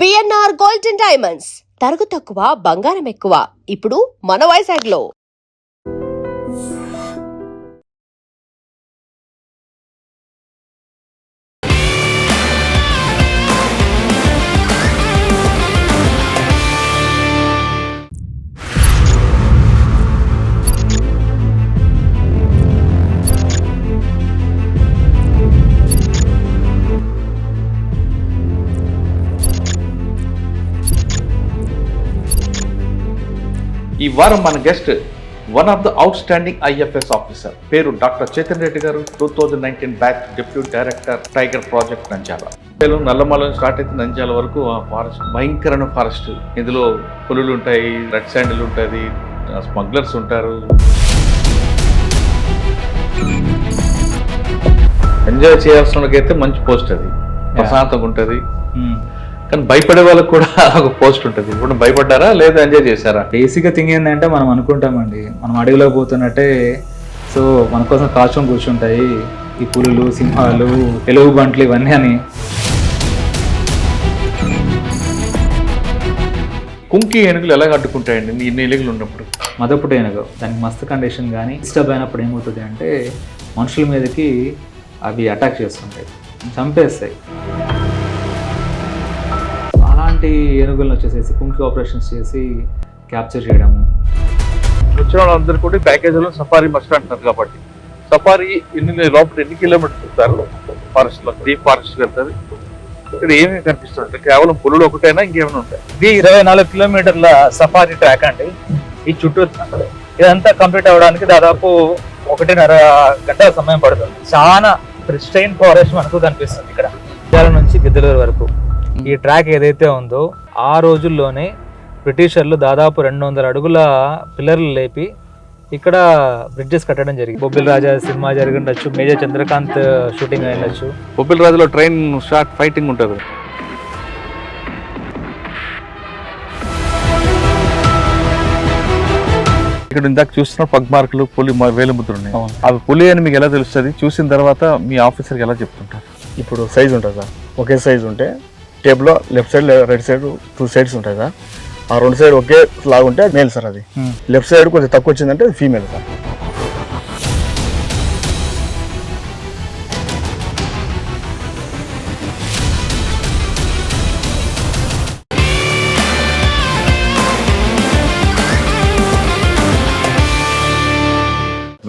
BNR gold and diamonds తరుగు తక్కువ బంగారం ఎక్కువ ఇప్పుడు మన వైజాగ్లో. ఈ వారం మన guest one of the outstanding IFS officer, పేరు doctor Chaitan Reddy garu. 2019 batch deputy director, tiger project Nandyal. Nallamala start అయితే నంద్యాల వరకు ఆ ఫారెస్ట్ భయంకరమైన ఫారెస్ట్. ఇందులో పులులు ఉంటాయి, రెడ్ శాండిల్ ఉంటుంది, స్మగ్లర్స్ ఉంటారు. ఎంజాయ్ చేయాల్సినకైతే మంచి పోస్ట్, అది ప్రశాంతంగా ఉంటుంది. కానీ భయపడే వాళ్ళకి కూడా ఒక పోస్ట్ ఉంటుంది. ఇప్పుడు భయపడ్డారా లేదా ఎంజాయ్ చేశారా? బేసిక్గా థింగ్ ఏంటంటే మనం అనుకుంటామండి, మనం అడవిలో పోతున్నట్టే. సో మన కోసం కాచుకొని కూర్చుంటాయి ఈ పులులు, సింహాలు, ఎలుగు బంట్లు ఇవన్నీ అని. కుంకి ఏనుగులు ఎలా అడ్డుకుంటాయండి ఇన్ని ఎలుగులు ఉన్నప్పుడు? మదపుట ఏనుగు దానికి మస్తు కండిషన్ కానీ డిస్టర్బ్ అయినప్పుడు ఏమవుతుంది అంటే మనుషుల మీదకి అవి అటాక్ చేస్తుంటాయి, చంపేస్తాయి. అలాంటి ఏనుగులను వచ్చేసేసి కుంకి ఆపరేషన్స్ చేసి క్యాప్చర్ చేయడము. వచ్చిన వాళ్ళందరూ కూడా ప్యాకేజీలో సఫారీ మస్ట్ అంటారు కాబట్టి, సఫారీ ఎన్ని కిలోమీటర్స్ వెళ్తారు? ఫారెస్ట్ లో డీప్ ఫారెస్ట్ వెళ్తుంది. ఇక్కడ ఏమేమి కనిపిస్తుంది? కేవలం పులులు ఒకటైనా ఇంకేమైనా ఉంటాయి? ఇది 24 కిలోమీటర్ల సఫారీ ట్రాక్ అండి. ఈ చుట్టూ ఇదంతా కంప్లీట్ అవ్వడానికి దాదాపు 1.5 గంటల సమయం పడుతుంది. చాలా ప్రిస్టైన్ ఫారెస్ట్ మనకు కనిపిస్తుంది ఇక్కడ, నంద్యాల నుంచి గిద్దలూరు వరకు. ఈ ట్రాక్ ఏదైతే ఉందో ఆ రోజుల్లోనే బ్రిటిషర్లు దాదాపు 200 అడుగుల పిల్లర్లు లేపి ఇక్కడ బ్రిడ్జెస్ కట్టడం జరిగింది. బొబ్బిల్ రాజా సినిమా జరిగి ఉండొచ్చు, మేజర్ చంద్రకాంత్ షూటింగ్ అయి ఉండొచ్చు. బొబ్బిల్ రాజులో ట్రైన్ షార్ట్ ఫైటింగ్ ఉంటుంది. ఇక్కడ ఇందాక చూస్తున్న పగ్ మార్కులు, పులి వేలుముద్రలు ఉన్నాయి. అవి పులి అని మీకు ఎలా తెలుస్తుంది? చూసిన తర్వాత మీ ఆఫీసర్కి ఎలా చెప్తుంటారు? ఇప్పుడు సైజ్ ఉంటుంది సార్, ఒకే సైజ్ ఉంటే టేబుల్లో left side right side 2 sides ఉంటాయి సార్. ఆ 2 సైడ్ ఒకే లాగా ఉంటే మేల్ సార్. అది లెఫ్ట్ సైడ్ కొంచెం తక్కువ వచ్చిందంటే female sir.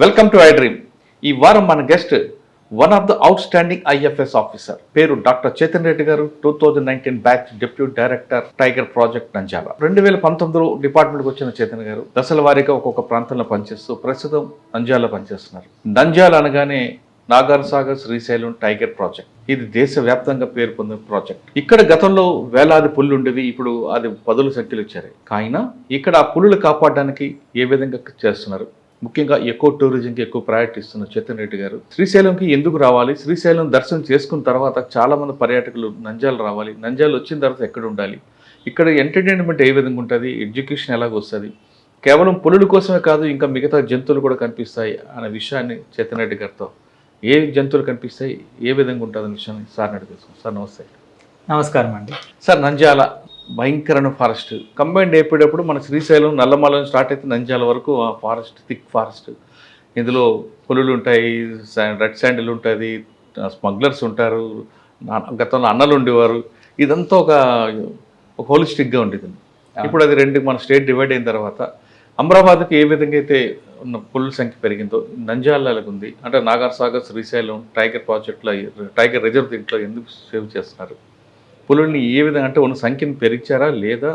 Welcome to I dream. ఈ వారం మన guest one of the outstanding IFS officer, పేరు doctor Chaitan Reddy garu. 2019 batch deputy director, tiger project Nandyal. 2019లో డిపార్ట్మెంట్కి వచ్చిన చైతన్ గారు దశల వారీగా ఒక్కొక్క ప్రాంతంలో పనిచేస్తూ ప్రస్తుతం నంద్యాలలో పనిచేస్తున్నారు. నంద్యాల అనగానే నాగార్ సాగర్ శ్రీశైలం టైగర్ ప్రాజెక్ట్, ఇది దేశవ్యాప్తంగా పేరు పొందిన ప్రాజెక్ట్. ఇక్కడ గతంలో వేలాది పులులు ఉండేవి, ఇప్పుడు అది 10ల సంఖ్యలు ఇచ్చారు. కాయినా ఇక్కడ ఆ పులులు కాపాడడానికి ఏ విధంగా చేస్తున్నారు? ముఖ్యంగా ఎకో టూరిజంకి ఎక్కువ ప్రయారిటీ ఇస్తున్న చైతన్ రెడ్డి గారు శ్రీశైలంకి ఎందుకు రావాలి, శ్రీశైలం దర్శనం చేసుకున్న తర్వాత చాలా మంది పర్యాటకులు నంద్యాల రావాలి, నంద్యాల వచ్చిన తర్వాత ఎక్కడ ఉండాలి, ఇక్కడ ఎంటర్టైన్మెంట్ ఏ విధంగా ఉంటుంది, ఎడ్యుకేషన్ ఎలాగ వస్తుంది, కేవలం పులుల కోసమే కాదు ఇంకా మిగతా జంతువులు కూడా కనిపిస్తాయి అనే విషయాన్ని చైతన్ రెడ్డి గారితో, ఏ జంతువులు కనిపిస్తాయి, ఏ విధంగా ఉంటుంది అనే విషయాన్ని సార్ని అడిగేస్తాం. సార్ నమస్తే. నమస్కారం అండి. సార్, నంద్యాల భయంకరమైన ఫారెస్ట్ కంబైండ్ అయిపోయేటప్పుడు మన శ్రీశైలం నల్లమల స్టార్ట్ అయితే నంద్యాల వరకు ఆ ఫారెస్ట్ థిక్ ఫారెస్ట్. ఇందులో పులులు ఉంటాయి, రెడ్ శాండిల్ ఉంటుంది, స్మగ్లర్స్ ఉంటారు, గతంలో అన్నలు ఉండేవారు. ఇదంతా ఒక హోలిస్టిక్గా ఉండేది. ఇప్పుడు అది మన స్టేట్ డివైడ్ అయిన తర్వాత అమరాబాద్కి ఏ విధంగా అయితే ఉన్న పులుల సంఖ్య పెరిగిందో నంద్యాలకు ఉంది. అంటే నాగార్ సాగర్ శ్రీశైలం టైగర్ ప్రాజెక్ట్లో, టైగర్ రిజర్వ్ దీంట్లో ఎందుకు సేవ్ చేస్తున్నారు? పులుల్ని ఏ విధంగా అంటే ఉన్న సంఖ్యను పెరిచారా లేదా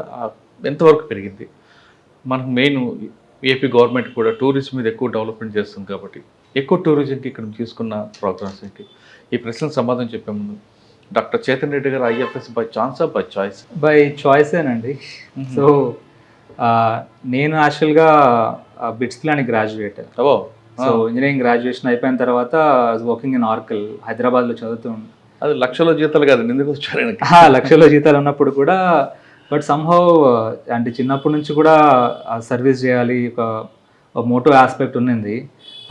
ఎంతవరకు పెరిగింది? మనకు మెయిన్ ఏపీ గవర్నమెంట్ కూడా టూరిజం మీద ఎక్కువ డెవలప్మెంట్ చేస్తుంది కాబట్టి ఎక్కువ టూరిజంకి ఇక్కడ తీసుకున్న ప్రోగ్రామ్స్ ఏంటి? ఈ ప్రశ్నకు సమాధానం చెప్పే ముందు doctor Chaitan Reddy garu IFS by ఛాన్సా బై చాయిస్? బై చాయిసేనండి. సో నేను యాక్చువల్గా BITS Pilani graduate. So engineering graduation అయిపోయిన తర్వాత వర్కింగ్ ఇన్ ఆర్కల్ హైదరాబాద్లో చదువుతూ. అది లక్షల జీతాలు కాదు, ఎందుకు వచ్చారు? లక్షల జీతాలు ఉన్నప్పుడు కూడా, బట్ సంహౌ అంటే చిన్నప్పటి నుంచి కూడా సర్వీస్ చేయాలి, ఒక మోటో ఆస్పెక్ట్ ఉన్నింది.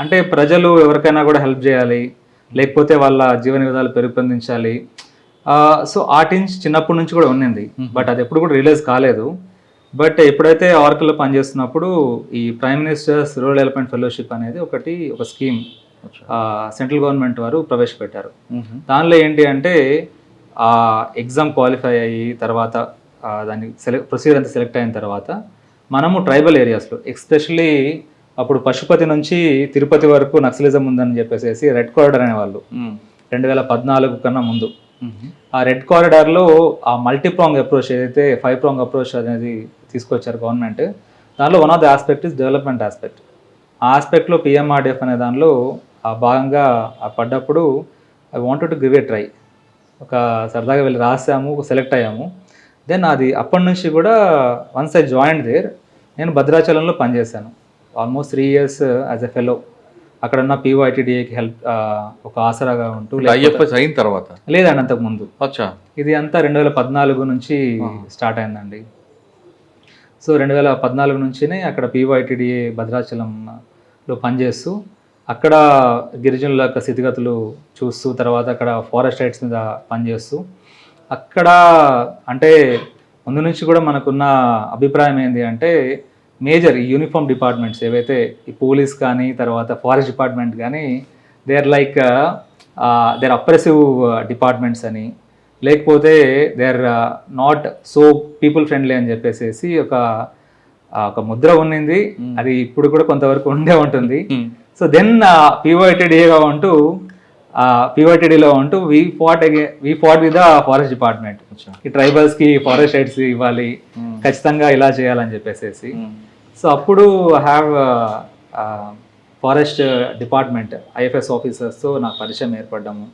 అంటే ప్రజలు ఎవరికైనా కూడా హెల్ప్ చేయాలి, లేకపోతే వాళ్ళ జీవన విధాలు పెరూపొందించాలి, సో ఆ టీమ్స్ చిన్నప్పటి నుంచి కూడా ఉన్నింది, బట్ అది ఎప్పుడు కూడా రిలీజ్ కాలేదు. బట్ ఎప్పుడైతే ఆర్కల్లో పనిచేస్తున్నప్పుడు ఈ prime ministers rural development fellowship అనేది ఒక స్కీమ్ సెంట్రల్ గవర్నమెంట్ వారు ప్రవేశపెట్టారు. దానిలో ఏంటి అంటే ఎగ్జామ్ క్వాలిఫై అయ్యి తర్వాత దాన్ని ప్రొసీజర్ అంతా సెలెక్ట్ అయిన తర్వాత మనము ట్రైబల్ ఏరియాస్లో ఎస్పెషల్లీ అప్పుడు పశుపతి నుంచి తిరుపతి వరకు నక్సలిజం ఉందని చెప్పేసి రెడ్ కారిడార్ అనేవాళ్ళు 2014 కన్నా ముందు. ఆ రెడ్ కారిడార్లో ఆ మల్టీప్రాంగ్ అప్రోచ్ ఏదైతే 5 ప్రాంగ్ అప్రోచ్ అనేది తీసుకొచ్చారు గవర్నమెంట్, దానిలో one of the aspect is development aspect. ఆ ఆస్పెక్ట్లో పిఎంఆర్డిఎఫ్ అనే దానిలో ఆ భాగంగా పడ్డప్పుడు I wanted to give a try. ఒక సరదాగా వెళ్ళి రాసాము, సెలెక్ట్ అయ్యాము. దెన్ అది అప్పటి నుంచి కూడా వన్స్ ఐ జాయిన్ దేర్ నేను భద్రాచలంలో పనిచేశాను almost 3 years as a fellow. అక్కడ ఉన్న PYTDAకి హెల్ప్ ఒక ఆసరాగా ఉంటూ. IFS అయిన తర్వాత లేదండి, అంతకు ముందు. అచ్చా. ఇది అంతా 2014 నుంచి స్టార్ట్ అయిందండి. సో 2014 నుంచినే అక్కడ PYTDA భద్రాచలంలో పనిచేస్తూ అక్కడ గిరిజనుల యొక్క స్థితిగతులు చూస్తూ తర్వాత అక్కడ ఫారెస్ట్ రైట్స్ మీద పనిచేస్తూ అక్కడ అంటే ముందు నుంచి కూడా మనకున్న అభిప్రాయం ఏంటి అంటే మేజర్ ఈ యూనిఫామ్ డిపార్ట్మెంట్స్ ఏవైతే ఈ పోలీస్ కానీ తర్వాత ఫారెస్ట్ డిపార్ట్మెంట్ కానీ దే ఆర్ అప్రెసివ్ డిపార్ట్మెంట్స్ అని, లేకపోతే they are not so people friendly అని చెప్పేసి ఒక ముద్ర ఉన్నింది. అది ఇప్పుడు కూడా కొంతవరకు ఉండే ఉంటుంది. సో దెన్ PYTDలో ఉంటూ we fought with the forest department. ఈ ట్రైబల్స్కి ఫారెస్ట్ రైట్స్ ఇవ్వాలి, ఖచ్చితంగా ఇలా చేయాలని చెప్పేసి. సో అప్పుడు హ్యావ్ ఫారెస్ట్ డిపార్ట్మెంట్ IFS ఆఫీసర్స్తో నాకు పరిచయం ఏర్పడ్డాము.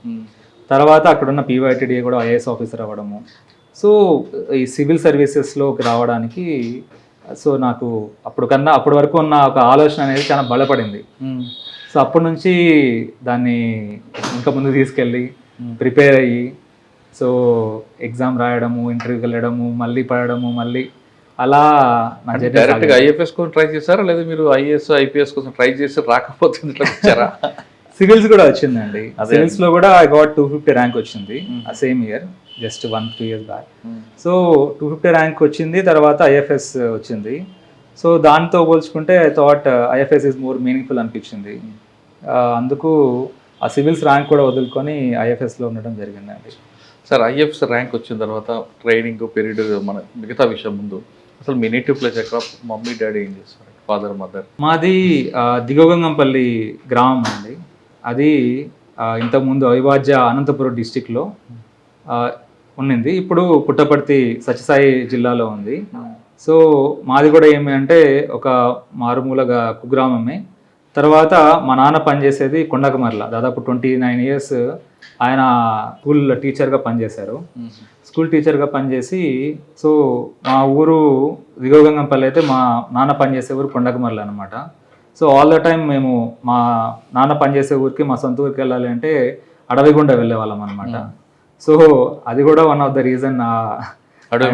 తర్వాత అక్కడున్న PYTDA కూడా IAS ఆఫీసర్ అవ్వడము. సో ఈ సివిల్ సర్వీసెస్లోకి రావడానికి సో నాకు అప్పటి వరకు ఉన్న ఒక ఆలోచన అనేది చాలా బలపడింది. సో అప్పటి నుంచి దాన్ని ఇంకా ముందు తీసుకెళ్ళి ప్రిపేర్ అయ్యి సో ఎగ్జామ్ రాయడము, ఇంటర్వ్యూకి వెళ్ళడము, మళ్ళీ పడడము, మళ్ళీ అలా నా డైరెక్ట్గా IFS కోసం ట్రై చేశారా లేదా మీరు IAS IPS కోసం ట్రై చేసి రాకపోతే ఇట్లా వచ్చారా? సివిల్స్ కూడా వచ్చిందండి. సివిల్స్ లో కూడా I got 250 ర్యాంక్ వచ్చింది ఆ same year, just 1-2 years back. So 250 rank వచ్చింది, తర్వాత IFS వచ్చింది. సో దాంతో పోల్చుకుంటే I thought IFS is more meaningful అనిపించింది. అందుకు ఆ సివిల్స్ ర్యాంక్ కూడా వదులుకొని IFSలో ఉండడం జరిగిందండి. సార్ IFS ర్యాంక్ వచ్చిన తర్వాత ట్రైనింగ్ పీరియడ్ మన మిగతా విషయం ముందు అసలు మీ నేటివ్ ప్లేస్ ఎక్కడ, మమ్మీ డాడీ ఏం చేస్తారు, ఫాదర్ మదర్? మాది దిగోగంగంపల్లి గ్రామం అండి. అది ఇంతకుముందు అవిభాజ్య అనంతపురం డిస్టిక్లో ఉన్నింది. ఇప్పుడు పుట్టపర్తి సత్యసాయి జిల్లాలో ఉంది. సో మాది కూడా ఏమి అంటే ఒక మారుమూలగా కుగ్రామమే. తర్వాత మా నాన్న పనిచేసేది కొండకమర్ల, దాదాపు 29 years ఆయన స్కూల్ టీచర్గా పనిచేశారు. స్కూల్ టీచర్గా పనిచేసి సో మా ఊరు దిగోగంగంపల్లి అయితే మా నాన్న పనిచేసే ఊరు కొండకమర్ల అనమాట. సో ఆల్ ద టైమ్ మేము మా నాన్న పనిచేసే ఊరికి మా సొంత ఊరికి వెళ్ళాలి అంటే అడవి గుండా వెళ్ళే వాళ్ళం అనమాట. సో అది కూడా వన్ ఆఫ్ ద రీజన్ అడవి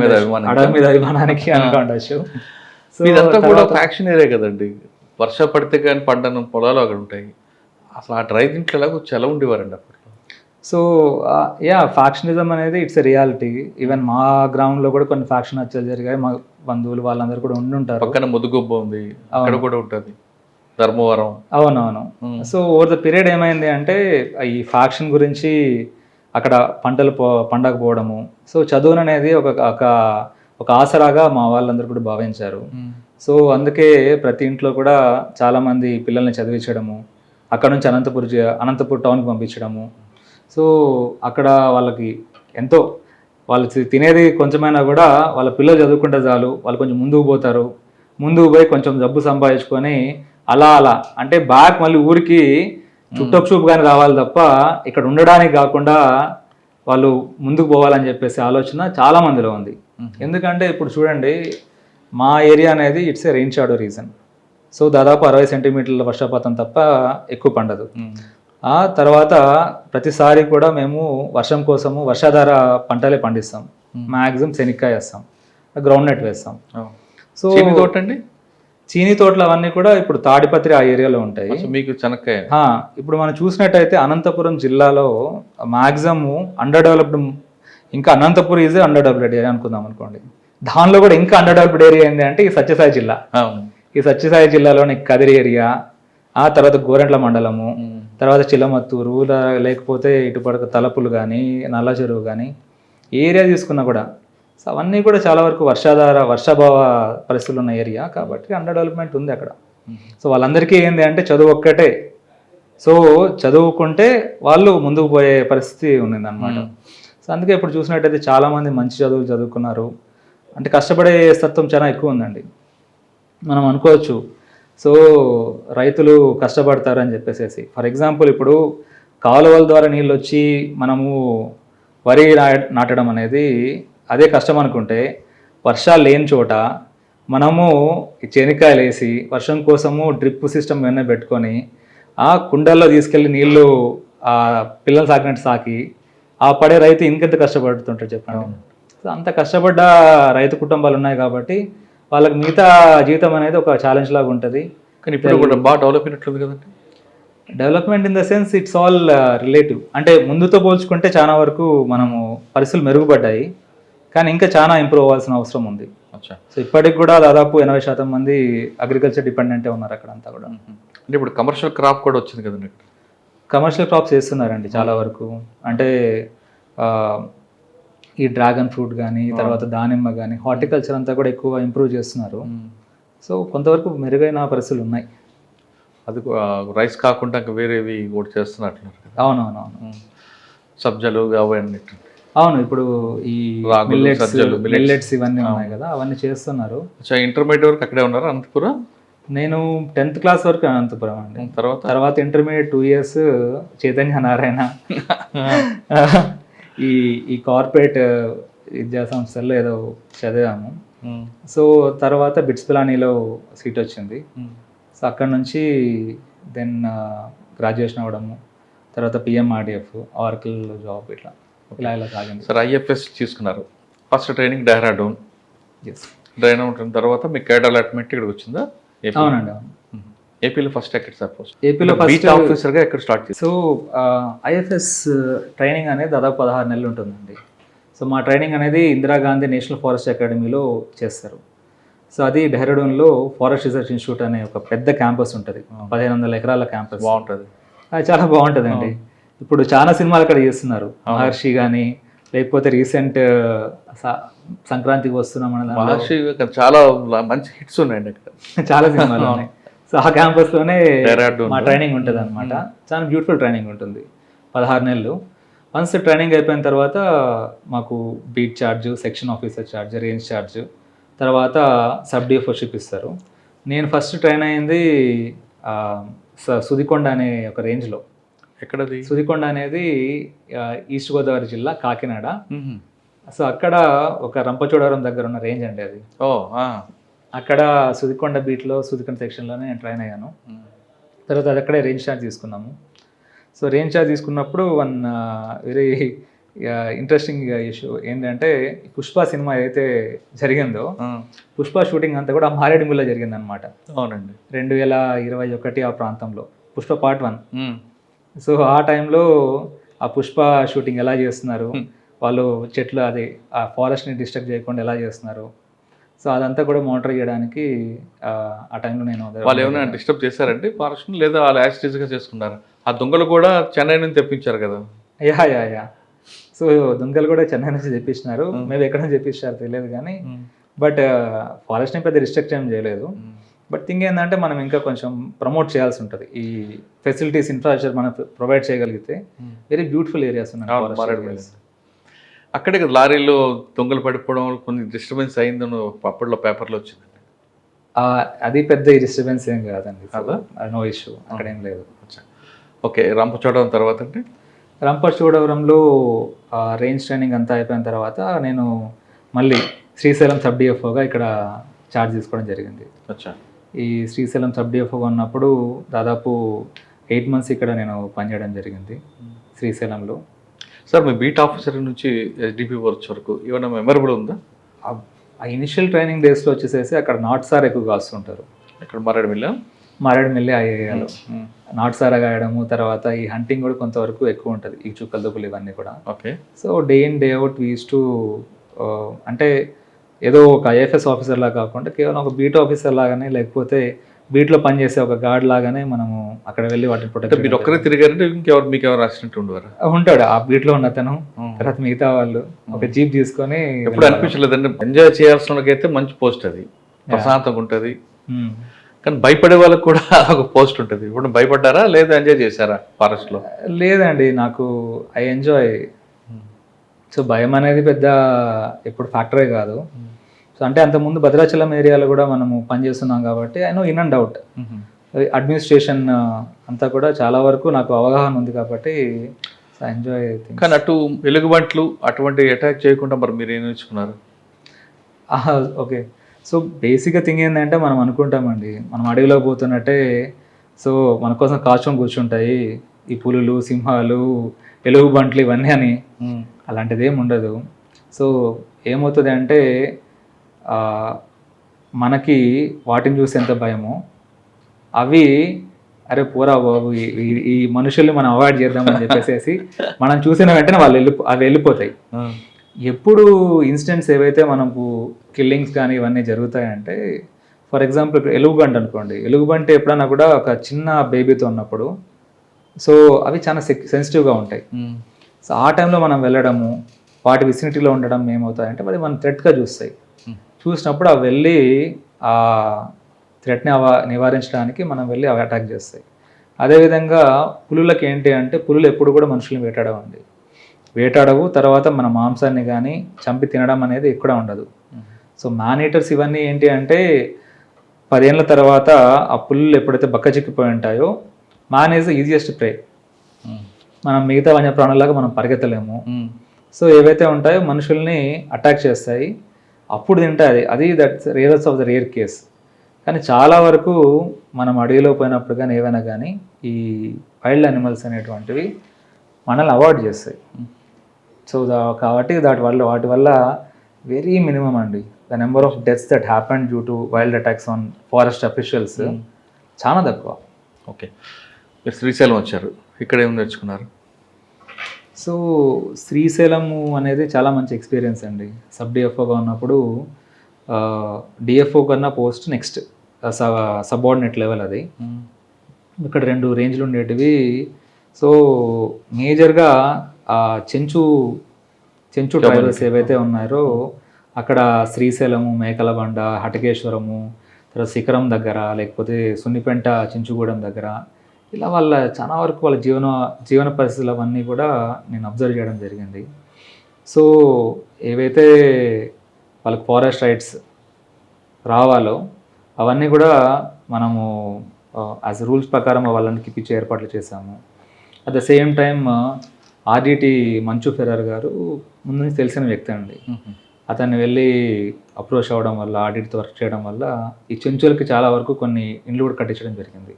మీద అభిమానానికి అనుకోండచ్చు. సో ఇదంతా కూడా ఫ్యాక్షన్ ఏరియా కదండి, వర్ష పడితే కానీ పంటను పొలాలు అక్కడ ఉంటాయి. అసలు ఆ డ్రై దీంట్లో ఎలా ఉండేవారండి అప్పట్లో? సో ఫ్యాక్షనిజం అనేది ఇట్స్ ఎ రియాలిటీ. ఈవెన్ మా గ్రౌండ్లో కూడా కొన్ని ఫ్యాక్షన్ హత్యలు జరిగాయి. మా బంధువులు వాళ్ళందరూ కూడా ఉండుంటారు. పక్కన ముదుగొబ్బ ఉంది, అక్కడ కూడా ఉంటుంది ధర్మవరం. అవునవును. సో ఓవర్ ద పీరియడ్ ఏమైంది అంటే ఈ ఫ్యాక్షన్ గురించి అక్కడ పంటలు పండకపోవడము, సో చదువును అనేది ఒక ఆసరాగా మా వాళ్ళందరూ కూడా భావించారు. సో అందుకే ప్రతి ఇంట్లో కూడా చాలామంది పిల్లల్ని చదివించడము, అక్కడ నుంచి అనంతపూర్ టౌన్కి పంపించడము. సో అక్కడ వాళ్ళకి ఎంతో వాళ్ళు తినేది కొంచెమైనా కూడా వాళ్ళ పిల్లలు చదువుకుంటే చాలు, వాళ్ళు కొంచెం ముందుకు పోతారు, ముందుకు పోయి కొంచెం డబ్బు సంపాదించుకొని అలా అంటే బ్యాక్ మళ్ళీ ఊరికి చుట్టపు చూపుగానే రావాలి తప్ప ఇక్కడ ఉండడానికి కాకుండా వాళ్ళు ముందుకు పోవాలని చెప్పేసి ఆలోచన చాలా మందిలో ఉంది. ఎందుకంటే ఇప్పుడు చూడండి, మా ఏరియా అనేది it's a rain shadow reason. So దాదాపు 60 సెంటీమీటర్ల వర్షపాతం తప్ప ఎక్కువ పండదు. ఆ తర్వాత ప్రతిసారి కూడా మేము వర్షం కోసము వర్షాధార పంటలే పండిస్తాం. మ్యాక్సిమం శనక్కాయ వేస్తాం, గ్రౌండ్ నట్ వేస్తాం. సో తోటండి, చీనీ తోటలు అవన్నీ కూడా ఇప్పుడు తాడిపత్రి ఆ ఏరియాలో ఉంటాయి. మీకు చెనక్కాయ ఇప్పుడు మనం చూసినట్టయితే అనంతపురం జిల్లాలో మ్యాక్సిమం అండర్ డెవలప్డ్ ఇంకా Anantapur is under developed area అనుకుందాం అనుకోండి. దానిలో కూడా ఇంకా అండర్ డెవలప్డ్ ఏరియా ఏంటి అంటే ఈ సత్యసాయి జిల్లా. అవును. ఈ సత్యసాయి జిల్లాలోని కదిరి ఏరియా, ఆ తర్వాత గోరెంట్ల మండలము, తర్వాత చిలమత్తూరు, లేకపోతే ఇటుపడక తలపులు కానీ, నల్ల చెరువు కానీ, ఏ ఏరియా తీసుకున్నా కూడా సో అవన్నీ కూడా చాలా వరకు వర్షాభావ పరిస్థితులు ఉన్న ఏరియా కాబట్టి అండర్ డెవలప్మెంట్ ఉంది అక్కడ. సో వాళ్ళందరికీ ఏంటి అంటే చదువు ఒక్కటే, సో చదువుకుంటే వాళ్ళు ముందుకు పోయే పరిస్థితి ఉన్నది అనమాట. సో అందుకే ఇప్పుడు చూసినట్టయితే చాలామంది మంచి చదువులు చదువుకున్నారు, అంటే కష్టపడే తత్వం చాలా ఎక్కువ ఉందండి. మనం అనుకోవచ్చు సో రైతులు కష్టపడతారని చెప్పేసి. ఫర్ ఎగ్జాంపుల్ ఇప్పుడు కాలువల ద్వారా నీళ్ళు వచ్చి మనము వరి నాటడం అనేది అదే కష్టం అనుకుంటే, వర్షాలు లేని చోట మనము చెనిక్కాయలు వేసి వర్షం కోసము డ్రిప్ సిస్టమ్ ఏమైనా పెట్టుకొని ఆ కుండల్లో తీసుకెళ్ళి నీళ్ళు ఆ పిల్లలు సాకినట్టు సాకి ఆ పడే రైతు ఇంకెంత కష్టపడుతుంటాడు చెప్పండి. సో అంత కష్టపడ్డ రైతు కుటుంబాలు ఉన్నాయి కాబట్టి వాళ్ళకి మిగతా జీవితం అనేది ఒక ఛాలెంజ్ లాగా ఉంటుంది. కానీ ఇప్పుడు కూడా బాగా డెవలప్ అయినట్లుంది కదండి. Development in the sense it's all relative. అంటే ముందుతో పోల్చుకుంటే చాలా వరకు మనము పరిస్థితులు మెరుగుపడ్డాయి, కానీ ఇంకా చాలా ఇంప్రూవ్ అవ్వాల్సిన అవసరం ఉంది. సో ఇప్పటికి కూడా దాదాపు 80% మంది అగ్రికల్చర్ డిపెండెంటే ఉన్నారు అక్కడ అంతా కూడా. అంటే ఇప్పుడు కమర్షియల్ క్రాప్ కూడా వచ్చింది కదండి. కమర్షియల్ క్రాప్స్ చేస్తున్నారండి చాలా వరకు. అంటే ఈ డ్రాగన్ ఫ్రూట్ కానీ, తర్వాత దానిమ్మ కానీ, హార్టికల్చర్ అంతా కూడా ఎక్కువ ఇంప్రూవ్ చేస్తున్నారు. సో కొంతవరకు మెరుగైన పరిస్థితులు ఉన్నాయి. అది రైస్ కాకుండా ఇంకా వేరేవి కూడా చేస్తున్నట్లున్నారు. అవునవునవును. సబ్జలు అవన్నీ. అవును, ఇప్పుడు ఈ మిల్లెట్స్ ఇవన్నీ ఉన్నాయి కదా, అవన్నీ చేస్తున్నారు. ఇంటర్మీడియట్ వరకు అక్కడే ఉన్నారు అనంతపురం. నేను 10th క్లాస్ వరకు అనంతపురం అండి. తర్వాత ఇంటర్మీడియట్ 2 years చైతన్య నారాయణ ఈ కార్పొరేట్ విద్యా సంస్థల్లో ఏదో చదివాము. సో తర్వాత బిట్స్ పిలానీలో సీట్ వచ్చింది. సో అక్కడ నుంచి దెన్ గ్రాడ్యుయేషన్ అవ్వడము, తర్వాత పిఎంఆర్డిఎఫ్, ఆర్కిల్ జాబ్, ఇట్లా ఇలా సాగింది. సార్ ఐఎఫ్ఎస్ తీసుకున్నారు. First training Dehradun. Yes. Train అవుతున్న తర్వాత మీకు కేడర్ అలాట్మెంట్ ఇక్కడికి వచ్చిందా? అవునండి, అవును. ఏపీలో ఫస్ట్ ఎక్కడ సార్? ఏపీలో ఫస్ట్ ఆఫీసర్గా ఎక్కడ స్టార్ట్ చేశారు? సో ఐఎఫ్ఎస్ ట్రైనింగ్ అనేది దాదాపు 16 నెలలు ఉంటుందండి. సో మా ట్రైనింగ్ అనేది ఇందిరాగాంధీ నేషనల్ ఫారెస్ట్ అకాడమీలో చేస్తారు. సో అది డెహ్రాడూన్లో ఫారెస్ట్ రీసెర్చ్ ఇన్స్టిట్యూట్ అనే ఒక పెద్ద క్యాంపస్ ఉంటుంది, 1500 ఎకరాల క్యాంపస్. బాగుంటుంది. అది చాలా బాగుంటుందండి. ఇప్పుడు చాలా సినిమాలు అక్కడ చేస్తున్నారు, మహర్షి కానీ, లేకపోతే రీసెంట్ సంక్రాంతికి వస్తున్నాం అన్న మహర్షి చాలా మంచి హిట్స్ ఉన్నాయండి అక్కడ, చాలా సినిమాలు ఉన్నాయి. సో ఆ క్యాంపస్లోనే మా ట్రైనింగ్ ఉంటుంది అనమాట. చాలా బ్యూటిఫుల్ ట్రైనింగ్ ఉంటుంది, 16 నెలలు. వన్స్ ట్రైనింగ్ అయిపోయిన తర్వాత మాకు beat charge, section officer charge, range charge, తర్వాత సబ్ డిఎఫ్ఓషిప్ ఇస్తారు. నేను ఫస్ట్ ట్రైన్ అయింది సుదికొండ అనే ఒక రేంజ్లో. ఎక్కడది? సుదికొండ అనేది ఈస్ట్ గోదావరి జిల్లా, కాకినాడ. సో అక్కడ ఒక రంపచోడవరం దగ్గర ఉన్న రేంజ్ అండి అది. అక్కడ సుదికొండ బీట్లో, సుదికొండ సెక్షన్లోనే నేను ట్రైన్ అయ్యాను. తర్వాత అది అక్కడే రేంజ్ ఛార్జ్ తీసుకున్నాము. సో రేంజ్ ఛార్జ్ తీసుకున్నప్పుడు వన్ వెరీ ఇంట్రెస్టింగ్ ఇష్యూ ఏంటంటే, పుష్ప సినిమా ఏదైతే జరిగిందో, పుష్ప షూటింగ్ అంతా కూడా మారేడుమిల్లో జరిగింది అనమాట. అవునండి. 2021 ఆ ప్రాంతంలో, పుష్ప పార్ట్ 1. సో ఆ టైంలో ఆ పుష్ప షూటింగ్ ఎలా చేస్తున్నారు, వాళ్ళు చెట్లు అది ఆ ఫారెస్ట్ని డిస్టర్బ్ చేయకుండా ఎలా చేస్తున్నారు, సో అదంతా కూడా మానిటర్ చేయడానికి ఆ టైంలో నేను. వాళ్ళు ఏమైనా డిస్టర్బ్ చేశారండి ఫారెస్ట్, లేదా వాళ్ళు యాక్సిడెంట్గా చేసుకున్నారు? ఆ దొంగలు కూడా చెన్నై నుంచి తెప్పించారు కదా? యా. సో దొంగలు కూడా చెన్నై నుంచి తెప్పించినారు, మేము ఎక్కడ నుంచి తెప్పించారు తెలియదు కానీ, బట్ ఫారెస్ట్ని పెద్ద రిస్ట్రిక్ట్ ఏం చేయలేదు. బట్ థింగ్ ఏంటంటే మనం ఇంకా కొంచెం ప్రమోట్ చేయాల్సి ఉంటుంది. ఈ ఫెసిలిటీస్, ఇన్ఫ్రాస్ట్రక్చర్ మనం ప్రొవైడ్ చేయగలిగితే వెరీ బ్యూటిఫుల్ ఏరియాస్ ఉన్నాయి. అక్కడే కదా లారీలో దొంగలు పడిపోవడం, కొన్ని డిస్టర్బెన్స్ అయిందని అప్పట్లో పేపర్లో వచ్చింది. అది పెద్ద డిస్టర్బెన్స్ ఏం కాదండి, నో ఇష్యూ, అక్కడేం లేదు. ఓకే. రంపచోడవరం తర్వాత అంటే? రంపచోడవరంలో రేంజ్ ట్రైనింగ్ అంతా అయిపోయిన తర్వాత నేను మళ్ళీ శ్రీశైలం సబ్ డిఎఫ్ఓగా ఇక్కడ ఛార్జ్ తీసుకోవడం జరిగింది. ఈ శ్రీశైలం సబ్ డిఎఫ్ఓగా ఉన్నప్పుడు దాదాపు 8 months ఇక్కడ నేను పనిచేయడం జరిగింది శ్రీశైలంలో. సార్ మీ బీట్ ఆఫీసర్ నుంచి ఎస్డిపి వర్క్స్ వరకు ఏమైనా మెమరబుల్ ఉందా? ఆ ఇనిషియల్ ట్రైనింగ్ డేస్లో వచ్చేసేసి అక్కడ నాట్ సార్ ఎక్కువగా వస్తుంటారు. ఇక్కడ మారేడుమిల్ల. మారేడుమిల్లి అయ్యేయాలు, నాటుసారా గాయడము, తర్వాత ఈ హంటింగ్ కూడా కొంతవరకు ఎక్కువ ఉంటుంది, ఈ చుక్కల దుబ్బులు ఇవన్నీ కూడా. Okay. So day in day out we use to అంటే ఏదో ఒక ఐఎఫ్ఎస్ ఆఫీసర్ లాగా కాకుండా కేవలం ఒక బీట్ ఆఫీసర్ లాగానే, లేకపోతే బీట్లో పనిచేసే ఒక గార్డ్ లాగానే మనము అక్కడ వెళ్ళి వాటిని ప్రొటెక్ట్. మీరు ఒక్కరే తిరిగారంటే ఇంకెవరు మీకు ఎవరు రాసినట్టు ఉండేవారు? ఉంటాడు ఆ బీట్లో ఉన్న అతను, తర్వాత మిగతా వాళ్ళు ఒక జీప్ తీసుకొని. ఎప్పుడు అనిపించలేదండి ఎంజాయ్ చేయాల్సిన వాళ్ళకైతే మంచి పోస్ట్ అది, ప్రశాంతంగా ఉంటుంది, కానీ భయపడే వాళ్ళకి కూడా ఒక పోస్ట్ ఉంటుంది. ఇప్పుడు భయపడ్డారా లేదా ఎంజాయ్ చేశారా ఫారెస్ట్ లో? లేదండి, నాకు ఐ ఎంజాయ్. సో భయం అనేది పెద్ద ఎప్పుడు ఫ్యాక్టరే కాదు. సో అంటే అంతకుముందు భద్రాచలం ఏరియాలో కూడా మనము పనిచేస్తున్నాం కాబట్టి I know in and out administration అంతా కూడా చాలా వరకు నాకు అవగాహన ఉంది కాబట్టి ఎంజాయ్. కానీ అటు వెలుగుబంట్లు అటువంటి అటాక్ చేయకుండా మరి మీరు ఏం నేర్చుకున్నారు? ఓకే, సో బేసిక్గా థింగ్ ఏంటంటే మనం అనుకుంటామండి మనం అడవిలో పోతున్నట్టే, సో మన కోసం కాచుకొని కూర్చుంటాయి ఈ పులులు, సింహాలు, ఎలుగుబంట్లు ఇవన్నీ అని. అలాంటిది ఏమి ఉండదు. సో ఏమవుతుంది అంటే మనకి వాటిని చూసి ఎంత భయమో, అవి అరే పోరా బాబు ఈ మనుషుల్ని మనం అవాయిడ్ చేద్దామని చెప్పేసి మనం చూసిన వెంటనే అవి వెళ్ళిపోతాయి. ఎప్పుడు ఇన్సిడెంట్స్ ఏవైతే మనకు కిల్లింగ్స్ కానీ ఇవన్నీ జరుగుతాయంటే, ఫర్ ఎగ్జాంపుల్ ఇప్పుడు ఎలుగుబంటి అనుకోండి, ఎలుగుబంటి ఎప్పుడన్నా కూడా ఒక చిన్న బేబీతో ఉన్నప్పుడు సో అవి చాలా సెన్సిటివ్గా ఉంటాయి. సో ఆ టైంలో మనం వెళ్ళడము, వాటి విసినిటీలో ఉండడం ఏమవుతాయంటే మరి మనం థ్రెట్గా చూస్తాయి. చూసినప్పుడు అవి వెళ్ళి ఆ థ్రెట్ని నివారించడానికి మనం వెళ్ళి అవి అటాక్ చేస్తాయి. అదేవిధంగా పులులకి ఏంటి అంటే, పులులు ఎప్పుడు కూడా మనుషుల్ని వేటాడవు, తర్వాత మన మాంసాన్ని కానీ చంపి తినడం అనేది ఎక్కడ ఉండదు. సో మ్యాన్ ఈటర్స్ ఇవన్నీ ఏంటి అంటే 10 ఏళ్ళ తర్వాత ఆ పులులు ఎప్పుడైతే బక్కచిక్కిపోయి ఉంటాయో, మ్యాన్ ఈజ్ ద ఈజియెస్ట్ ప్రే. మనం మిగతా వన్యప్రాణులాగా మనం పరిగెత్తలేము. సో ఏవైతే ఉంటాయో మనుషుల్ని అటాక్ చేస్తాయి, అప్పుడు తింటాయి. అది that's rarest of the rare case. కానీ చాలా వరకు మనం అడవిలో పోయినప్పుడు కానీ ఏవైనా కానీ ఈ వైల్డ్ యానిమల్స్ అనేటువంటివి మనల్ని అవాయిడ్ చేస్తాయి. సో కాబట్టి వాటి వల్ల వెరీ మినిమం అండి the number of deaths that happen due to wild attacks on forest officials చాలా తక్కువ. ఓకే, మీరు శ్రీశైలం వచ్చారు, ఇక్కడ ఏం నేర్చుకున్నారు? సో శ్రీశైలము అనేది చాలా మంచి ఎక్స్పీరియన్స్ అండి. సబ్ డిఎఫ్ఓగా ఉన్నప్పుడు డిఎఫ్ఓ కన్నా పోస్ట్ నెక్స్ట్ సబార్డినేట్ లెవెల్ అది. ఇక్కడ 2 రేంజ్లు ఉండేటివి. సో మేజర్గా చెంచు ట్రైబల్స్ ఏవైతే ఉన్నారో అక్కడ శ్రీశైలము, మేకలబండ, హటకేశ్వరము, తర్వాత శిఖరం దగ్గర, లేకపోతే సున్నిపెంట, చెంచుగూడెం దగ్గర, ఇలా వాళ్ళ చాలా వరకు వాళ్ళ జీవన పరిస్థితులు అవన్నీ కూడా నేను అబ్జర్వ్ చేయడం జరిగింది. సో ఏవైతే వాళ్ళకి ఫారెస్ట్ రైట్స్ రావాలో అవన్నీ కూడా మనము యాజ్ రూల్స్ ప్రకారం వాళ్ళని ఇప్పించే ఏర్పాట్లు చేశాము. At the same time RDT మంచు ఫెరర్ గారు ముందు నుంచి తెలిసిన వ్యక్తి అండి. అతన్ని వెళ్ళి అప్రోచ్ అవ్వడం వల్ల, ఆడిట్తో వర్క్ చేయడం వల్ల ఈ చెంచులకి చాలా వరకు కొన్ని ఇండ్లు కూడా కట్టించడం జరిగింది.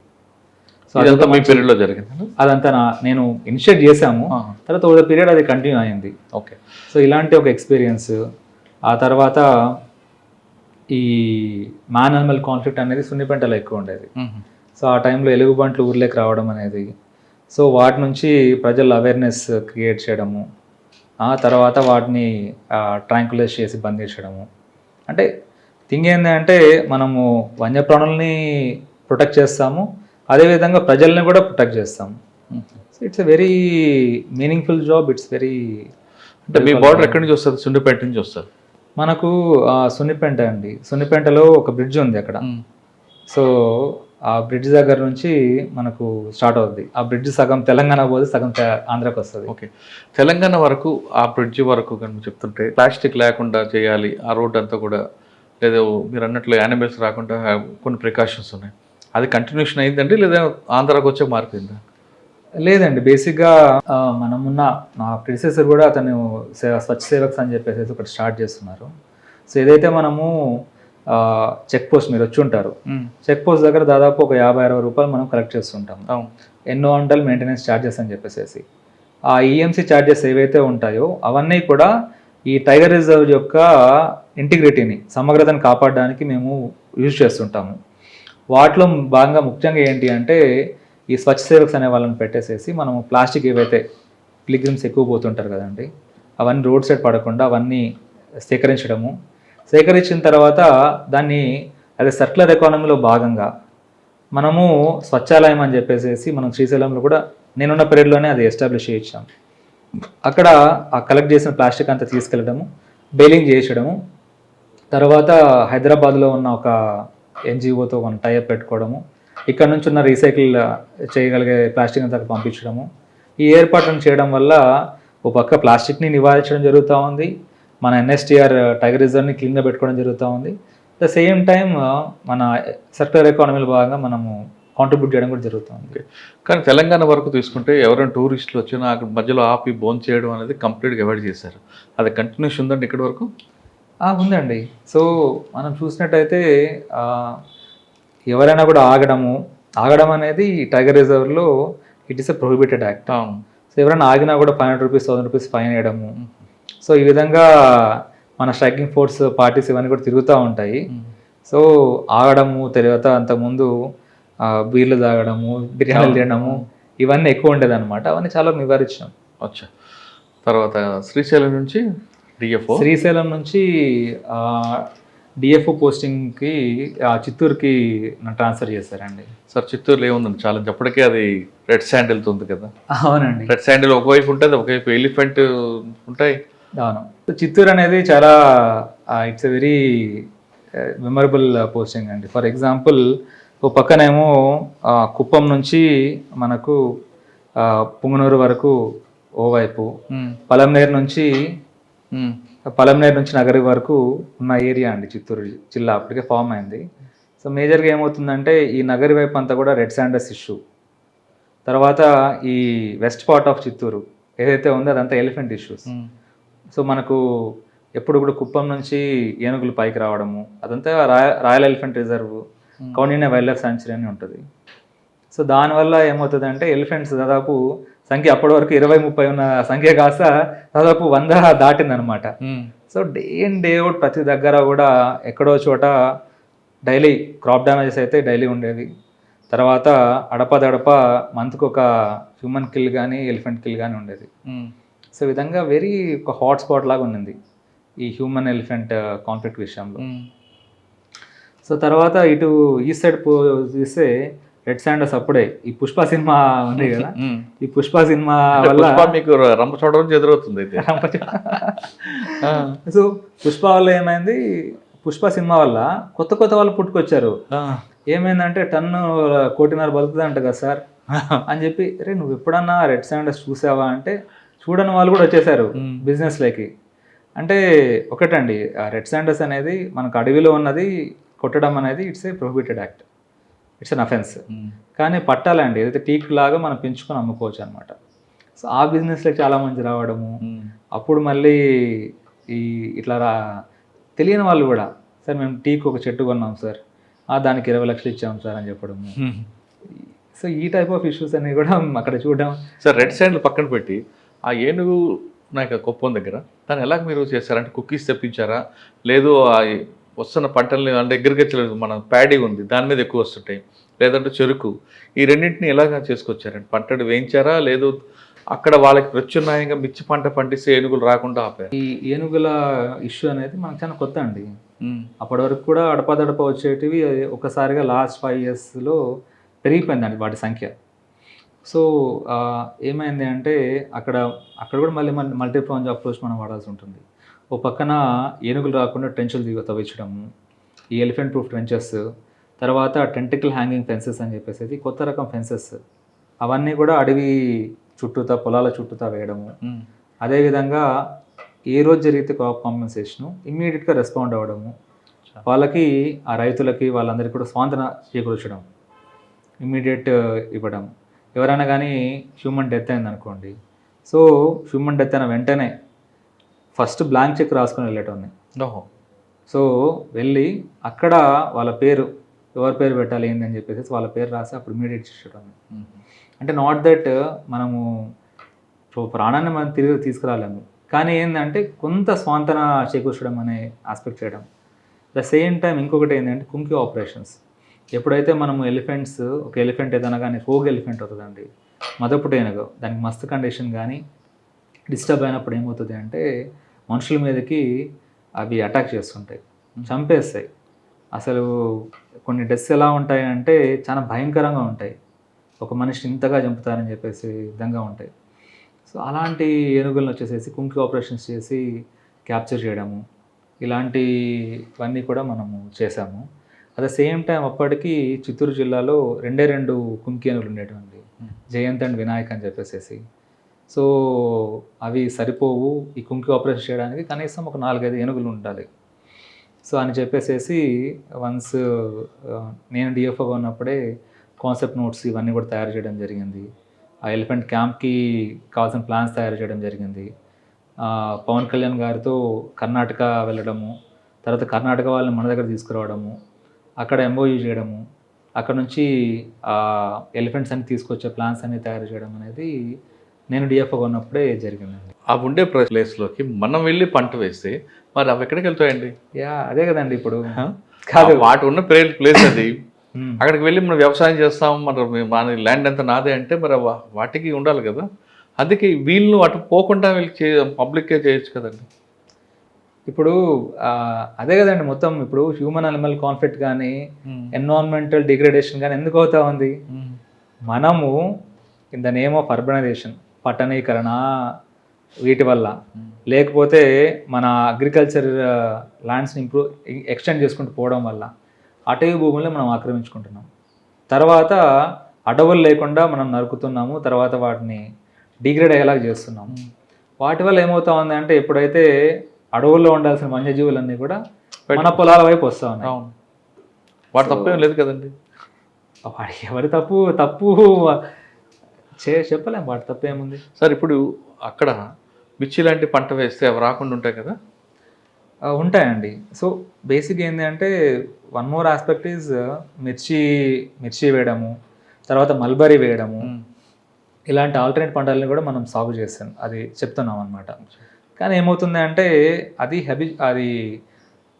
సో అదంతా మీ పీరియడ్లో జరిగింది? అదంతా నేను ఇనిషియేట్ చేశాము, తర్వాత ఒక పీరియడ్ అది కంటిన్యూ అయింది. ఓకే. సో ఇలాంటి ఒక ఎక్స్పీరియన్స్. ఆ తర్వాత ఈ మ్యాన్ అనిమల్ కాన్ఫ్లిక్ట్ అనేది సున్నిపెంటలో ఎక్కువ ఉండేది. సో ఆ టైంలో ఎలుగుబంట్లు ఊర్లోకి రావడం అనేది, సో వాటి నుంచి ప్రజలు అవేర్నెస్ క్రియేట్ చేయడము, ఆ తర్వాత వాటిని ట్రాంక్యులైజ్ చేసి బంధించడము. అంటే థింగ్ ఏంటంటే మనము వన్యప్రాణుల్ని ప్రొటెక్ట్ చేస్తాము, అదేవిధంగా ప్రజల్ని కూడా ప్రొటెక్ట్ చేస్తాము. So it's a very meaningful job. It's very అంటే మీ బార్డర్ ఎక్కడి నుంచి వస్తుంది? సున్నిపేట నుంచి వస్తుంది మనకు. సున్నిపెంట అండి, సున్నిపెంటలో ఒక బ్రిడ్జ్ ఉంది అక్కడ. సో ఆ బ్రిడ్జ్ దగ్గర నుంచి మనకు స్టార్ట్ అవుతుంది. ఆ బ్రిడ్జ్ సగం తెలంగాణ పోతే సగం ఆంధ్రాకి వస్తుంది. ఓకే. తెలంగాణ వరకు ఆ బ్రిడ్జ్ వరకు కనుక చెప్తుంటే ప్లాస్టిక్ లేకుండా చేయాలి ఆ రోడ్ అంతా కూడా, లేదా మీరు అన్నట్లు యానిమల్స్ రాకుండా కొన్ని ప్రికాషన్స్ ఉన్నాయి, అది కంటిన్యూషన్ అయిందండి లేదా ఆంధ్రాకి వచ్చే మారిపోయిందా? లేదండి, బేసిక్గా నా ప్రిడిసెసర్ కూడా అతను స్వచ్ఛ సేవక్స్ అని చెప్పేసి ఒకటి స్టార్ట్ చేస్తున్నారు. సో ఏదైతే మనము చెక్ పోస్ట్ మీరు వచ్చి ఉంటారు, చెక్ పోస్ట్ దగ్గర దాదాపు ఒక 50-60 రూపాయలు మనం కలెక్ట్ చేస్తుంటాము. ఎన్నో వంటలు మెయింటెనెన్స్ ఛార్జెస్ అని చెప్పేసి. ఆ ఈఎంసీ ఛార్జెస్ ఏవైతే ఉంటాయో అవన్నీ కూడా ఈ టైగర్ రిజర్వ్ యొక్క ఇంటిగ్రిటీని, సమగ్రతను కాపాడడానికి మేము యూజ్ చేస్తుంటాము. వాటిలో భాగంగా ముఖ్యంగా ఏంటి అంటే ఈ స్వచ్ఛ సేవక్స్ అనే వాళ్ళని పెట్టేసేసి మనం ప్లాస్టిక్ ఏవైతే పిలిగ్రిమ్స్ ఎక్కువ పోతుంటారు కదండి, అవన్నీ రోడ్ సైడ్ పడకుండా అవన్నీ సేకరించిన తర్వాత దాన్ని అదే సర్క్యులర్ ఎకానమీలో భాగంగా మనము స్వచ్ఛాలయం అని చెప్పేసి మనం శ్రీశైలంలో కూడా నేనున్న పీరియడ్లోనే అది ఎస్టాబ్లిష్ చేయించాం. అక్కడ ఆ కలెక్ట్ చేసిన ప్లాస్టిక్ అంతా తీసుకెళ్ళడము, బెయిలింగ్ చేయించడము, తర్వాత హైదరాబాద్లో ఉన్న ఒక ఎన్జిఓతో మనం టైఅప్ పెట్టుకోవడము, ఇక్కడ నుంచి ఉన్న రీసైకిల్ చేయగలిగే ప్లాస్టిక్ అంతా పంపించడము. ఈ ఏర్పాట్లను చేయడం వల్ల ఒక పక్క ప్లాస్టిక్ని నివారించడం జరుగుతూ ఉంది, మన ఎన్ఎస్టీఆర్ టైగర్ రిజర్వ్ని క్లీన్గా పెట్టుకోవడం జరుగుతూ ఉంది. ద సేమ్ టైం మన సర్క్యులర్ ఎకానమీలో భాగంగా మనము కాంట్రిబ్యూట్ చేయడం కూడా జరుగుతుంది. కానీ తెలంగాణ వరకు తీసుకుంటే ఎవరైనా టూరిస్టులు వచ్చినా అక్కడ మధ్యలో ఆపి భోజనం చేయడం అనేది కంప్లీట్గా అవాయిడ్ చేశారు. అది కంటిన్యూస్ ఉందండి ఇక్కడి వరకు? ఉందండి. సో మనం చూసినట్టయితే ఎవరైనా కూడా ఆగడం అనేది టైగర్ రిజర్వ్లో it is a prohibited act. So ఎవరైనా ఆగినా కూడా 500 రూపీస్ 1000 రూపీస్ ఫైన్ వేయడము. సో ఈ విధంగా మన స్ట్రైకింగ్ ఫోర్స్ పార్టీస్ ఇవన్నీ కూడా తిరుగుతూ ఉంటాయి. సో ఆగడము, తర్వాత అంతకుముందు బీర్లు తాగడము, బిర్యానీలు తినడము ఇవన్నీ ఎక్కువ ఉండేది అనమాట. అవన్నీ చాలా నివారించాం. అచ్చా. తర్వాత శ్రీశైలం నుంచి డిఎఫ్ఓ పోస్టింగ్కి చిత్తూరుకి ట్రాన్స్ఫర్ చేశారండి. సార్ చిత్తూరులో ఏముందండి ఛాలెంజ్? అప్పటికే అది రెడ్ శాండిల్తో ఉంది కదా. అవునండి, రెడ్ శాండిల్ ఒకవైపు ఉంటుంది, ఒకవైపు ఎలిఫెంట్ ఉంటాయి. అవును. చిత్తూరు అనేది చాలా it's a very memorable posting అండి. ఫర్ ఎగ్జాంపుల్ ఓ పక్కనేమో కుప్పం నుంచి మనకు పుంగనూరు వరకు ఓవైపు, పలంనేరు నుంచి నగరి వరకు ఉన్న ఏరియా అండి చిత్తూరు జిల్లా. అప్పటికే ఫామ్ అయింది. సో మేజర్గా ఏమవుతుందంటే ఈ నగరి వైపు అంతా కూడా రెడ్ శాండస్ ఇష్యూ. తర్వాత ఈ వెస్ట్ పార్ట్ ఆఫ్ చిత్తూరు ఏదైతే ఉందో అదంతా ఎలిఫెంట్ ఇష్యూస్. సో మనకు ఎప్పుడు కూడా కుప్పం నుంచి ఏనుగులు పైకి రావడము, అదంతా royal elephant reserve, Kaundinya wild life sanctuary అని ఉంటుంది. సో దానివల్ల ఏమవుతుందంటే ఎలిఫెంట్స్ దాదాపు సంఖ్య అప్పటి వరకు 20-30 ఉన్న సంఖ్య కాస్త దాదాపు 100 దాటిందనమాట. So day in day out ప్రతి దగ్గర కూడా ఎక్కడో చోట డైలీ క్రాప్ డ్యామేజెస్ అయితే డైలీ ఉండేవి. తర్వాత అడపదడప మంత్కి ఒక హ్యూమన్ కిల్ కానీ ఎలిఫెంట్ కిల్ కానీ ఉండేది. సో ఈ విధంగా వెరీ ఒక హాట్ స్పాట్ లాగా ఉండింది ఈ హ్యూమన్ ఎలిఫెంట్ కాన్ఫ్లిక్ట్ విషయంలో. సో తర్వాత ఇటు ఈ సైడ్ చూస్తే రెడ్ శాండస్ అప్పుడే ఈ పుష్ప సినిమా ఉంది కదా, ఈ పుష్ప సినిమా వల్ల మీకు రంప చూడడం ఎదురవుతుంది. సో పుష్ప వల్ల ఏమైంది, పుష్ప సినిమా వల్ల కొత్త వాళ్ళు పుట్టుకొచ్చారు. ఏమైందంటే 1.5 కోటి బతుకుతుంది అంట కదా సార్ అని చెప్పి, అరే నువ్వు ఎప్పుడన్నా రెడ్ శాండస్ చూసావా అంటే చూడని వాళ్ళు కూడా వచ్చేసారు బిజినెస్లోకి. అంటే ఒకటండి, రెడ్ శాండస్ అనేది మనకు అడవిలో ఉన్నది కొట్టడం అనేది it's a prohibited act, it's an offence. కానీ పట్టాలండి ఏదైతే టీక్ లాగా మనం పెంచుకొని అమ్ముకోవచ్చు అనమాట. సో ఆ బిజినెస్లో చాలా మంది రావడము. అప్పుడు మళ్ళీ ఈ ఇట్లా తెలియని వాళ్ళు కూడా, సార్ మేము టీక్ ఒక చెట్టు కొన్నాం సార్, దానికి 20 లక్షలు ఇచ్చాం సార్ అని చెప్పడము. సో ఈ టైప్ ఆఫ్ ఇష్యూస్ అన్ని కూడా అక్కడ చూడడం. సార్ రెడ్ శాండిల్ పక్కన పెట్టి ఆ ఏనుగు నాకు కుప్పం దగ్గర దాన్ని ఎలా మీరు చేస్తారంటే కుక్కీస్ తెప్పించారా, లేదు వస్తున్న పంటల్ని అంటే అగ్రికల్చర్ మన ప్యాడీ ఉంది దాని మీద ఎక్కువ వస్తుంటాయి, లేదంటే చెరుకు, ఈ రెండింటిని ఎలాగా చేసుకొచ్చారండి? పంటలు వేయించారా, లేదు అక్కడ వాళ్ళకి ప్రత్యామ్నాయంగా మిర్చి పంట పండిస్తే ఏనుగులు రాకుండా ఆపారు? ఈ ఏనుగుల ఇష్యూ అనేది మనకు చాలా కొత్త అండి. అప్పటి వరకు కూడా అడపదడప వచ్చేటివి ఒకసారిగా లాస్ట్ 5 yearsలో పెరిగిపోయిందండి వాటి సంఖ్య. సో ఏమైంది అంటే అక్కడ కూడా మళ్ళీ మల్టీప్రాంజ్ అప్రోచ్ మనం వాడాల్సి ఉంటుంది. ఓ పక్కన ఏనుగులు రాకుండా ట్రెంచులు తవ్వించడము, ఈ ఎలిఫెంట్ ప్రూఫ్ ట్రెంచెస్, తర్వాత టెంటికల్ హ్యాంగింగ్ ఫెన్సెస్ అని చెప్పేసి కొత్త రకం ఫెన్సెస్, అవన్నీ కూడా అడవి చుట్టూతా పొలాల చుట్టూతా వేయడము. అదేవిధంగా ఏ రోజు జరిగితే క్రాప్ కాంపెన్సేషను ఇమ్మీడియట్గా రెస్పాండ్ అవ్వడము, వాళ్ళకి ఆ రైతులకి వాళ్ళందరికీ కూడా స్వాంతన చేకూర్చడం, ఇమ్మీడియట్ ఇవ్వడం. ఎవరైనా కానీ హ్యూమన్ డెత్ అయింది అనుకోండి, సో హ్యూమన్ డెత్ అయిన వెంటనే ఫస్ట్ బ్లాంక్ చెక్ రాసుకొని వెళ్ళేటోని. సో వెళ్ళి అక్కడ వాళ్ళ పేరు, ఎవరి పేరు పెట్టాలి ఏందని చెప్పేసి వాళ్ళ పేరు రాసి అప్పుడు ఇమీడియట్ చేసేటోని. అంటే నాట్ దట్ మనము ప్రాణాన్ని మనం తిరిగి తీసుకురాలేము, కానీ ఏంటంటే కొంత స్వాంతన చేకూర్చడం అనే ఆస్పెక్ట్ చేయడం. ద సేమ్ టైం ఇంకొకటి ఏంటంటే కుంకి ఆపరేషన్స్. ఎప్పుడైతే మనము ఎలిఫెంట్స్, ఒక ఎలిఫెంట్ ఏదైనా కానీ రోగ్ ఎలిఫెంట్ అవుతుందండి, మదపుట ఏనుగు, దానికి మస్తు కండిషన్ కానీ డిస్టర్బ్ అయినప్పుడు ఏమవుతుంది అంటే మనుషుల మీదకి అవి అటాక్ చేస్తుంటాయి, చంపేస్తాయి. అసలు కొన్ని డెత్స్ ఎలా ఉంటాయి అంటే చాలా భయంకరంగా ఉంటాయి, ఒక మనిషిని ఇంతగా చంపుతారని చెప్పేసి విధంగా ఉంటాయి. సో అలాంటి ఏనుగులను వచ్చేసేసి కుంకి ఆపరేషన్స్ చేసి క్యాప్చర్ చేయడము, ఇలాంటివన్నీ కూడా మనము చేసాము. అట్ ద సేమ్ టైం అప్పటికి చిత్తూరు జిల్లాలో 2 కుంకి ఏనుగులు ఉండేటువంటి, జయంత్ అండ్ వినాయక్ అని చెప్పేసి. సో అవి సరిపోవు ఈ కుంకి ఆపరేషన్ చేయడానికి, కనీసం ఒక 4-5 ఏనుగులు ఉండాలి. సో అని చెప్పేసి వన్స్ నేను డిఎఫ్ఓగా ఉన్నప్పుడే కాన్సెప్ట్ నోట్స్ ఇవన్నీ కూడా తయారు చేయడం జరిగింది. ఆ ఎలిఫెంట్ క్యాంప్కి కావాల్సిన ప్లాన్స్ తయారు చేయడం జరిగింది. పవన్ కళ్యాణ్ గారితో కర్ణాటక వెళ్ళడము, తర్వాత కర్ణాటక వాళ్ళని మన దగ్గర తీసుకురావడము, అక్కడ ఎంఓయూ చేయడము, అక్కడ నుంచి ఎలిఫెంట్స్ అన్ని తీసుకొచ్చే ప్లాన్స్ అన్ని తయారు చేయడం అనేది నేను డిఎఫ్ఓగా ఉన్నప్పుడే జరిగిందండి. ఆ ఉండే ప్లేస్లోకి మనం వెళ్ళి పంట వేస్తే మరి అవి ఎక్కడికి వెళ్తాయండి? అదే కదండి ఇప్పుడు. కాదు, వాటి ఉన్న ప్లేస్ అది. అక్కడికి వెళ్ళి మనం వ్యవసాయం చేస్తాం, మన ల్యాండ్ అంతా నాదే అంటే మరి వాటికి ఉండాలి కదా. అందుకే వీళ్ళు అటు పోకుండా వీళ్ళు పబ్లిక్కే చేయొచ్చు కదండి. ఇప్పుడు అదే కదండి మొత్తం. ఇప్పుడు హ్యూమన్ అనిమల్ కాన్ఫ్లిక్ట్ కానీ ఎన్విరాన్మెంటల్ డిగ్రేడేషన్ కానీ ఎందుకు అవుతా ఉంది? మనము in the name of urbanisation, పట్టణీకరణ, వీటి వల్ల, లేకపోతే మన అగ్రికల్చర్ ల్యాండ్స్ని ఎక్స్టెండ్ చేసుకుంటూ పోవడం వల్ల అటవీ భూముల్ని మనం ఆక్రమించుకుంటున్నాం. తర్వాత అడవులు లేకుండా మనం నరుకుతున్నాము, తర్వాత వాటిని డిగ్రేడ్ అయ్యేలా చేస్తున్నాము. వాటి వల్ల ఏమవుతా ఉంది అంటే ఎప్పుడైతే అడవుల్లో ఉండాల్సిన వన్యజీవులన్నీ కూడా మన పొలాల వైపు వస్తూ ఉన్నాయి. వాటి తప్పేం లేదు కదండి. వాడి ఎవరి తప్పు చెప్పలేం, వాటి తప్పేముంది సార్. ఇప్పుడు అక్కడ మిర్చి లాంటి పంట వేస్తే అవి రాకుండా ఉంటాయి కదా? ఉంటాయండి. సో బేసిక్ ఏంటి అంటే వన్ మోర్ ఆస్పెక్ట్ ఈజ్ మిర్చి వేయడము, తర్వాత మల్బరీ వేయడము, ఇలాంటి ఆల్టర్నేట్ పంటలని కూడా మనం సాగు చేస్తాం, అది చెప్తున్నాం అనమాట. కానీ ఏమవుతుంది అంటే అది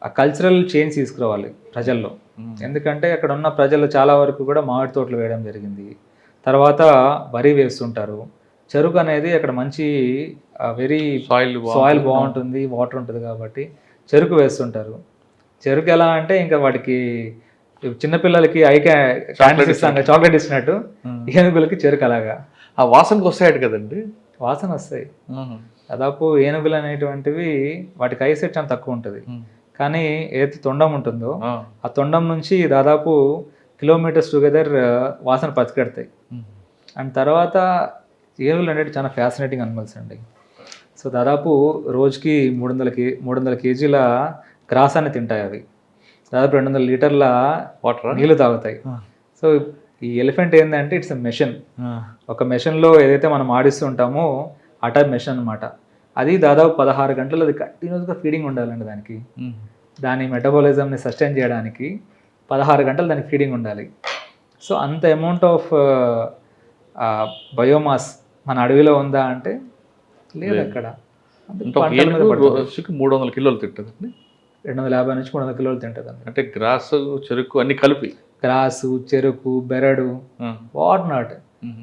ఆ కల్చరల్ చేంజ్ తీసుకురావాలి ప్రజల్లో. ఎందుకంటే అక్కడ ఉన్న ప్రజలు చాలా వరకు కూడా మామిడి తోటలు వేయడం జరిగింది, తర్వాత వరి వేస్తుంటారు. చెరుకు అనేది అక్కడ మంచి వెరీ సాయిల్ బాగుంటుంది, వాటర్ ఉంటుంది కాబట్టి చెరుకు వేస్తుంటారు. చెరుకు ఎలా అంటే ఇంకా వాటికి చిన్నపిల్లలకి చాక్లెట్ ఇచ్చినట్టు ఏనుగులకి చెరుకు అలాగా ఆ వాసనకు వస్తాయట కదండి. వాసన వస్తాయి. దాదాపు ఏనుగులు అనేటువంటివి వాటికి ఐసెట్ చాలా తక్కువ ఉంటుంది, కానీ ఏదైతే తొండం ఉంటుందో ఆ తొండం నుంచి దాదాపు కిలోమీటర్స్ టుగెదర్ వాసన పచ్చికెడతాయి. అండ్ తర్వాత ఏనుగులు అనేవి చాలా ఫ్యాసినేటింగ్ అనిమల్స్ అండి. సో దాదాపు రోజుకి 300 కేజీల గ్రాసాన్ని తింటాయి అవి, దాదాపు 200 లీటర్ల వాటర్ నీళ్ళు తాగుతాయి. సో ఈ ఎలిఫెంట్ ఏంటంటే ఇట్స్ ఎ మెషిన్. ఒక మెషిన్లో ఏదైతే మనం ఆడిస్తూ ఉంటామో ఆ టైప్ మెషిన్ అనమాట. అది దాదాపు 16 గంటలు అది కంటిన్యూస్గా ఫీడింగ్ ఉండాలండి దానికి. దాని మెటబాలిజంని సస్టైన్ చేయడానికి 16 గంటలు దానికి ఫీడింగ్ ఉండాలి. సో అంత అమౌంట్ ఆఫ్ బయోమాస్ మన అడవిలో ఉందా అంటే లేదు అక్కడ. 300 కిలోలు తింటుందండి, 250 నుంచి 300 కిలోలు తింటుందండి. అంటే గ్రాసు, చెరుకు అన్ని కలిపి. గ్రాసు, చెరుకు, బెరడు, వాట్ నాట్,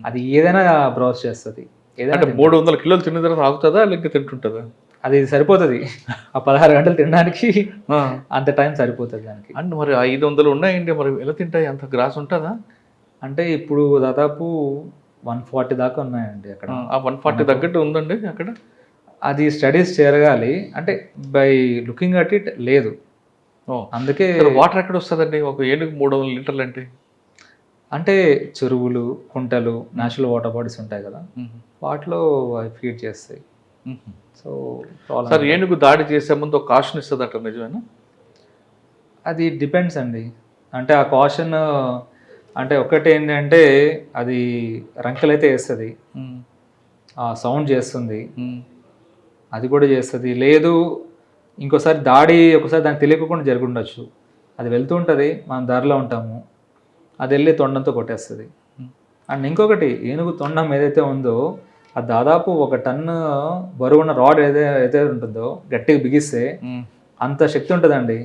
అది ఏదైనా బ్రౌజ్ చేస్తుంది. అంటే 300 కిలోలు తిన్న తర్వాత ఆగుతుందా లేక తింటుంటుందా? అది సరిపోతుంది ఆ 16 గంటలు తినడానికి, అంత టైం సరిపోతుంది దానికి. అంటే మరి 500 ఉన్నాయండి, మరి ఎలా తింటాయి? అంత గ్రాస్ ఉంటుందా? అంటే ఇప్పుడు దాదాపు 140 దాకా ఉన్నాయండి అక్కడ. ఆ 140 తగ్గట్టు ఉందండి అక్కడ. అది స్టడీస్ జరగాలి, అంటే బై లుకింగ్ అట్ ఇట్ లేదు. అందుకే వాటర్ ఎక్కడ వస్తుందండి ఒక ఏనుగు 300 లీటర్లు అంటే చెరువులు, కుంటలు, నేచురల్ వాటర్ బాడీస్ ఉంటాయి కదా, వాటిలో అవి ఫీడ్ చేస్తాయి. సో సార్, ఏనుగు దాడి చేసే ముందు ఒక కాషన్ ఇస్తుందట, నిజమేనా? అది డిపెండ్స్ అండి. అంటే ఆ కాషన్ అంటే ఒకటి ఏంటంటే అది రంకెలైతే వేస్తుంది, ఆ సౌండ్ చేస్తుంది, అది కూడా చేస్తుంది. లేదు ఇంకోసారి ఒకసారి దానికి తెలియకుండా జరుగుండొచ్చు, అది వెళ్తూ ఉంటుంది, మనం దారిలో ఉంటాము, అది వెళ్ళి తొండంతో కొట్టేస్తుంది. అండ్ ఇంకొకటి, ఏనుగు తొండం ఏదైతే ఉందో అది దాదాపు 1 టన్ను బరువున్న రాడ్ ఏదైతే ఉంటుందో గట్టిగా బిగిస్తే అంత శక్తి ఉంటుందండి.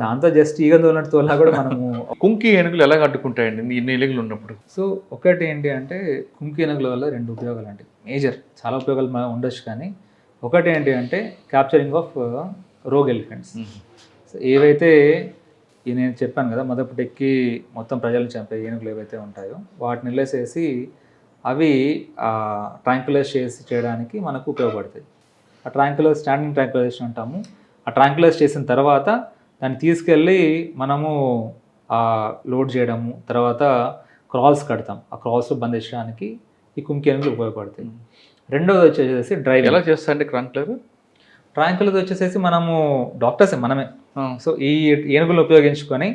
దాంతో జస్ట్ ఈగ తోలినట్టు తోలా కూడా మనము. కుంకి ఏనుగులు ఎలా అడ్డుకుంటాయండి ఇన్ని ఎలుగులు ఉన్నప్పుడు? సో ఒకటి ఏంటి అంటే కుంకి ఏనుగుల వల్ల 2 ఉపయోగాలు అండి, మేజర్. చాలా ఉపయోగాలు ఉండొచ్చు, కానీ ఒకటి ఏంటి అంటే capturing of rogue elephants. So ఏవైతే నేను చెప్పాను కదా, మొదటి ఎక్కి మొత్తం ప్రజలను చంపే ఏనుగులు ఏవైతే ఉంటాయో వాటిని నిలేసేసి అవి ట్రాంక్యులైజ్ చేయడానికి మనకు ఉపయోగపడతాయి. ఆ ట్రాంక్యులైజ్, స్టాండింగ్ ట్రాంక్యులైజేషన్ అంటాము. ఆ ట్రాంక్యులైజ్ చేసిన తర్వాత దాన్ని తీసుకెళ్ళి మనము లోడ్ చేయడము, తర్వాత క్రాల్స్ కడతాం. ఆ క్రాల్స్ బంధించడానికి ఈ కుంకి ఏనుగులు ఉపయోగపడతాయి. రెండోది వచ్చేసి డ్రైవ్. ఎలా చేస్తారండి ట్రాంక్యులర్? ట్రాంక్యులర్ వచ్చేసేసి మనము డాక్టర్సే మనమే. సో ఈ ఏనుగులు ఉపయోగించుకొని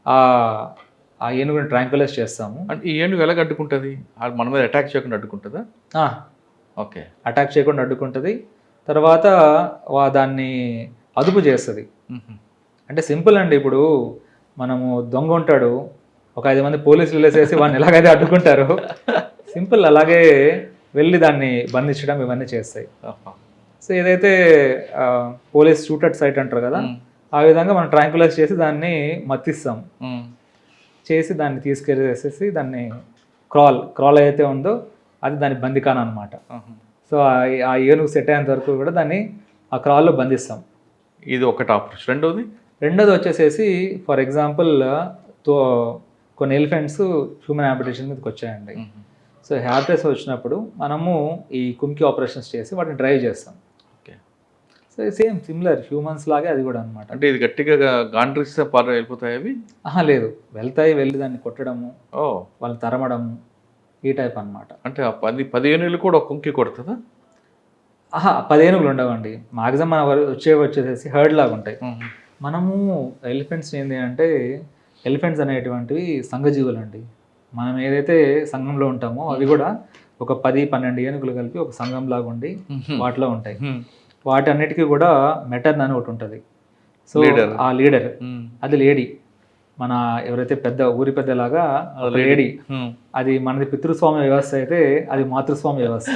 ఆ ఏనుగుని ట్రాంక్యులైజ్ చేస్తాము. అంటే ఈ ఏనుగు ఎలా అడ్డుకుంటుంది? మన మీద అటాక్ చేయకుండా అడ్డుకుంటుందా? ఓకే, అటాక్ చేయకుండా అడ్డుకుంటుంది. తర్వాత దాన్ని అదుపు చేస్తుంది. అంటే సింపుల్ అండి. ఇప్పుడు మనము దొంగ ఉంటాడు, ఒక 5 మంది పోలీసులు వెళ్ళేసేసి వాడిని ఎలాగైతే అడ్డుకుంటారు, సింపుల్ అలాగే వెళ్ళి దాన్ని బంధించడం ఇవన్నీ చేస్తాయి. సో ఏదైతే పోలీస్ షూటెడ్ సైట్ అంటారు కదా, ఆ విధంగా మనం ట్రాంక్యులైజ్ చేసి దాన్ని మత్తిస్తాం. చేసి దాన్ని తీసుకెళ్ళేసేసి దాన్ని క్రాల్ అయితే ఉందో అది దాని బందికాన అనమాట. సో ఆ ఏనుగు సెట్ అయ్యేంత వరకు కూడా దాన్ని ఆ క్రాల్లో బంధిస్తాం. ఇది ఒకటి ఆపరేషన్. రెండోది వచ్చేసేసి ఫర్ ఎగ్జాంపుల్ కొన్ని ఎలిఫెంట్స్ హ్యూమన్ హ్యాబిటేషన్ మీదకి వచ్చాయండి. సో హ్యాబిటేస్ వచ్చినప్పుడు మనము ఈ కుంకి ఆపరేషన్స్ చేసి వాటిని డ్రైవ్ చేస్తాం. సో సేమ్ సిమిలర్ హ్యూమన్స్ లాగే అది కూడా అనమాట. అంటే ఇది గట్టిగా గాండ్రిస్తే వెళ్ళిపోతాయి అవి? లేదు, వెళ్తాయి. వెళ్ళి దాన్ని కొట్టడము, వాళ్ళని తరమడము, ఈ టైప్ అనమాట. అంటే 10 ఏనుగులు కూడా ఒక కుంకి కొడుతుందా? 10 ఏనుగులు ఉండవండి. మాక్సిమం మన వచ్చేసేసి హర్డ్ లాగా ఉంటాయి. మనము ఎలిఫెంట్స్ ఏంటి అంటే, ఎలిఫెంట్స్ అనేటువంటివి సంఘజీవులు అండి. మనం ఏదైతే సంఘంలో ఉంటామో అవి కూడా ఒక 10-12 ఏనుగులు కలిపి ఒక సంఘం లాగా ఉండి వాటిలో ఉంటాయి. వాటి అన్నిటికీ కూడా మెటర్న్ అని ఒకటి ఉంటుంది. సో ఆ లీడర్ అది లేడీ. మన ఎవరైతే ఊరి పెద్దలాగా లేడీ, అది మనది పితృస్వామ్య వ్యవస్థ అయితే అది మాతృస్వామ్య వ్యవస్థ.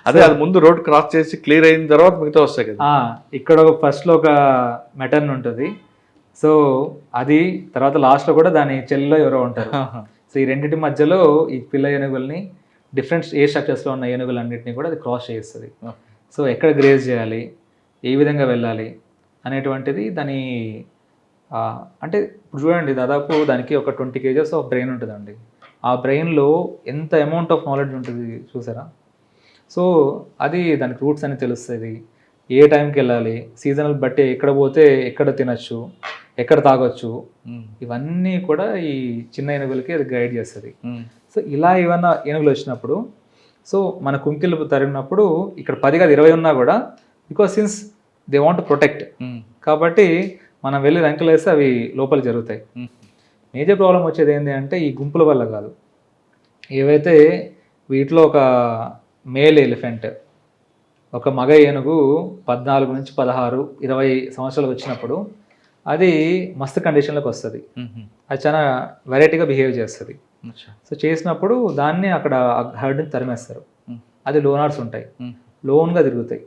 అదే అది ముందు రోడ్ క్రాస్ చేసి క్లియర్ అయిన తర్వాత మిగతా వస్తాయి కదా. ఇక్కడ ఫస్ట్లో ఒక మెటర్న్ ఉంటుంది. సో అది తర్వాత లాస్ట్లో కూడా దాని చెల్లిలో ఎవరో ఉంటారు. సో ఈ రెండింటి మధ్యలో ఈ పిల్ల ఏనుగుల్ని డిఫరెంట్ స్ట్రక్చర్స్లో ఉన్న ఏనుగులన్నింటినీ కూడా అది క్రాస్ చేస్తుంది. సో ఎక్కడ గ్రేజ్ చేయాలి, ఏ విధంగా వెళ్ళాలి అనేటువంటిది దాని అంటే ఇప్పుడు చూడండి, దాదాపు దానికి ఒక 20 kgs ఆఫ్ బ్రెయిన్ ఉంటుందండి. ఆ బ్రెయిన్లో ఎంత అమౌంట్ ఆఫ్ నాలెడ్జ్ ఉంటుంది చూసారా. సో అది దానికి రూట్స్ అని తెలుస్తుంది, ఏ టైంకి వెళ్ళాలి, సీజనల్ బట్టి ఎక్కడ పోతే ఎక్కడ తినచ్చు, ఎక్కడ తాగొచ్చు, ఇవన్నీ కూడా ఈ చిన్న ఏనుగులకి అది గైడ్ చేస్తుంది. సో ఇలా ఏమన్నా ఏనుగులు వచ్చినప్పుడు, సో మన కుంకిలు తరిగినప్పుడు ఇక్కడ 10 కాదు 20 ఉన్నా కూడా, because since they want to protect, కాబట్టి మనం వెళ్ళి రంకులు వేస్తే అవి లోపల జరుగుతాయి. మేజర్ ప్రాబ్లం వచ్చేది ఏంటి అంటే ఈ గుంపుల వల్ల కాదు. ఏవైతే వీటిలో ఒక మేల్ ఎలిఫెంట్, ఒక మగ ఏనుగు 14 నుంచి 16, 20 సంవత్సరాలు వచ్చినప్పుడు అది మస్తు కండిషన్లోకి వస్తుంది. అది చాలా వెరైటీగా బిహేవ్ చేస్తుంది. సో చేసినప్పుడు దాన్ని అక్కడ హర్డ్ని తరిమేస్తారు. అది లోనార్స్ ఉంటాయి, లోన్గా తిరుగుతాయి.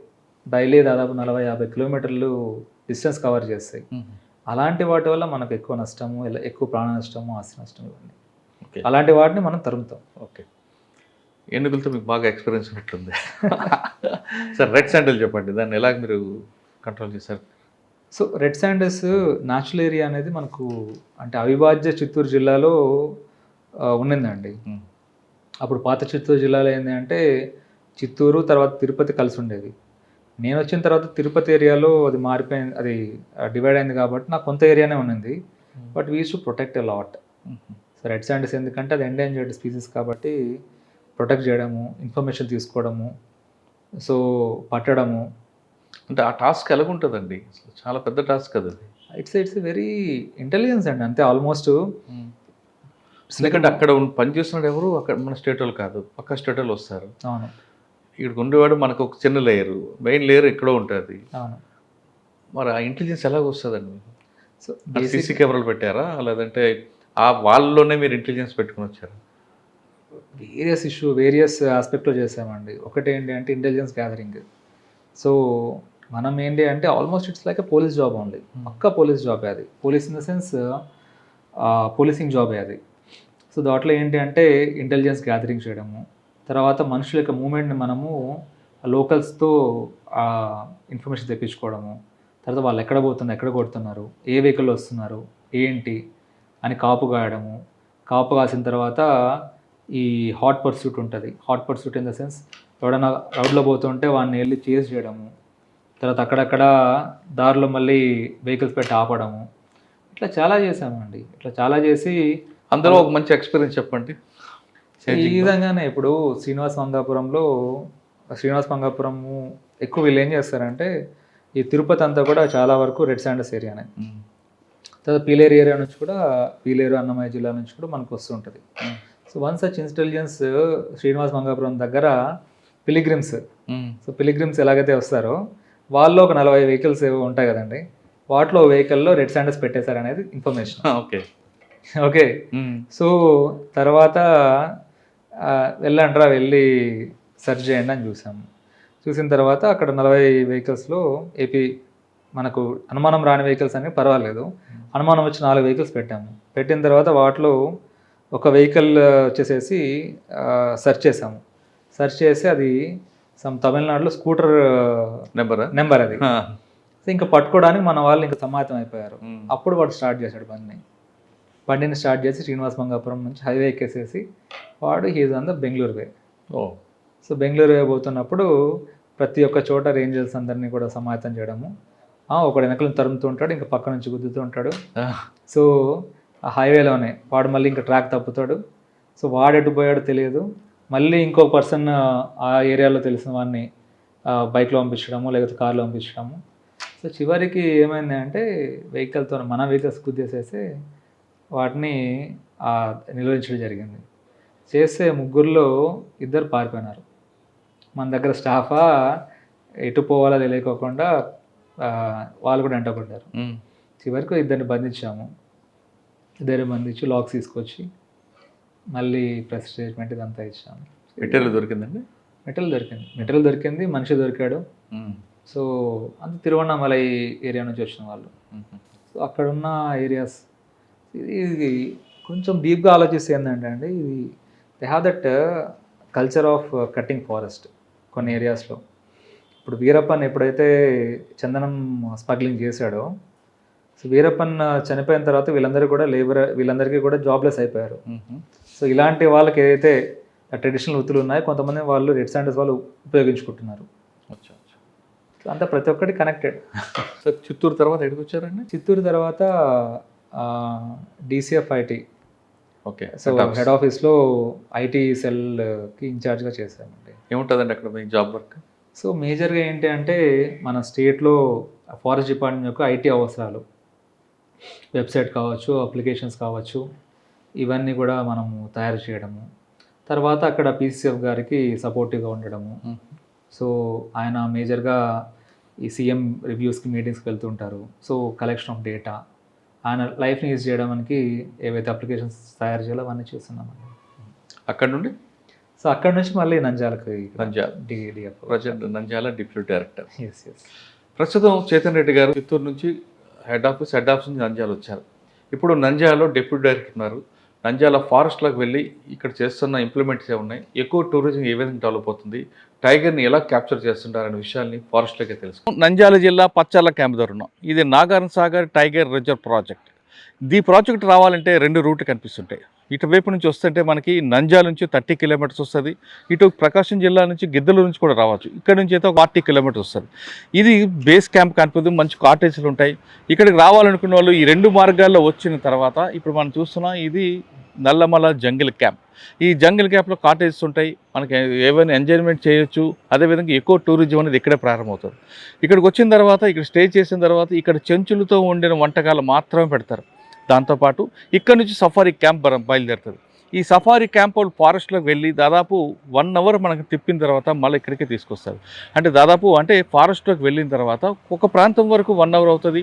డైలీ దాదాపు 40-50 కిలోమీటర్లు డిస్టెన్స్ కవర్ చేస్తాయి. అలాంటి వాటి వల్ల మనకు ఎక్కువ నష్టము, ఎక్కువ ప్రాణ నష్టము, ఆస్తి నష్టం ఇవ్వండి. అలాంటి వాటిని మనం తరుముతాం. ఓకే, ఏనుగులతో మీకు బాగా ఎక్స్పీరియన్స్ ఉన్నట్టుంది. సార్ రెడ్ శాండిల్ చెప్పండి, దాన్ని ఎలా మీరు కంట్రోల్ చేశారు? So red sandals natural area అనేది మనకు అంటే అవిభాజ్య చిత్తూరు జిల్లాలో ఉన్నిందండి. అప్పుడు పాత చిత్తూరు జిల్లాలో ఏంటి అంటే చిత్తూరు తర్వాత తిరుపతి కలిసి ఉండేది. నేను వచ్చిన తర్వాత తిరుపతి ఏరియాలో అది మారిపోయింది, అది డివైడ్ అయింది కాబట్టి నాకు కొంత ఏరియానే ఉన్నింది. But we to protect a lot. So red sandals ఎందుకంటే అది ఎండేంజర్డ్ స్పీసీస్ కాబట్టి ప్రొటెక్ట్ చేయడము, ఇన్ఫర్మేషన్ తీసుకోవడము, సో పట్టడము. అంటే ఆ టాస్క్ ఎలాగుంటుందండి? చాలా పెద్ద టాస్క్ అది. ఇట్స్ వెరీ ఇంటెలిజెన్స్ అండి, అంతే ఆల్మోస్ట్. ఎందుకంటే అక్కడ పనిచేస్తున్నాడు ఎవరు, అక్కడ మన స్టేట్ వాళ్ళు కాదు, పక్క స్టేట్ వాళ్ళు వస్తారు. అవును, ఇక్కడికి ఉండేవాడు మనకు ఒక చిన్న లేయరు, మెయిన్ లేయర్ ఎక్కడో ఉంటుంది. అవును. మరి ఆ ఇంటెలిజెన్స్ ఎలాగ వస్తుందండి? సో సీసీ కెమెరాలు పెట్టారా, లేదంటే ఆ వాళ్ళలోనే మీరు ఇంటెలిజెన్స్ పెట్టుకుని వచ్చారా? వేరియస్ ఆస్పెక్ట్లో చేసామండి. ఒకటి ఏంటి అంటే ఇంటెలిజెన్స్ గ్యాదరింగ్. సో మనం ఏంటి అంటే almost it's like police job only, పక్కా పోలీస్ జాబే అది. Police in the sense policing జాబే అది. సో దాంట్లో ఏంటి అంటే ఇంటెలిజెన్స్ గ్యాదరింగ్ చేయడము, తర్వాత మనుషుల యొక్క మూమెంట్ని మనము లోకల్స్తో ఇన్ఫర్మేషన్ తెప్పించుకోవడము, తర్వాత వాళ్ళు ఎక్కడ పోతున్నారు, ఎక్కడ కొడుతున్నారు, ఏ వెహికల్ వస్తున్నారు ఏంటి అని కాపు కాయడము. కాపు కాసిన తర్వాత ఈ హాట్ పర్సూట్ ఉంటుంది. Hot pursuit in the sense ఎవడైనా రోడ్లో పోతుంటే వాడిని వెళ్ళి చేజ్ చేయడము, తర్వాత అక్కడక్కడ దారిలో మళ్ళీ వెహికల్స్ పెట్టి ఆపడము, ఇట్లా చాలా చేసామండి. ఇట్లా చాలా చేసి అందులో ఒక మంచి ఎక్స్పీరియన్స్ చెప్పండి. ఈ విధంగానే ఇప్పుడు శ్రీనివాస్ మంగాపురము ఎక్కువ వీళ్ళు ఏం చేస్తారంటే ఈ తిరుపతి అంతా కూడా చాలా వరకు రెడ్ శాండర్స్ ఏరియానే. తర్వాత పీలేరు ఏరియా నుంచి కూడా, పీలేరు అన్నమయ్య జిల్లా నుంచి కూడా మనకు వస్తుంటుంది. So one such intelligence Srinivas Mangapuram దగ్గర పిలిగ్రిమ్స్. సో పిలిగ్రిమ్స్ ఎలాగైతే వస్తారో వాళ్ళు ఒక 40 వెహికల్స్ ఉంటాయి కదండి, వాటిలో వెహికల్లో రెడ్ శాండర్స్ పెట్టేశారు అనేది ఇన్ఫర్మేషన్. ఓకే. సో తర్వాత వెళ్ళి సెర్చ్ చేయండి అని చూసాము. చూసిన తర్వాత అక్కడ 40 వెహికల్స్లో ఏపీ మనకు అనుమానం రాని వెహికల్స్ అనేవి పర్వాలేదు, అనుమానం వచ్చి 4 వెహికల్స్ పెట్టాము. పెట్టిన తర్వాత వాటిలో ఒక వెహికల్ వచ్చేసేసి సెర్చ్ చేసాము. సెర్చ్ చేసి అది తమిళనాడులో స్కూటర్ నెంబర్ అది. సో ఇంకా పట్టుకోవడానికి మన వాళ్ళు ఇంకా సమాయత్తం అయిపోయారు. అప్పుడు వాడు స్టార్ట్ చేశాడు బండిని స్టార్ట్ చేసి శ్రీనివాస్ మంగాపురం నుంచి హైవే ఎక్కేసేసి వాడు he's on the Bengaluru way. So Bengaluru way పోతున్నప్పుడు ప్రతి ఒక్క చోట రేంజర్స్ అందరినీ కూడా సమాయత్తం చేయడము. ఒకడు వెనకలను తరుముతూ ఉంటాడు, ఇంకా పక్క నుంచి గుద్దుతూ ఉంటాడు. సో ఆ హైవేలోనే వాడు మళ్ళీ ఇంకా ట్రాక్ తప్పుతాడు. సో వాడు ఎటు పోయాడో తెలియదు. మళ్ళీ ఇంకో పర్సన్ ఆ ఏరియాలో తెలిసిన వాడిని బైక్లో పంపించడము, లేకపోతే కార్లో పంపించడము. సో చివరికి ఏమైంది అంటే వెహికల్తో మన వెహికల్స్ గుద్దేసేసి వాటిని నిలువరించడం జరిగింది. చేస్తే 3లో 2 పారిపోయినారు. మన దగ్గర స్టాఫా ఎటు పోవాలో తెలియకోకుండా వాళ్ళు కూడా వెంటబడ్డారు. చివరికి 2 బంధించాము. 2 బంధించి లాక్స్ తీసుకొచ్చి మళ్ళీ ప్రెస్ స్టేట్మెంట్ ఇదంతా ఇచ్చాము. మెటీరియల్ దొరికిందండి? మెటీరియల్ దొరికింది, మనిషి దొరికాడు. సో అంత తిరువണ്ണామలై ఏరియా నుంచి వచ్చిన వాళ్ళు. సో అక్కడున్న ఏరియాస్ ఇది కొంచెం డీప్గా ఆలోచిస్తే ఏంటంటే అండి, ఇది they have that culture of cutting forest కొన్ని ఏరియాస్లో. ఇప్పుడు వీరప్పన్ ఎప్పుడైతే చందనం స్మగ్లింగ్ చేశాడో, సో వీరప్పన్ చనిపోయిన తర్వాత వీళ్ళందరికీ కూడా జాబ్లెస్ అయిపోయారు. సో ఇలాంటి వాళ్ళకి ఏదైతే ట్రెడిషనల్ వృత్తులు ఉన్నాయో కొంతమంది వాళ్ళు రెడ్ శాండర్స్ వాళ్ళు ఉపయోగించుకుంటున్నారు. సో అంతా ప్రతి ఒక్కటి కనెక్టెడ్. సో చిత్తూరు తర్వాత ఎక్కడికి వచ్చారండి? చిత్తూరు తర్వాత DCF IT, okay, so head ఆఫీస్లో IT సెల్కి ఇన్ఛార్జ్గా చేశానండి. ఏముంటుందండి అక్కడ మీ జాబ్ వర్క్? సో మేజర్గా ఏంటి అంటే మన స్టేట్లో ఫారెస్ట్ డిపార్ట్మెంట్ యొక్క IT అవసరాలు, వెబ్సైట్ కావచ్చు, అప్లికేషన్స్ కావచ్చు, ఇవన్నీ కూడా మనము తయారు చేయడము. తర్వాత అక్కడ PCF గారికి సపోర్టివ్గా ఉండడము. సో ఆయన మేజర్గా ఈ CM రివ్యూస్కి మీటింగ్స్కి వెళ్తుంటారు. సో కలెక్షన్ ఆఫ్ డేటా, ఆయన లైఫ్ని యూజ్ చేయడానికి ఏవైతే అప్లికేషన్స్ తయారు చేయాలో అవన్నీ చేస్తున్నామండి. అక్కడ నుండి అక్కడ నుంచి మళ్ళీ నంద్యాలకు, నంద్యాల డిప్యూటీ డైరెక్టర్. ఎస్. ప్రస్తుతం చేతన్ రెడ్డి గారు చిత్తూరు నుంచి హెడ్ ఆఫీస్ నుంచి నంద్యాల వచ్చారు. ఇప్పుడు నంద్యాలలో డిప్యూటీ డైరెక్టర్ ఉన్నారు. నంద్యాల ఫారెస్ట్లోకి వెళ్ళి ఇక్కడ చేస్తున్న ఇంప్లిమెంట్స్ ఏమున్నాయి, ఎక్కువ టూరిజం ఏ విధంగా డెవలప్ అవుతుంది, టైగర్ని ఎలా క్యాప్చర్ చేస్తుంటారనే విషయాన్ని ఫారెస్ట్లోకి తెలుసు. నంద్యాల జిల్లా పచ్చాల క్యాంప్ దగ్గర ఉన్నాం. ఇది Nagarjuna Sagar tiger reserve project. ఈ ప్రాజెక్ట్ రావాలంటే 2 రూట్లు కనిపిస్తుంటాయి. ఇటువైపు నుంచి వస్తుంటే మనకి నంద్యాల నుంచి 30 కిలోమీటర్స్ వస్తుంది. ఇటు ప్రకాశం జిల్లా నుంచి గిద్దలూరు నుంచి కూడా రావచ్చు. ఇక్కడ నుంచి అయితే 40 కిలోమీటర్స్ వస్తుంది. ఇది బేస్ క్యాంప్ కనిపిస్తుంది, మంచి కాటేజీలు ఉంటాయి. ఇక్కడికి రావాలనుకున్న వాళ్ళు ఈ 2 మార్గాల్లో వచ్చిన తర్వాత ఇప్పుడు మనం చూస్తున్నాం ఇది నల్లమల జంగిల్ క్యాంప్. ఈ జంగిల్ క్యాంప్లో కాటేజెస్ ఉంటాయి, మనకి ఏవైనా ఎంజాయ్మెంట్ చేయొచ్చు. అదేవిధంగా ఎక్కువ టూరిజం అనేది ఇక్కడే ప్రారంభమవుతుంది. ఇక్కడికి వచ్చిన తర్వాత ఇక్కడ స్టే చేసిన తర్వాత ఇక్కడ చెంచులతో వండిన వంటకాలు మాత్రమే పెడతారు. దాంతోపాటు ఇక్కడ నుంచి సఫారీ క్యాంప్ బయలుదేరుతుంది. ఈ సఫారీ క్యాంప్ వాళ్ళు ఫారెస్ట్లోకి వెళ్ళి దాదాపు 1 అవర్ మనకు తిప్పిన తర్వాత మళ్ళీ ఇక్కడికే తీసుకొస్తారు. అంటే దాదాపు ఫారెస్ట్లోకి వెళ్ళిన తర్వాత ఒక ప్రాంతం వరకు 1 అవర్ అవుతుంది.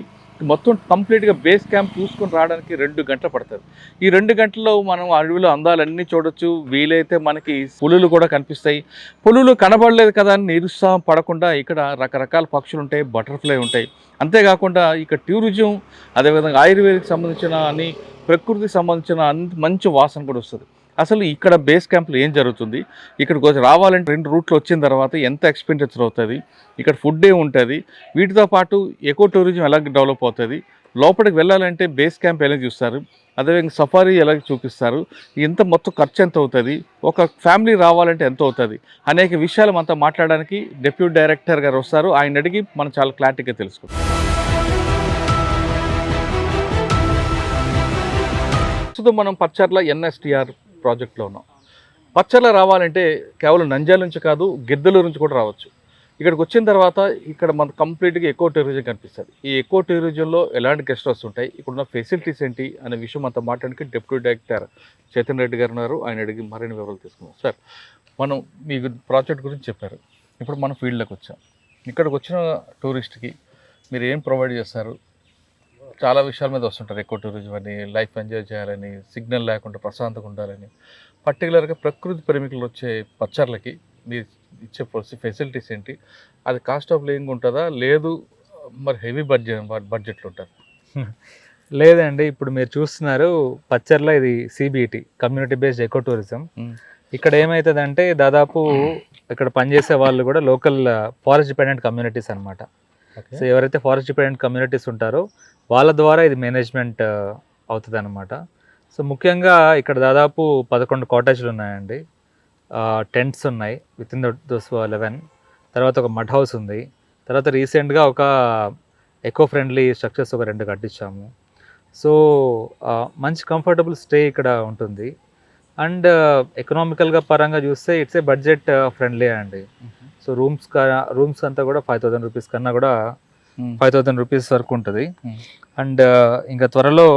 మొత్తం కంప్లీట్గా బేస్ క్యాంప్ చూసుకొని రావడానికి 2 గంటలు పడుతుంది. ఈ 2 గంటల్లో మనం అడవిలో అందాలన్నీ చూడొచ్చు. వీలైతే మనకి పులులు కూడా కనిపిస్తాయి. పులులు కనబడలేదు కదా అని నిరుత్సాహం పడకుండా ఇక్కడ రకరకాల పక్షులు ఉంటాయి, బటర్ఫ్లై ఉంటాయి. అంతేకాకుండా ఇక్కడ టూరిజం, అదేవిధంగా ఆయుర్వేదిక్ సంబంధించిన అన్ని, ప్రకృతికి సంబంధించిన మంచి వాసన కూడా వస్తుంది. అసలు ఇక్కడ బేస్ క్యాంప్లో ఏం జరుగుతుంది, ఇక్కడికి రావాలంటే 2 రూట్లు వచ్చిన తర్వాత ఎంత ఎక్స్పెండిచర్ అవుతుంది, ఇక్కడ ఫుడ్ ఏముంటుంది, వీటితో పాటు ఎకో టూరిజం ఎలా డెవలప్ అవుతుంది, లోపలికి వెళ్ళాలంటే బేస్ క్యాంప్ ఎలా చూస్తారు, అదేవిధంగా సఫారీ ఎలా చూపిస్తారు, ఎంత మొత్తం ఖర్చు ఎంత అవుతుంది, ఒక ఫ్యామిలీ రావాలంటే ఎంత అవుతుంది అనేక విషయాలు మనతో మాట్లాడడానికి డిప్యూటీ డైరెక్టర్ గారు వస్తారు. ఆయన అడిగి మనం చాలా క్లారిటీగా తెలుసుకుంటాం. ప్రస్తుతం మనం పచ్చర్ల ఎన్ఎస్టిఆర్ ప్రాజెక్ట్లో ఉన్నాం. పచ్చర్ల రావాలంటే కేవలం నంద్యాల నుంచి కాదు, గిద్దలూరు నుంచి కూడా రావచ్చు. ఇక్కడికి వచ్చిన తర్వాత ఇక్కడ మనకు కంప్లీట్గా ఎకో టూరిజం కనిపిస్తుంది. ఈ ఎకో టూరిజంలో ఎలాంటి గెస్ట్ హౌస్ ఉంటాయి, ఇక్కడున్న ఫెసిలిటీస్ ఏంటి అనే విషయం మనతో మాట్లాడడానికి డిప్యూటీ డైరెక్టర్ చైతన్య రెడ్డి గారు ఉన్నారు. ఆయన అడిగి మరిన్ని వివరాలు తీసుకున్నాం. సార్, మనం మీ ప్రాజెక్ట్ గురించి చెప్పారు. ఇప్పుడు మనం ఫీల్డ్లోకి వచ్చాం. ఇక్కడికి వచ్చిన టూరిస్ట్కి మీరు ఏం ప్రొవైడ్ చేస్తారు? చాలా విషయాల మీద వస్తుంటారు. ఎకో టూరిజం అని, లైఫ్ ఎంజాయ్ చేయాలని, సిగ్నల్ లేకుండా ప్రశాంతంగా ఉండాలని. పర్టికులర్గా ప్రకృతి ప్రేమికులు వచ్చే పచ్చర్లకి మీరు ఇచ్చే ఫెసిలిటీస్ ఏంటి? అది కాస్ట్ ఆఫ్ లివింగ్ ఉంటుందా, లేదు మరి హెవీ బడ్జెట్లో ఉంటుంది? లేదండి, ఇప్పుడు మీరు చూస్తున్నారు పచ్చర్ల ఇది CBT, community based eco tourism. ఇక్కడ ఏమవుతుందంటే దాదాపు ఇక్కడ పనిచేసే వాళ్ళు కూడా లోకల్ ఫారెస్ట్ డిపెండెంట్ కమ్యూనిటీస్ అనమాట. సో ఎవరైతే ఫారెస్ట్ డిపెండెంట్ కమ్యూనిటీస్ ఉంటారో వాళ్ళ ద్వారా ఇది మేనేజ్మెంట్ అవుతుంది అనమాట. సో ముఖ్యంగా ఇక్కడ దాదాపు 11 కాటేజ్లు ఉన్నాయండి, టెంట్స్ ఉన్నాయి విత్ ఇన్ దోస్ 11. తర్వాత ఒక మడ్ హౌస్ ఉంది. తర్వాత రీసెంట్గా ఒక ఎకో ఫ్రెండ్లీ స్ట్రక్చర్స్ ఒక 2 కట్టించాము. సో మంచి కంఫర్టబుల్ స్టే ఇక్కడ ఉంటుంది. అండ్ ఎకనామికల్గా పరంగా చూస్తే ఇట్స్ ఏ బడ్జెట్ ఫ్రెండ్లీ అండి. సో రూమ్స్ అంతా కూడా 5,000 రూపీస్ కన్నా కూడా 5,000 రూపీస్ వరకు ఉంటుంది. అండ్ ఇంకా త్వరలో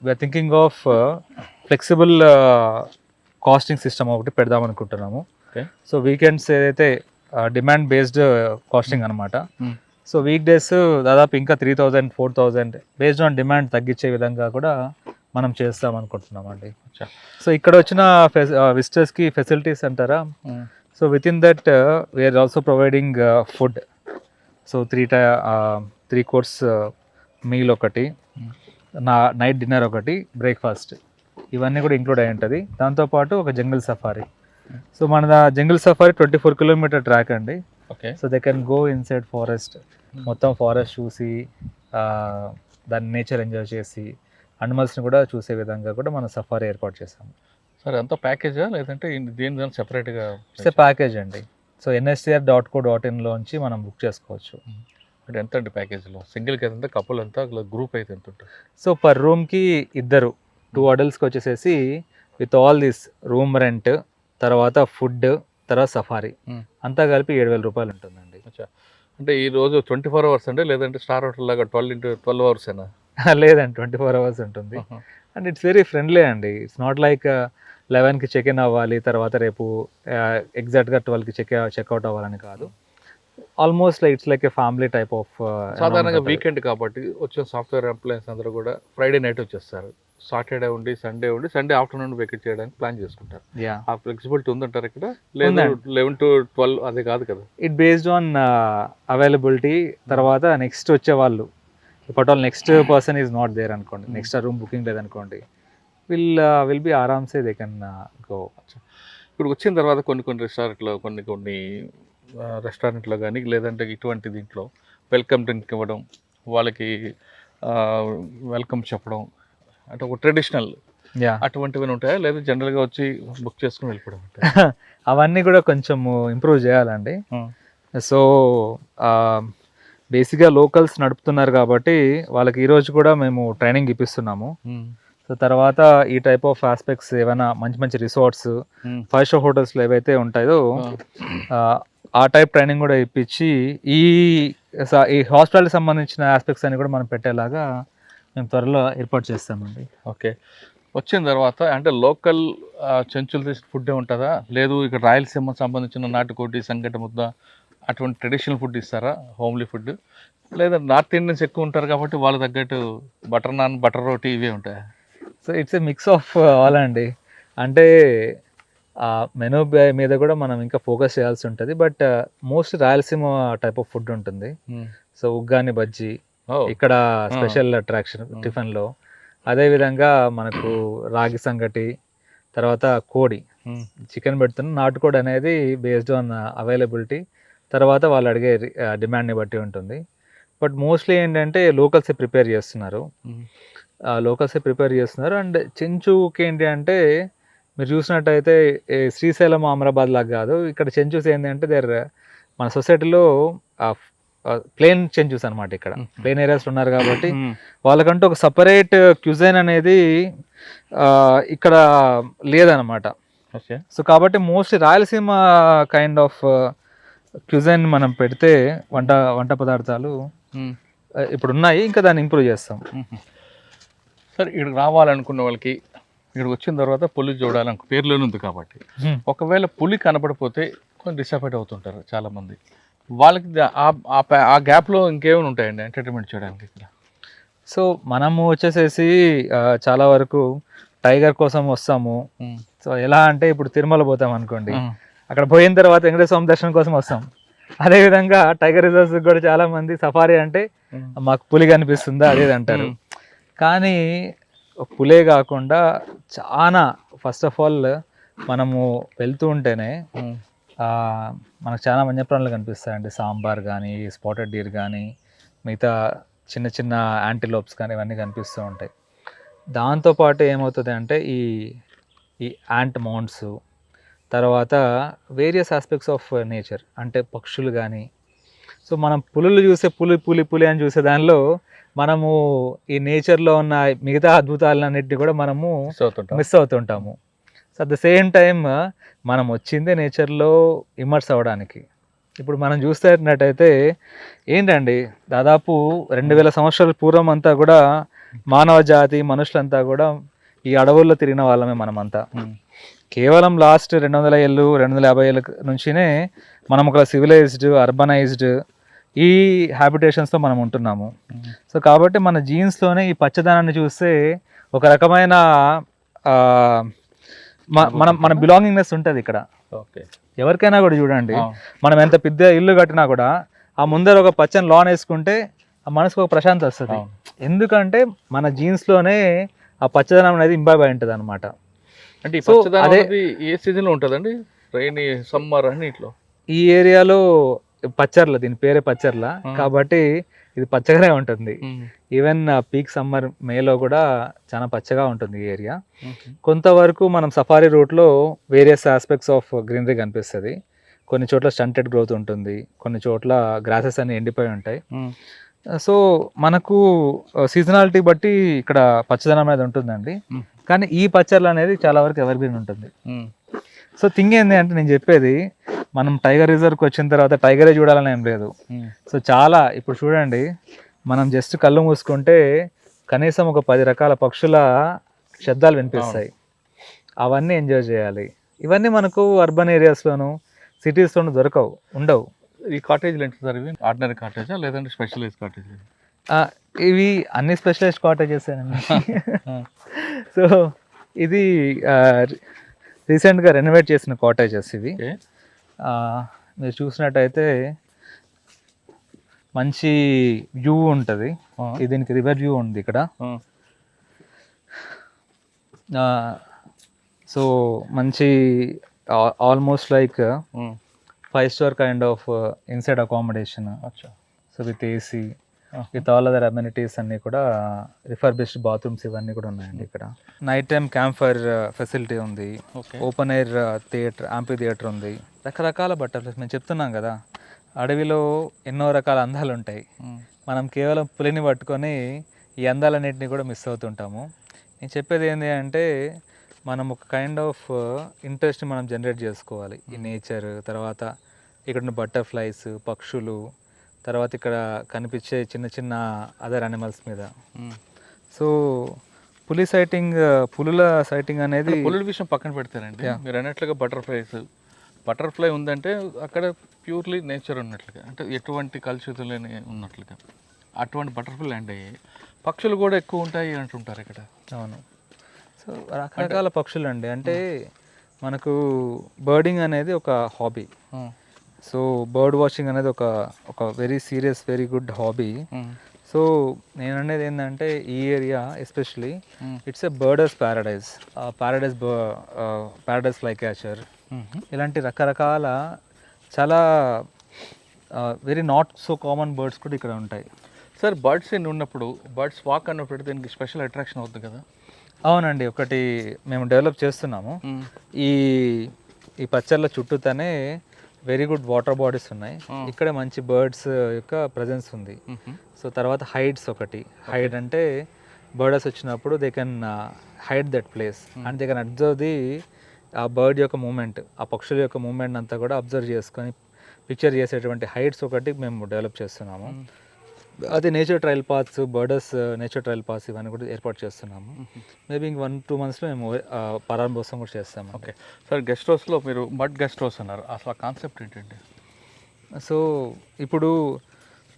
we're thinking of flexible costing system ఒకటి పెడదాం అనుకుంటున్నాము. సో వీకెండ్స్ ఏదైతే డిమాండ్ బేస్డ్ కాస్టింగ్ అనమాట. సో వీక్ డేస్ దాదాపు ఇంకా 3,000, 4,000 బేస్డ్ ఆన్ డిమాండ్ తగ్గించే విధంగా కూడా మనం చేస్తాం అనుకుంటున్నామండి. సో ఇక్కడ వచ్చిన విజిటర్స్కి ఫెసిలిటీస్ అంటారా, so within that we're also providing food. So 3 course meal ఒకటి, నైట్ డిన్నర్ ఒకటి, బ్రేక్ఫాస్ట్, ఇవన్నీ కూడా ఇంక్లూడ్ అయి ఉంటుంది. దాంతోపాటు ఒక జంగిల్ సఫారీ. సో మన జంగిల్ సఫారీ 24 కిలోమీటర్ ట్రాక్ అండి. Okay. So they can go inside forest, మొత్తం ఫారెస్ట్ చూసి దాని నేచర్ ఎంజాయ్ చేసి అనిమల్స్ని కూడా చూసే విధంగా కూడా మనం సఫారీ ఏర్పాటు చేసాము. సరే, అంతా ప్యాకేజా లేదంటే దీని సెపరేట్గా? ఇట్స్ ప్యాకేజ్ అండి. సో nscr.co.in మనం బుక్ చేసుకోవచ్చు. అంటే ఎంత అండి ప్యాకేజ్లో? సింగిల్కి ఎంత, కపుల్ ఎంత, గ్రూప్ అయితే ఎంత ఉంటుంది? సో పర్ రూమ్కి 2 అడల్ట్స్కి వచ్చేసేసి with all this room rent, తర్వాత ఫుడ్, తర్వాత సఫారీ అంతా కలిపి 7,000 రూపాయలు ఉంటుందండి. అంటే ఈ రోజు 24 అవర్స్ అండి, లేదంటే స్టార్ హోటల్ లాగా 12 అవర్స్ అయినా? లేదండి, 24 అవర్స్ ఉంటుంది. అండ్ ఇట్స్ వెరీ ఫ్రెండ్లీ అండి. ఇట్స్ నాట్ లైక్ 11కి చెక్ఇన్ అవ్వాలి, తర్వాత రేపు ఎగ్జాక్ట్గా 12కి చెక్అవుట్ అవ్వాలని కాదు. Almost like it's like A family type of. సాధారణంగా వీకెండ్ కాబట్టి వచ్చే సాఫ్ట్వేర్ ఎంప్లాయీస్ అందరూ కూడా ఫ్రైడే నైట్ వచ్చేస్తారు. సాటర్డే ఉండి సండే ఆఫ్టర్నూన్ వెకేట్ చేయడానికి ప్లాన్ చేసుకుంటారు. ఆ ఫ్లెక్సిబిలిటీ ఉందంటారు ఇక్కడ? లేదు, 11 to 12 అదే కాదు కదా. It based on availability. తర్వాత నెక్స్ట్ వచ్చే వాళ్ళు, ఇప్పటి వాళ్ళు next person is not there అనుకోండి, నెక్స్ట్ రూమ్ బుకింగ్ లేదనుకోండి, విల్ బి ఆరామ్సే దే కెన్ గో. ఇప్పుడు వచ్చిన తర్వాత కొన్ని రెస్టారెంట్లో కొన్ని రెస్టారెంట్లో కానీ లేదంటే ఇటువంటి దీంట్లో వెల్కమ్ డ్రింక్ ఇవ్వడం, వాళ్ళకి వెల్కమ్ చెప్పడం, అంటే ఒక ట్రెడిషనల్ అటువంటివి ఉంటాయా, లేదా జనరల్గా వచ్చి బుక్ చేసుకుని వెళ్ళిపోవడం ఉంటాయి? అవన్నీ కూడా కొంచెం ఇంప్రూవ్ చేయాలండి. సో బేసిక్గా లోకల్స్ నడుపుతున్నారు కాబట్టి వాళ్ళకి ఈరోజు కూడా మేము ట్రైనింగ్ ఇప్పిస్తున్నాము. సో తర్వాత ఈ టైప్ ఆఫ్ ఆస్పెక్ట్స్ ఏమైనా మంచి రిసార్ట్స్, 5-star హోటల్స్లో ఏవైతే ఉంటాయో ఆ టైప్ ట్రైనింగ్ కూడా ఇప్పించి ఈ హాస్పిటల్కి సంబంధించిన ఆస్పెక్ట్స్ అన్ని కూడా మనం పెట్టేలాగా మేము త్వరలో ఏర్పాటు చేస్తామండి. ఓకే. వచ్చిన తర్వాత అంటే లోకల్ చెంచులు తీసిన ఫుడ్డే ఉంటుందా, లేదు ఇక్కడ రాయలసీమ సంబంధించిన నాటుకోటి, సంగటి ముద్ద అటువంటి ట్రెడిషనల్ ఫుడ్ ఇస్తారా, హోమ్లీ ఫుడ్? లేదా నార్త్ ఇండియన్స్ ఎక్కువ ఉంటారు కాబట్టి వాళ్ళ తగ్గట్టు బటర్ నాన్, బటర్ రోటీ ఇవే ఉంటాయి? So it's a mix of all అండి. అంటే మెనూ మీద కూడా మనం ఇంకా ఫోకస్ చేయాల్సి ఉంటుంది. But most Rayalaseema type of food ఉంటుంది. సో ఉగ్గాని బజ్జీ ఇక్కడ స్పెషల్ అట్రాక్షన్ టిఫిన్లో. అదేవిధంగా మనకు రాగి సంగటి, తర్వాత కోడి చికెన్ పెడుతున్నాం. నాటుకోడి అనేది బేస్డ్ ఆన్ అవైలబిలిటీ, తర్వాత వాళ్ళు అడిగే డిమాండ్ని బట్టి ఉంటుంది. బట్ మోస్ట్లీ ఏంటంటే లోకల్సే ప్రిపేర్ చేస్తున్నారు. అండ్ చెంచుకి ఏంటి అంటే మీరు చూసినట్టయితే శ్రీశైలం అమరాబాద్ లాగా కాదు, ఇక్కడ చెంచూస్ ఏంటి అంటే మన సొసైటీలో ప్లేన్ చెంచూస్ అనమాట. ఇక్కడ ప్లేన్ ఏరియాస్ ఉన్నారు కాబట్టి వాళ్ళకంటూ ఒక సపరేట్ క్యూజైన్ అనేది ఇక్కడ లేదనమాట. సో కాబట్టి mostly Rayalaseema kind of cuisine మనం పెడితే వంట పదార్థాలు ఇప్పుడు ఉన్నాయి, ఇంకా దాన్ని ఇంప్రూవ్ చేస్తాం. సరే, ఇక్కడికి రావాలనుకున్న వాళ్ళకి ఇక్కడికి వచ్చిన తర్వాత పులి చూడాలనుకో పేరులోనే ఉంది కాబట్టి, ఒకవేళ పులి కనపడిపోతే కొంచెం డిసప్పాయింట్ అవుతుంటారు చాలామంది. వాళ్ళకి ఆ గ్యాప్లో ఇంకేమైనా ఉంటాయండి ఎంటర్టైన్మెంట్ చేయడానికి ఇక్కడ? సో మనము వచ్చేసేసి చాలా వరకు టైగర్ కోసం వస్తాము. సో ఎలా అంటే ఇప్పుడు తిరుమల పోతాం అనుకోండి, అక్కడ పోయిన తర్వాత వెంకటేశ్వర స్వామి దర్శనం కోసం వస్తాం. అదేవిధంగా టైగర్ రిజర్వ్స్ కూడా చాలా మంది సఫారీ అంటే మాకు పులి కనిపిస్తుందా అదేది అంటారు. కానీ పులే కాకుండా చాలా ఫస్ట్ ఆఫ్ ఆల్ మనము వెళ్తూ ఉంటేనే మనకు చాలా వన్యప్రాణులు కనిపిస్తాయండి. సాంబార్ కానీ, స్పాటెడ్ డీర్ కానీ, మిగతా చిన్న చిన్న యాంటీలోప్స్ కానీ ఇవన్నీ కనిపిస్తూ ఉంటాయి. దాంతోపాటు ఏమవుతుంది అంటే ఈ యాంట్ మౌంట్స్, తర్వాత వేరియస్ ఆస్పెక్ట్స్ ఆఫ్ నేచర్ అంటే పక్షులు కానీ. సో మనం పులులు చూసే పులి అని చూసే దానిలో మనము ఈ నేచర్లో ఉన్న మిగతా అద్భుతాలన్నింటినీ కూడా మనము మిస్ అవుతుంటాము. So at the same time మనం వచ్చిందే నేచర్లో ఇమర్స్ అవ్వడానికి. ఇప్పుడు మనం చూస్తున్నట్టయితే ఏంటండి, దాదాపు 2000 సంవత్సరాల పూర్వం అంతా కూడా మానవ జాతి మనుషులంతా కూడా ఈ అడవుల్లో తిరిగిన వాళ్ళమే మనమంతా. కేవలం లాస్ట్ 200 ఏళ్ళు 250 ఏళ్ళ నుంచినే మనం ఒక సివిలైజ్డ్, అర్బనైజ్డ్ ఈ హ్యాబిటేషన్స్తో మనం ఉంటున్నాము. సో కాబట్టి మన జీన్స్లోనే ఈ పచ్చదనాన్ని చూస్తే ఒక రకమైన మన బిలాంగింగ్నెస్ ఉంటుంది ఇక్కడ. ఓకే, ఎవరికైనా కూడా చూడండి, మనం ఎంత పెద్ద ఇల్లు కట్టినా కూడా ఆ ముందర ఒక పచ్చని లాన్ వేసుకుంటే ఆ మనసుకు ఒక ప్రశాంతత వస్తుంది. ఎందుకంటే మన జీన్స్లోనే ఆ పచ్చదనం అనేది ఇంబాబ్ అయి ఉంటుంది అనమాట. అంటే ఈ పచ్చదనం అనేది ఏ సీజన్లో ఉంటుందండి? రైనీ, సమ్మర్ అన్నిట్లో ఈ ఏరియాలో పచ్చర్ల, దీని పేరే పచ్చర్ల కాబట్టి ఇది పచ్చగానే ఉంటుంది. ఈవెన్ పీక్ సమ్మర్ మేలో కూడా చాలా పచ్చగా ఉంటుంది ఈ ఏరియా. కొంతవరకు మనం సఫారీ రూట్లో వేరియస్ ఆస్పెక్ట్స్ ఆఫ్ గ్రీనరీ కనిపిస్తుంది. కొన్ని చోట్ల స్టంటెడ్ గ్రోత్ ఉంటుంది, కొన్ని చోట్ల గ్రాసెస్ అన్ని ఎండిపోయి ఉంటాయి. సో మనకు సీజనాలిటీ బట్టి ఇక్కడ పచ్చదనం అనేది ఉంటుందండి. కానీ ఈ పచ్చర్లు అనేది చాలా వరకు ఎవర్ గ్రీన్ ఉంటుంది. సో థింగ్ ఏంటి అంటే నేను చెప్పేది, మనం టైగర్ రిజర్వ్కి వచ్చిన తర్వాత టైగరే చూడాలని ఏం లేదు. సో చాలా ఇప్పుడు చూడండి, మనం జస్ట్ కళ్ళు మూసుకుంటే కనీసం ఒక 10 రకాల పక్షుల శబ్దాలు వినిపిస్తాయి. అవన్నీ ఎంజాయ్ చేయాలి. ఇవన్నీ మనకు అర్బన్ ఏరియాస్లోను సిటీస్లోను ఉండవు. ఈ కాటేజ్లు ఎంత సార్? ఇవి ఆర్డినరీ కాటేజా లేదంటే స్పెషలైజ్ కాటేజ్? ఇవి అన్ని స్పెషలైజ్డ్ కాటేజెస్ అండి. సో ఇది రీసెంట్గా రెనోవేట్ చేసిన కాటేజెస్ ఇవి. మీరు చూసినట్టయితే మంచి వ్యూ ఉంటుంది. దీనికి రివర్ వ్యూ ఉంది ఇక్కడ. సో మంచి almost like 5 star kind of inside accommodation. So with AC, with all other amenities అన్నీ కూడా, రిఫర్బిష్డ్ బాత్రూమ్స్ ఇవన్నీ కూడా ఉన్నాయండి ఇక్కడ. Night time camp fire facility ఉంది, ఓపెన్ ఎయిర్ థియేటర్, యాంపీ థియేటర్ ఉంది, రకరకాల బటర్ఫ్లైస్. మేము చెప్తున్నాం కదా, అడవిలో ఎన్నో రకాల అందాలు ఉంటాయి. మనం కేవలం పులిని పట్టుకొని ఈ అందాలన్నింటినీ కూడా మిస్ అవుతుంటాము. నేను చెప్పేది ఏంటి అంటే, మనం ఒక కైండ్ ఆఫ్ ఇంట్రెస్ట్ మనం జనరేట్ చేసుకోవాలి ఈ నేచర్, తర్వాత ఇక్కడ ఉన్న బటర్ఫ్లైస్, పక్షులు, తర్వాత ఇక్కడ కనిపించే చిన్న చిన్న అదర్ యానిమల్స్ మీద. సో పులుల సైటింగ్ అనేది పులుల విషయం పక్కన పెడతారండి. మీరు అన్నట్లుగా బటర్ఫ్లైస్, బటర్ఫ్లై ఉందంటే అక్కడ ప్యూర్లీ నేచర్ ఉన్నట్లుగా, అంటే ఎటువంటి కలుషితులేని ఉన్నట్లుగా అటువంటి బటర్ఫ్లై ల్యాండ్ అయ్యాయి. పక్షులు కూడా ఎక్కువ ఉంటాయి అంటుంటారు ఇక్కడ. అవును. సో రకరకాల పక్షులు అండి, అంటే మనకు బర్డింగ్ అనేది ఒక హాబీ. సో బర్డ్ వాచింగ్ అనేది ఒక very serious, very good hobby. So నేను అనేది ఏంటంటే ఈ area especially it's a birders paradise, paradise flycatcher, ఇలాంటి రకరకాల చాలా very not so common birds కూడా ఇక్కడ ఉంటాయి. సార్ బర్డ్స్ ఉన్నప్పుడు బర్డ్స్ వాక్ అన్నప్పుడు దీనికి స్పెషల్ అట్రాక్షన్ అవుతుంది కదా? అవునండి, ఒకటి మేము డెవలప్ చేస్తున్నాము. ఈ పచ్చళ్ళ చుట్టూతోనే వెరీ గుడ్ వాటర్ బాడీస్ ఉన్నాయి. ఇక్కడ మంచి బర్డ్స్ యొక్క ప్రజెన్స్ ఉంది. సో తర్వాత హైడ్స్, ఒకటి హైడ్ అంటే బర్డ్స్ వచ్చినప్పుడు they can hide that place and they can observe ఆ బర్డ్ యొక్క మూమెంట్, ఆ పక్షుల యొక్క మూమెంట్ అంతా కూడా అబ్జర్వ్ చేసుకొని పిక్చర్ చేసేటువంటి హైడ్స్ ఒకటి మేము డెవలప్ చేస్తున్నాము. అది nature trail paths, birders nature trail paths ఇవన్నీ కూడా ఏర్పాటు చేస్తున్నాము. మేబీ ఇంక 1-2 monthsలో మేము ప్రారంభోత్సవం కూడా చేస్తాము. ఓకే సార్, గెస్ట్ హౌస్లో మీరు మడ్ గెస్ట్ హౌస్ అన్నారు, అసలు ఆ కాన్సెప్ట్ ఏంటండి? సో ఇప్పుడు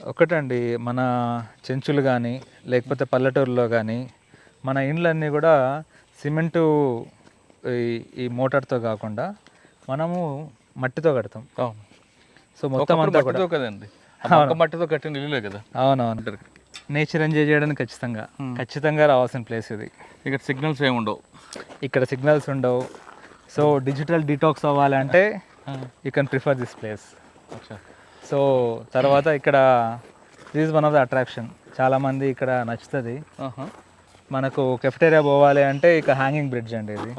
ఒకటండి, మన చెంచులు కానీ లేకపోతే పల్లెటూరులో కానీ మన ఇండ్లన్నీ కూడా సిమెంటు ఈ మోటార్తో కాకుండా మనము మట్టితో కడతాం. సో మొత్తం అంతా కూడా కదండి, మట్టితో కట్టిన ఇల్లులే కదా. అవునవును, నేచర్ ఎంజాయ్ చేయడానికి ఖచ్చితంగా రావాల్సిన ప్లేస్ ఇది. ఇక్కడ సిగ్నల్స్ ఏమి ఉండవు, ఇక్కడ సిగ్నల్స్ ఉండవు. సో డిజిటల్ డిటాక్స్ అవ్వాలంటే you can prefer this place. So తర్వాత ఇక్కడ this is one of the attraction, చాలామంది ఇక్కడ నచ్చుతుంది. మనకు కెఫ్టేరియా పోవాలి అంటే ఇక హ్యాంగింగ్ బ్రిడ్జ్ అండి ఇది.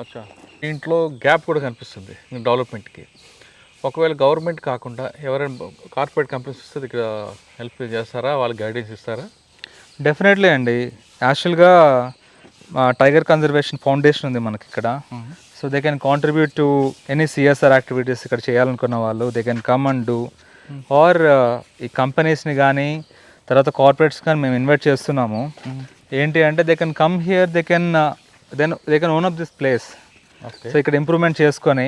ఇంట్లో గ్యాప్ కూడా కనిపిస్తుంది డెవలప్మెంట్కి. ఒకవేళ గవర్నమెంట్ కాకుండా ఎవరైనా కార్పొరేట్ కంపెనీస్ వస్తే ఇక్కడ హెల్ప్ చేస్తారా, వాళ్ళు గైడెన్స్ ఇస్తారా? డెఫినెట్లీ అండి. యాక్చువల్గా టైగర్ కన్జర్వేషన్ ఫౌండేషన్ ఉంది మనకి ఇక్కడ. So they can contribute to any CSR activities ఇక్కడ చేయాలనుకున్న వాళ్ళు they can come and do. Or ఈ కంపెనీస్ని కానీ తర్వాత కార్పొరేట్స్ కానీ మేము ఇన్వైట్ చేస్తున్నాము. ఏంటి అంటే they can come here, they can own up this place. So ఇక్కడ ఇంప్రూవ్మెంట్ చేసుకొని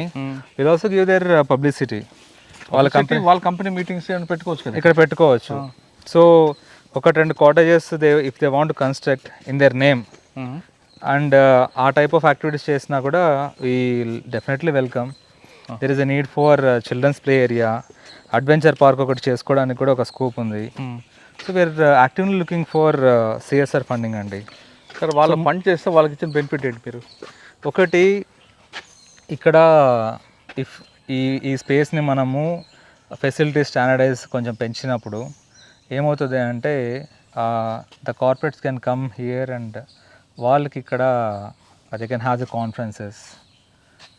will also give their publicity. వాళ్ళ కంపెనీ మీటింగ్స్ పెట్టుకోవచ్చు కదా, ఇక్కడ పెట్టుకోవచ్చు. So 1-2 cottages if they want to construct in their name and ఆ టైప్ ఆఫ్ యాక్టివిటీస్ చేసినా కూడా we definitely welcome. There is a need for children's play area, adventure park ఒకటి చేసుకోవడానికి కూడా ఒక స్కోప్ ఉంది. So we're actively looking for CSR funding అండి. Sir వాళ్ళు ఫండ్ చేస్తే వాళ్ళకి ఇచ్చిన బెనిఫిట్ ఏంటి? మీరు ఒకటి ఇక్కడ ఇఫ్ ఈ స్పేస్ని మనము ఫెసిలిటీ స్టాండర్డైజ్ కొంచెం పెంచినప్పుడు ఏమవుతుంది అంటే the corporates can come here and వాళ్ళకి ఇక్కడ they can have the conferences.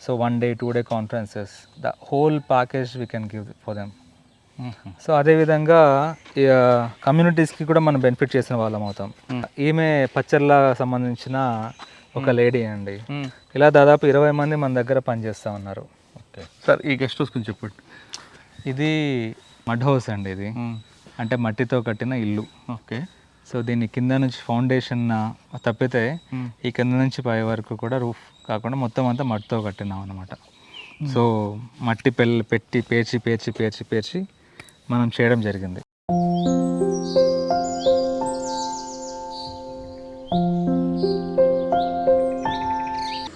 So 1 day 2 day conferences, the whole package we can give for them. So అదేవిధంగా కమ్యూనిటీస్కి కూడా మనం బెనిఫిట్ చేసిన వాళ్ళం అవుతాం. ఈమె పచ్చర్ల సంబంధించిన ఒక లేడీ అండి. ఇలా దాదాపు 20 మంది మన దగ్గర పనిచేస్తూ ఉన్నారు. ఓకే సార్, ఈ గెస్ట్ హౌస్ గురించి చెప్పండి. ఇది మడ్ హౌస్ అండి, ఇది అంటే మట్టితో కట్టిన ఇల్లు. ఓకే. సో దీన్ని కింద నుంచి ఫౌండేషన్ తప్పితే ఈ కింద నుంచి పై వరకు కూడా రూఫ్ కాకుండా మొత్తం అంతా మట్టితో కట్టినాం అనమాట. సో మట్టి పెట్టి పేర్చి మనం చేయడం జరిగింది.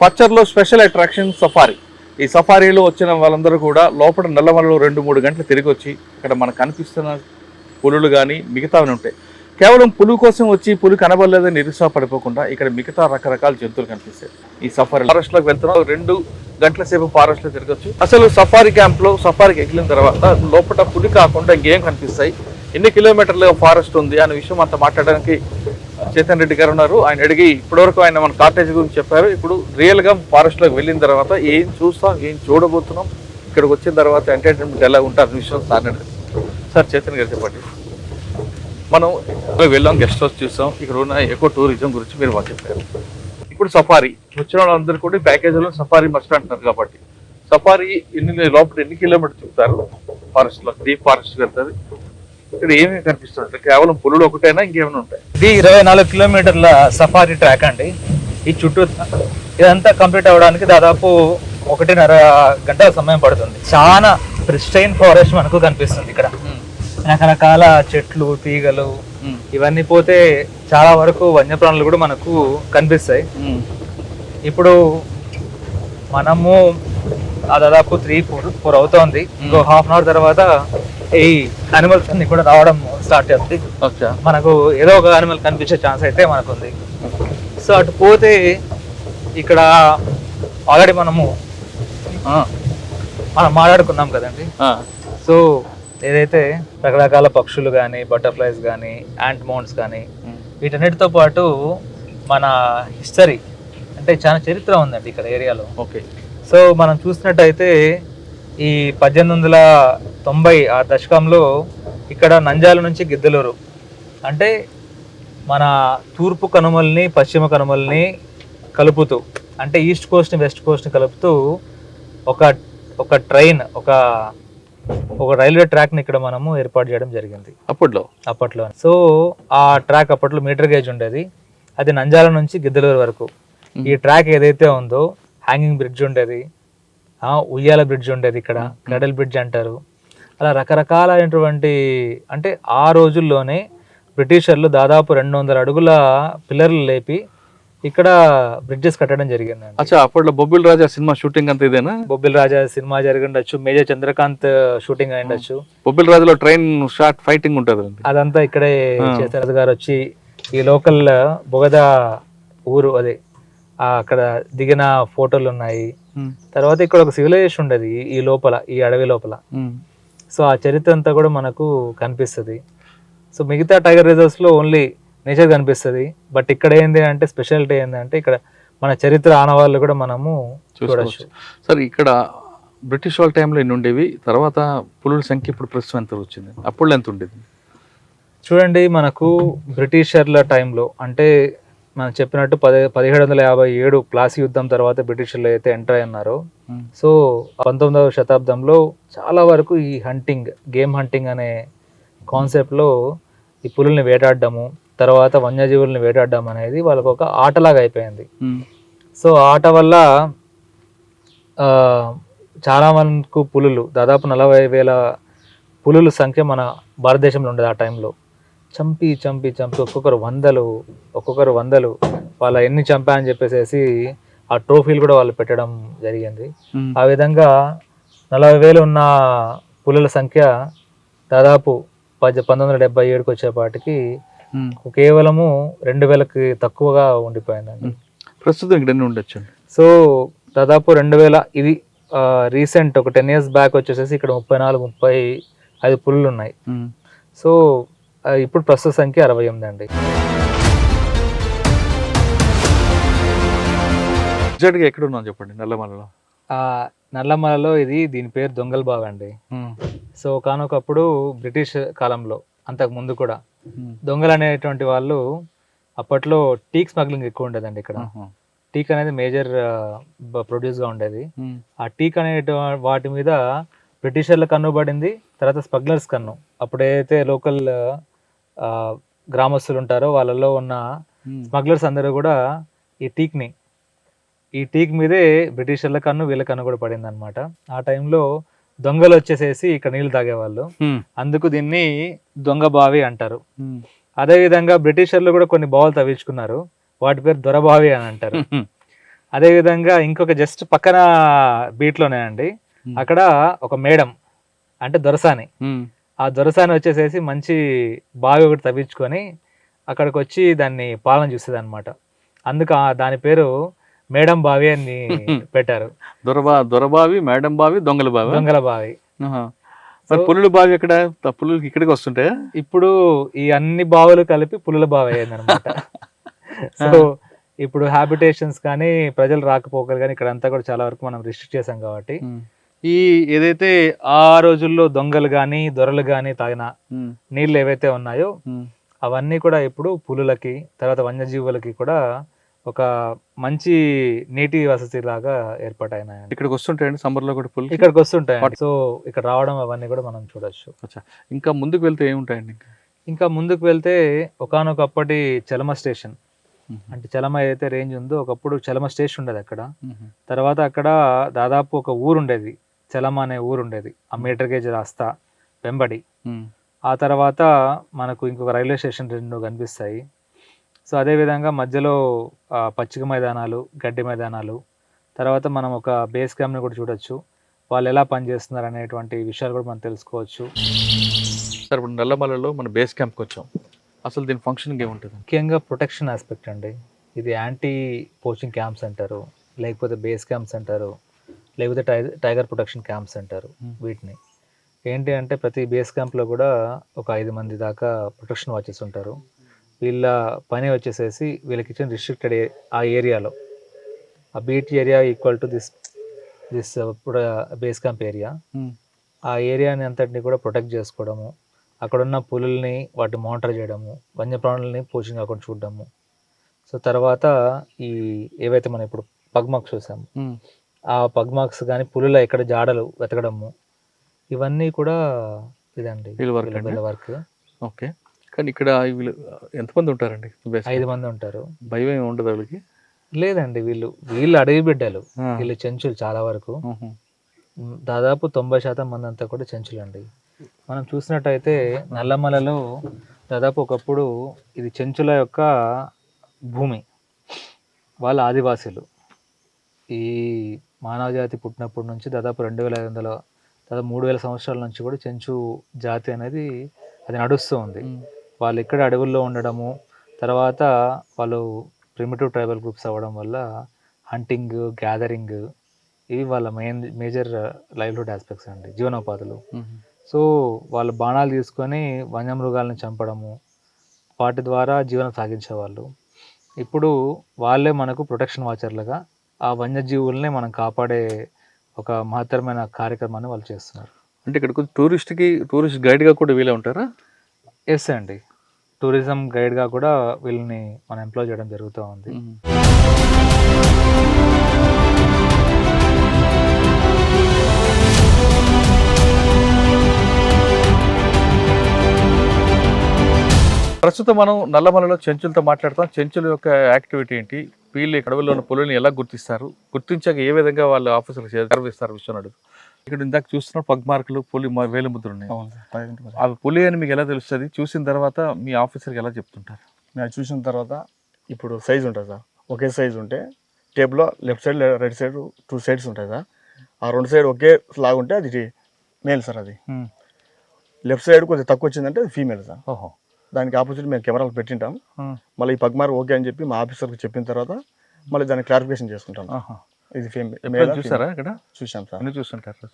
పచ్చర్లో స్పెషల్ అట్రాక్షన్ సఫారీ. ఈ సఫారీలో వచ్చిన వాళ్ళందరూ కూడా లోపల నల్లమలలో 2-3 గంటలు తిరిగి వచ్చి ఇక్కడ మనకు కనిపిస్తున్న పులులు కానీ మిగతావి ఉంటాయి. కేవలం పులు కోసం వచ్చి పులి కనబడలేదని నిరుత్సాహపడిపోకుండా ఇక్కడ మిగతా రకరకాల జంతువులు కనిపిస్తాయి. ఈ సఫారీ ఫారెస్ట్లోకి వెళ్తున్నాం, 2 గంటల సేపు ఫారెస్ట్లో తిరగచ్చు. అసలు సఫారీ క్యాంప్లో సఫారీకి ఎక్కిన తర్వాత లోపల పులి కాకుండా ఇంకేం కనిపిస్తాయి, ఎన్ని కిలోమీటర్ల ఫారెస్ట్ ఉంది అనే విషయం అంతా మాట్లాడడానికి చైతన్ రెడ్డి గారు ఉన్నారు. ఆయన అడిగి ఇప్పటివరకు ఆయన మన కాటేజ్ గురించి చెప్పారు. ఇప్పుడు రియల్గా ఫారెస్ట్లోకి వెళ్ళిన తర్వాత ఏం చూస్తాం, ఏం చూడబోతున్నాం, ఇక్కడికి వచ్చిన తర్వాత ఎంటర్టైన్మెంట్ ఎలా ఉంటారు విషయం సార్ సార్ చైతన్ గారు చెప్పండి. మనం వెళ్ళాం, గెస్ట్ హౌస్ చూస్తాం, ఇక్కడ ఉన్న ఎకో టూరిజం గురించి మీరు మాకు చెప్పారు. ఇప్పుడు సఫారీ వచ్చిన వాళ్ళందరూ కూడా ప్యాకేజీలో సఫారీ మస్ట్ అంటున్నారు కాబట్టి సఫారీ లోపల ఎన్ని కిలోమీటర్లు చెప్తారు? ఫారెస్ట్లో డీప్ ఫారెస్ట్ వెళ్తుంది. ఇక్కడ ఏమేమి కనిపిస్తుంది? కేవలం పులులు ఒకటైనా ఇంకేమైనా ఉంటాయి? ఇది 24 kilometerల సఫారీ ట్రాక్ అండి. ఈ చుట్టూ ఇదంతా కంప్లీట్ అవ్వడానికి దాదాపు 1.5 గంటల సమయం పడుతుంది. చాలా ప్రిస్టైన్ ఫారెస్ట్ మనకు కనిపిస్తుంది ఇక్కడ. రకరకాల చెట్లు, తీగలు ఇవన్నీ పోతే చాలా వరకు వన్యప్రాణులు కూడా మనకు కనిపిస్తాయి. ఇప్పుడు మనము దాదాపు 3-4 అవుతోంది. ఇంకో హాఫ్ అన్ అవర్ తర్వాత ఈ యానిమల్స్ అన్ని కూడా రావడం స్టార్ట్ అవుతుంది. మనకు ఏదో ఒక యానిమల్ కనిపించే ఛాన్స్ అయితే మనకు ఉంది. సో అటు పోతే ఇక్కడ ఆల్రెడీ మనం మాట్లాడుకున్నాం కదండి. సో ఏదైతే రకరకాల పక్షులు కానీ, బటర్ఫ్లైస్ కానీ, యాంట్ మౌంట్స్ కానీ, వీటన్నిటితో పాటు మన హిస్టరీ అంటే చాలా చరిత్ర ఉందండి ఇక్కడ ఏరియాలో. ఓకే. సో మనం చూసినట్టయితే ఈ 1890 ఆ దశకంలో ఇక్కడ నంద్యాల నుంచి గిద్దలూరు అంటే మన తూర్పు కనుమల్ని పశ్చిమ కనుమల్ని కలుపుతూ, అంటే ఈస్ట్ కోస్ట్ని వెస్ట్ కోస్ట్ని కలుపుతూ ఒక ట్రైన్, ఒక రైల్వే ట్రాక్ని ఇక్కడ మనము ఏర్పాటు చేయడం జరిగింది అప్పట్లో. సో ఆ ట్రాక్ అప్పట్లో మీటర్ గేజ్ ఉండేది. అది నంద్యాల నుంచి గిద్దలూరు వరకు. ఈ ట్రాక్ ఏదైతే ఉందో హ్యాంగింగ్ బ్రిడ్జ్ ఉండేది, ఉయ్యాల బ్రిడ్జ్ ఉండేది, ఇక్కడ క్రెడల్ బ్రిడ్జ్ అంటారు. అలా రకరకాలైనటువంటి, అంటే ఆ రోజుల్లోనే బ్రిటిషర్లు దాదాపు 200 అడుగుల పిల్లర్లు లేపి ఇక్కడ బ్రిడ్జెస్ కట్టడం జరిగిందండి. అచ్చా, అప్పట్లో బొబ్బిల్ రాజా సినిమా షూటింగ్ అంతా ఇదేనా? బొబ్బిల్ రాజా సినిమా జరిగి ఉండొచ్చు, మేజర్ చంద్రకాంత్ షూటింగ్ అయి ఉండొచ్చు. బొబ్బిల్ రాజాలో ట్రైన్ షాట్ ఫైటింగ్ ఉంటుంది, అదంతా ఇక్కడే చేశారు గారు వచ్చి. ఈ లోకల్ బొగద ఊరు అదే అక్కడ దిగిన ఫోటోలు ఉన్నాయి. తర్వాత ఇక్కడ ఒక సివిలైజేషన్ ఉండేది ఈ లోపల, ఈ అడవి లోపల. సో ఆ చరిత్ర అంతా కూడా మనకు కనిపిస్తుంది. సో మిగతా టైగర్ రిజర్వ్స్ లో ఓన్లీ నేచర్ కనిపిస్తుంది. బట్ ఇక్కడ ఏంది అంటే స్పెషాలిటీ ఏంటంటే ఇక్కడ మన చరిత్ర ఆనవాళ్ళు కూడా మనము చూడవచ్చు. సార్ ఇక్కడ బ్రిటిష్ వాళ్ళ టైంలో ఎన్ని ఉండేవి, తర్వాత పులుల సంఖ్య ఇప్పుడు ప్రస్తుతం ఎంత వచ్చింది, అప్పుడు ఎంత ఉండేది? చూడండి, మనకు బ్రిటిషర్ల టైంలో అంటే మనం చెప్పినట్టు 1757 ప్లాసీ యుద్ధం తర్వాత బ్రిటిషర్లు అయితే ఎంటర్ అయ్యారో, సో 19వ శతాబ్దంలో చాలా వరకు ఈ హంటింగ్, గేమ్ హంటింగ్ అనే కాన్సెప్ట్లో ఈ పులుల్ని వేటాడడము, తర్వాత వన్యజీవుల్ని వేటాడడం అనేది వాళ్ళకు ఒక ఆటలాగా అయిపోయింది. సో ఆట వల్ల చాలా మందికి పులులు, దాదాపు 40,000 పులుల సంఖ్య మన భారతదేశంలో ఉండేది ఆ టైంలో. చంపి ఒక్కొక్కరు వందలు వాళ్ళ ఎన్ని చంపా అని చెప్పేసి ఆ ట్రోఫీలు కూడా వాళ్ళు పెట్టడం జరిగింది. ఆ విధంగా 40,000 ఉన్న పులుల సంఖ్య దాదాపు 1977కి వచ్చేపాటికి కేవలము 2,000కి తక్కువగా ఉండిపోయిందండి. ప్రస్తుతం ఇక్కడ ఉండొచ్చు. సో దాదాపు 2,000, ఇది రీసెంట్ ఒక 10 years బ్యాక్ వచ్చేసేసి ఇక్కడ 34-35 పులులు ఉన్నాయి. సో ఇప్పుడు ప్రస్తుత సంఖ్య 68 అండి. ఎగ్జాక్ట్గా ఎక్కడ ఉన్నాం చెప్పండి? నల్లమలలో. నల్లమలలో దీని పేరు దొంగల బావి అండి. సో కానొకప్పుడు బ్రిటిష్ కాలంలో, అంతకు ముందు కూడా దొంగలు అనేటువంటి వాళ్ళు అప్పట్లో టీక్ స్మగ్లింగ్ ఎక్కువ ఉండేదండి ఇక్కడ. టీక్ అనేది మేజర్ ప్రొడ్యూస్గా ఉండేది. ఆ టీక్ అనే వాటి మీద బ్రిటిషర్ల కన్ను పడింది, తర్వాత స్మగ్లర్స్ కన్ను. అప్పుడైతే లోకల్ గ్రామస్తులు ఉంటారో వాళ్ళలో ఉన్న స్మగ్లర్స్ అందరూ కూడా ఈ టీక్ మీదే బ్రిటిషర్ల కన్ను, వీళ్ళ కన్ను కూడా పడింది అనమాట. ఆ టైంలో దొంగలు వచ్చేసేసి ఇక్కడ నీళ్లు తాగేవాళ్ళు, అందుకు దీన్ని దొంగ బావి అంటారు. అదే విధంగా బ్రిటిషర్లు కూడా కొన్ని బావులు తవ్వించుకున్నారు, వాటి పేరు దొరబావి అని అంటారు. అదే విధంగా ఇంకొక జస్ట్ పక్కన బీట్లోనే అండి, అక్కడ ఒక మేడం అంటే దొరసాని, ఆ దొరసాని వచ్చేసేసి మంచి బావి ఒకటి తవ్వించుకొని అక్కడికి వచ్చి దాన్ని పాలన చూస్తుంది అనమాట. అందుకు దాని పేరు మేడం బావి అని పెట్టారు. దొరబావి, మేడం బావి, దొంగల బావి. పులుల బావి ఎక్కడ? పులులు ఇక్కడికి వస్తుంటాయా? ఇప్పుడు ఈ అన్ని బావులు కలిపి పులుల బావి అయింది అనమాట. సో ఇప్పుడు హ్యాబిటేషన్స్ కానీ ప్రజలు రాకపోకలు కానీ ఇక్కడ అంతా కూడా చాలా వరకు మనం రిస్ట్రిక్ట్ చేసాం కాబట్టి ఈ ఏదైతే ఆ రోజుల్లో దొంగలు కానీ దొరలు కానీ తాగిన నీళ్ళు ఏవైతే ఉన్నాయో అవన్నీ కూడా ఇప్పుడు పులులకి, తర్వాత వన్యజీవులకి కూడా ఒక మంచి నీటి వసతి లాగా ఏర్పాటైనాయండి. ఇక్కడికి వస్తుంటాయండి సమ్మర్ లో కూడా పులులు ఇక్కడికి వస్తుంటాయండి. సో ఇక్కడ రావడం అవన్నీ కూడా మనం చూడొచ్చు. ఇంకా ముందుకు వెళ్తే ఏముంటాయండి? ఇంకా ముందుకు వెళ్తే ఒకానొకప్పటి చలమ స్టేషన్ అంటే చలమ ఏదైతే రేంజ్ ఉందో ఒకప్పుడు చలమ స్టేషన్ ఉండేది అక్కడ. తర్వాత అక్కడ దాదాపు ఒక ఊరు ఉండేది, చలమ అనే ఊరు ఉండేది ఆ మీటర్ గేజ్ రాస్తా వెంబడి. ఆ తర్వాత మనకు ఇంకొక రైల్వే స్టేషన్ 2 కనిపిస్తాయి. సో అదేవిధంగా మధ్యలో పచ్చిక మైదానాలు, గడ్డి మైదానాలు, తర్వాత మనం ఒక బేస్ క్యాంప్ని కూడా చూడొచ్చు. వాళ్ళు ఎలా పనిచేస్తున్నారు అనేటువంటి విషయాలు కూడా మనం తెలుసుకోవచ్చు. సార్ ఇప్పుడు నల్లమలలో మన బేస్ క్యాంప్కి వచ్చాం, అసలు దీని ఫంక్షనింగ్ ఏముంటుంది? ముఖ్యంగా ప్రొటెక్షన్ ఆస్పెక్ట్ అండి. ఇది యాంటీ పోచింగ్ క్యాంప్స్ అంటారు, లేకపోతే బేస్ క్యాంప్స్ అంటారు, లేకపోతే టైగర్ ప్రొటెక్షన్ క్యాంప్స్ అంటారు. వీటిని ఏంటి అంటే ప్రతి బేస్ క్యాంప్లో కూడా ఒక 5 మంది దాకా ప్రొటెక్షన్ వాచెస్ ఉంటారు. వీళ్ళ పని వచ్చేసేసి వీళ్ళకి ఇచ్చిన రిస్ట్రిక్టెడ్ ఆ ఏరియాలో, ఆ beat area equal to this base camp area, ఆ ఏరియాని అంతటిని కూడా ప్రొటెక్ట్ చేసుకోవడము, అక్కడున్న పులుల్ని వాటి మానిటర్ చేయడము, వన్యప్రాణులని పోషింగ్ కాకుండా చూడడము. సో తర్వాత ఈ ఏవైతే మనం ఇప్పుడు పగ్మార్క్స్ చూసాము, ఆ పగ్మార్క్స్ కానీ పులుల ఎక్కడ జాడలు వెతకడము, ఇవన్నీ కూడా ఇదండి వీళ్ళ వర్క్. ఓకే, కానీ ఇక్కడ వీళ్ళు ఎంతమంది ఉంటారండి? 5 మంది ఉంటారు. భయం ఏమి ఉండదు వాళ్ళకి? లేదండి, వీళ్ళు అడవి బిడ్డలు, వీళ్ళు చెంచులు చాలా వరకు. దాదాపు 90% మంది అంతా కూడా చెంచులు అండి. మనం చూసినట్టయితే నల్లమలలో దాదాపు ఒకప్పుడు ఇది చెంచుల యొక్క భూమి, వాళ్ళ ఆదివాసీలు. ఈ మానవ జాతి పుట్టినప్పటి నుంచి దాదాపు 2500 దాదాపు 3000 సంవత్సరాల నుంచి కూడా చెంచు జాతి అనేది అది నడుస్తూ ఉంది. వాళ్ళు ఇక్కడ అడవుల్లో ఉండడము, తర్వాత వాళ్ళు ప్రిమిటివ్ ట్రైబల్ గ్రూప్స్ అవ్వడం వల్ల హంటింగ్, గ్యాదరింగ్, ఇవి వాళ్ళ మేజర్ లైవ్లీహుడ్ ఆస్పెక్ట్స్ అండి, జీవనోపాధులు. సో వాళ్ళు బాణాలు తీసుకొని వన్యమృగాలను చంపడము, వాటి ద్వారా జీవనం సాగించేవాళ్ళు. ఇప్పుడు వాళ్ళే మనకు ప్రొటెక్షన్ వాచర్లుగా ఆ వన్యజీవుల్ని మనం కాపాడే ఒక మహత్తరమైన కార్యక్రమాన్ని వాళ్ళు చేస్తున్నారు. అంటే ఇక్కడ టూరిస్ట్ గైడ్గా కూడా వీళ్ళే ఉంటారా? ఎస్ అండి, టూరిజం గైడ్గా కూడా వీళ్ళని మనం ఎంప్లాయ్ చేయడం జరుగుతూ ఉంది. ప్రస్తుతం మనం నల్లమలలో చెంచులతో మాట్లాడతాం. చెంచుల యొక్క యాక్టివిటీ ఏంటి, వీళ్ళు అడవుల్లో ఉన్న పులుల్ని ఎలా గుర్తిస్తారు, గుర్తించాక ఏ విధంగా వాళ్ళు ఆఫీసర్లు సర్విస్తారు విషయం అడుగు. ఇక్కడ ఇందాక చూస్తున్న పగ్మార్కులు, పులి వేలు ముద్రలు ఉన్నాయి. అవి పులి అని మీకు ఎలా తెలుస్తుంది? చూసిన తర్వాత మీ ఆఫీసర్కి ఎలా చెప్తుంటారు? మేము చూసిన తర్వాత ఇప్పుడు సైజ్ ఉంటుంది సార్, ఒకే సైజ్ ఉంటే టేబుల్లో left side right side 2 sides ఉంటాయి సార్. ఆ 2 సైడ్ ఒకే లాగా ఉంటే అది మేల్ సార్. అది లెఫ్ట్ సైడ్ కొంచెం తక్కువ వచ్చిందంటే అది ఫీమేల్ సార్. ఓహో, దానికి ఆపోజిట్ మేము కెమెరాలు పెట్టింటాం. మళ్ళీ ఈ పగ్మార్ ఓకే అని చెప్పి మా ఆఫీసర్కి చెప్పిన తర్వాత మళ్ళీ దాన్ని క్లారిఫికేషన్ చేసుకుంటాం. ఇది ఫీమేల్ చూసారా? ఇక్కడ చూసాం సార్. అన్ని చూస్తుంటారు.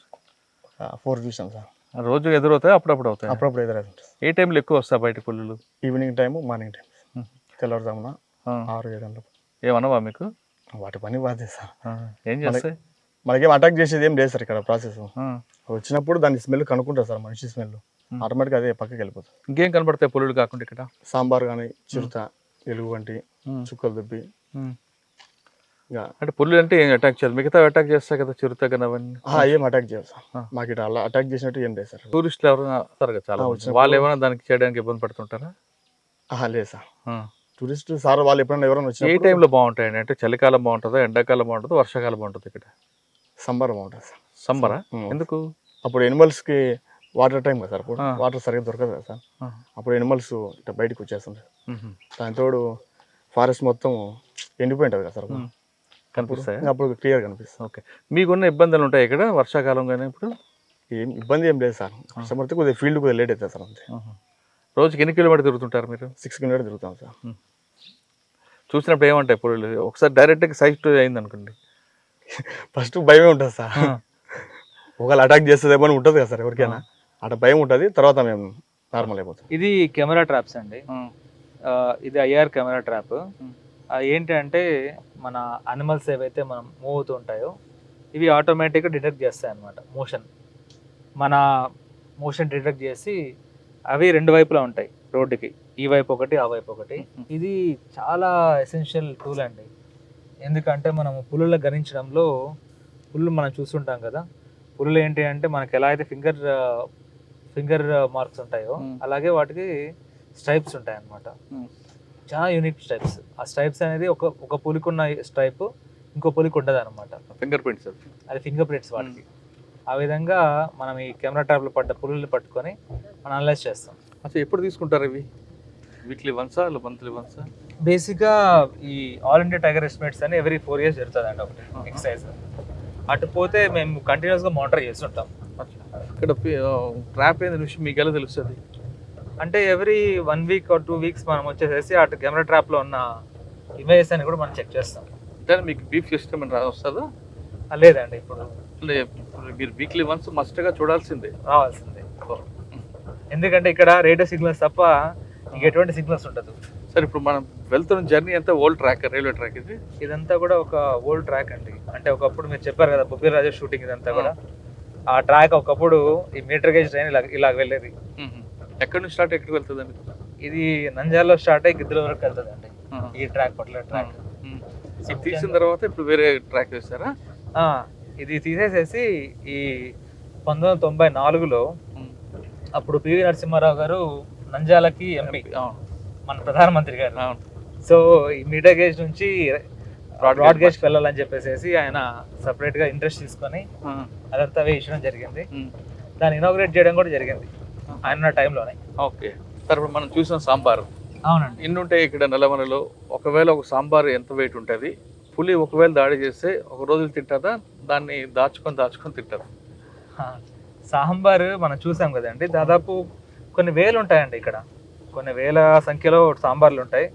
4 చూసాం సార్. రోజు ఎదురవుతాయి, అప్పుడప్పుడు అవుతాయి? అప్పుడప్పుడు ఎదురవుతుంది. ఏ టైంలో ఎక్కువ వస్తాయి బయట పుల్లులు? ఈవినింగ్ టైము, మార్నింగ్ టైం, తెల్లవారుజామున 6-7 గంటలకు. ఏమన్నావా మీకు? వాటి పని బాధే సార్. ఏం చేస్తాయి? మనకేం అటాక్ చేసేది ఏం లేదు సార్ ఇక్కడ ప్రాసెస్. వచ్చినప్పుడు దాని స్మెల్ కనుక్కుంటారు సార్, మనిషి స్మెల్ ఆటోమేటిక్గా అదే పక్కకి వెళ్ళిపోతుంది. ఇంకేం కనబడతాయి పులులు కాకుండా ఇక్కడ? సాంబార్ కానీ, చిరుత, ఎలుగు వంటి, చుక్కలు దుబ్బి. అంటే పుల్లు అంటే ఏం అటాక్ చేయాలి? మిగతా అటాక్ చేస్తాయి కదా, చిరుత కానీ అవన్నీ? ఏం అటాక్ చేయాలి సార్, మాకు ఇక్కడ అలా అటాక్ చేసినట్టు ఏం లేదు సార్. టూరిస్టులు ఎవరైనా వస్తారు కదా చాలా, వాళ్ళు ఏమైనా దానికి చేయడానికి ఇబ్బంది పడుతుంటారా? లేదు సార్. టూరిస్ట్ సార్ వాళ్ళు ఎప్పుడైనా ఎవరైనా వచ్చి ఏ టైంలో బాగుంటాయండి? అంటే చలికాలం బాగుంటుందా, ఎండాకాలం బాగుంటుందా, వర్షాకాలం బాగుంటుంది? ఇక్కడ సమ్మర్ బాగుంటుంది సార్. సమ్మరా? ఎందుకు? అప్పుడు ఎనిమల్స్కి వాటర్ టైం కదా సార్, అప్పుడు వాటర్ సరిగ్గా దొరకదు కదా సార్. అప్పుడు ఎనిమల్స్ ఇట్లా బయటకు వచ్చేస్తుంటాయి. దానితోడు ఫారెస్ట్ మొత్తం ఎండిపోయి ఉంటుంది కదా సార్, కనిపిస్తాయి. అప్పుడు క్లియర్ కనిపిస్తుంది. ఓకే, మీకున్న ఇబ్బందులు ఉంటాయి ఇక్కడ వర్షాకాలం కానీ? ఇప్పుడు ఏం ఇబ్బంది ఏం లేదు సార్. వర్షం పడితే కొద్దిగా ఫీల్డ్ కొద్దిగా లేట్ అవుతుంది సార్, అంతే. రోజుకి ఎన్ని కిలోమీటర్ తిరుగుతుంటారు మీరు? 6 కిలోమీటర్ తిరుగుతాం సార్. చూసినప్పుడు ఏమంటాయి పులులు? ఒకసారి డైరెక్ట్గా సైట్ అయింది అనుకోండి, ఫస్ట్ భయమే ఉంటుంది సార్. ఒకవేళ అటాక్ చేస్తుందేమో అని ఉంటుంది కదా సార్ ఎవరికైనా, అట్లా భయం ఉంటుంది. తర్వాత మేము నార్మల్ అయిపోతాం. ఇది కెమెరా ట్రాప్స్ అండి. ఇది IR కెమెరా ట్రాప్. ఏంటంటే మన అనిమల్స్ ఏవైతే మనం మూవ్ అవుతూ ఉంటాయో ఇవి ఆటోమేటిక్గా డిటెక్ట్ చేస్తాయి అన్నమాట. మన మోషన్ డిటెక్ట్ చేసి అవి 2 వైపులా ఉంటాయి రోడ్డుకి, ఈ వైపు ఒకటి, ఆ వైపు ఒకటి. ఇది చాలా ఎసెన్షియల్ టూల్ అండి. ఎందుకంటే మనం పులుల గణించడంలో, పులులు మనం చూస్తుంటాం కదా, పులులు ఏంటి అంటే మనకి ఎలా అయితే ఫింగర్ మార్క్స్ ఉంటాయో అలాగే వాటికి స్ట్రైప్స్ ఉంటాయి అన్నమాట. చాలా యూనిక్ స్ట్రైప్స్. ఆ స్ట్రైప్స్ అనేది ఒక పులికి ఉన్న స్ట్రైప్ ఇంకో పులికి ఉండదు అనమాట. ఫింగర్ ప్రింట్స్ అది ఫింగర్ ప్రింట్స్ వాటికి. ఆ విధంగా మనం ఈ కెమెరా ట్రాప్లో పడ్డ పులుల్ని పట్టుకొని మనం అనలైజ్ చేస్తాం. అసలు ఎప్పుడు తీసుకుంటారు ఇవి? వీక్లీ వన్సా మంత్లీ వన్సా? బేసిక్గా ఈ ఆల్ ఇండియా టైగర్ ఎస్టిమేట్స్ అని ఎవ్రీ 4 years జరుగుతుంది అండి ఒకటి ఎక్సర్సైజ్. అటు పోతే మేము కంటిన్యూస్గా మానిటర్ చేస్తుంటాం. ఇక్కడ ట్రాప్ ఏంది విషయం మీకు ఎలా తెలుస్తుంది? అంటే ఎవ్రీ 1 week or 2 weeks మనం వచ్చేసేసి అటు కెమెరా ట్రాప్లో ఉన్న ఇమేజెస్ అని కూడా మనం చెక్ చేస్తాం. అంటే మీకు బీఫ్ సిస్టమ్ అని వస్తుందా? లేదండి, ఇప్పుడు మీరు వీక్లీ వన్స్ మస్ట్గా చూడాల్సిందే, రావాల్సిందే. ఎందుకంటే ఇక్కడ రేడియో సిగ్నల్స్ తప్ప ఇంక ఎటువంటి సిగ్నల్స్ ఉండదు. సరే, ఇప్పుడు మనం వెళ్తున్న జర్నీ అంతా ఓల్డ్ ట్రాక్, రైల్వే ట్రాక్ ఇది. ఇదంతా కూడా ఒక ఓల్డ్ ట్రాక్ అండి. అంటే ఒకప్పుడు మీరు చెప్పారు కదా బొబ్బిలి రాజా షూటింగ్, ఇదంతా కూడా ఆ ట్రాక్ ఒకప్పుడు ఈ మీటర్ గేజ్ ట్రైన్ ఇలా వెళ్ళేది. ఎక్కడి నుంచి స్టార్ట్ ఎక్కడికి వెళ్తుందండి? ఇది నంద్యాలలో స్టార్ట్ అయ్యి గిద్దల వరకు వెళ్తుందండి ఈ ట్రాక్, పర్టికులర్ ట్రాక్. ఇది తీసిన తర్వాత ఇప్పుడు వేరే ట్రాక్ వేస్తారా? ఇది తీసేసేసి ఈ 1994లో అప్పుడు పివి నరసింహారావు గారు నంద్యాలకి ఎంపీ, మన ప్రధానమంత్రి గారు. సో ఈ మీటర్ గేజ్ నుంచి బ్రాడ్ గేజ్కి వెళ్ళాలని చెప్పేసి ఆయన సపరేట్గా ఇంట్రెస్ట్ తీసుకొని అదంతా వేయించడం జరిగింది. దాన్ని ఇనాగ్రేట్ చేయడం కూడా జరిగింది ఆయన టైంలోనే. ఓకే. తర్వాత మనం చూసిన సాంబార్. అవునండి. ఇన్ని ఉంటాయి ఇక్కడ నెలవనలో. ఒకవేళ ఒక సాంబార్ ఎంత వెయిట్ ఉంటుంది? పులి ఒకవేళ దాడి చేస్తే ఒక రోజు తింటుందా, దాన్ని దాచుకొని తింటారు? సాంబార్ మనం చూసాం కదండి, దాదాపు కొన్ని వేలు ఉంటాయండి ఇక్కడ. కొన్ని వేల సంఖ్యలో సాంబార్లు ఉంటాయి.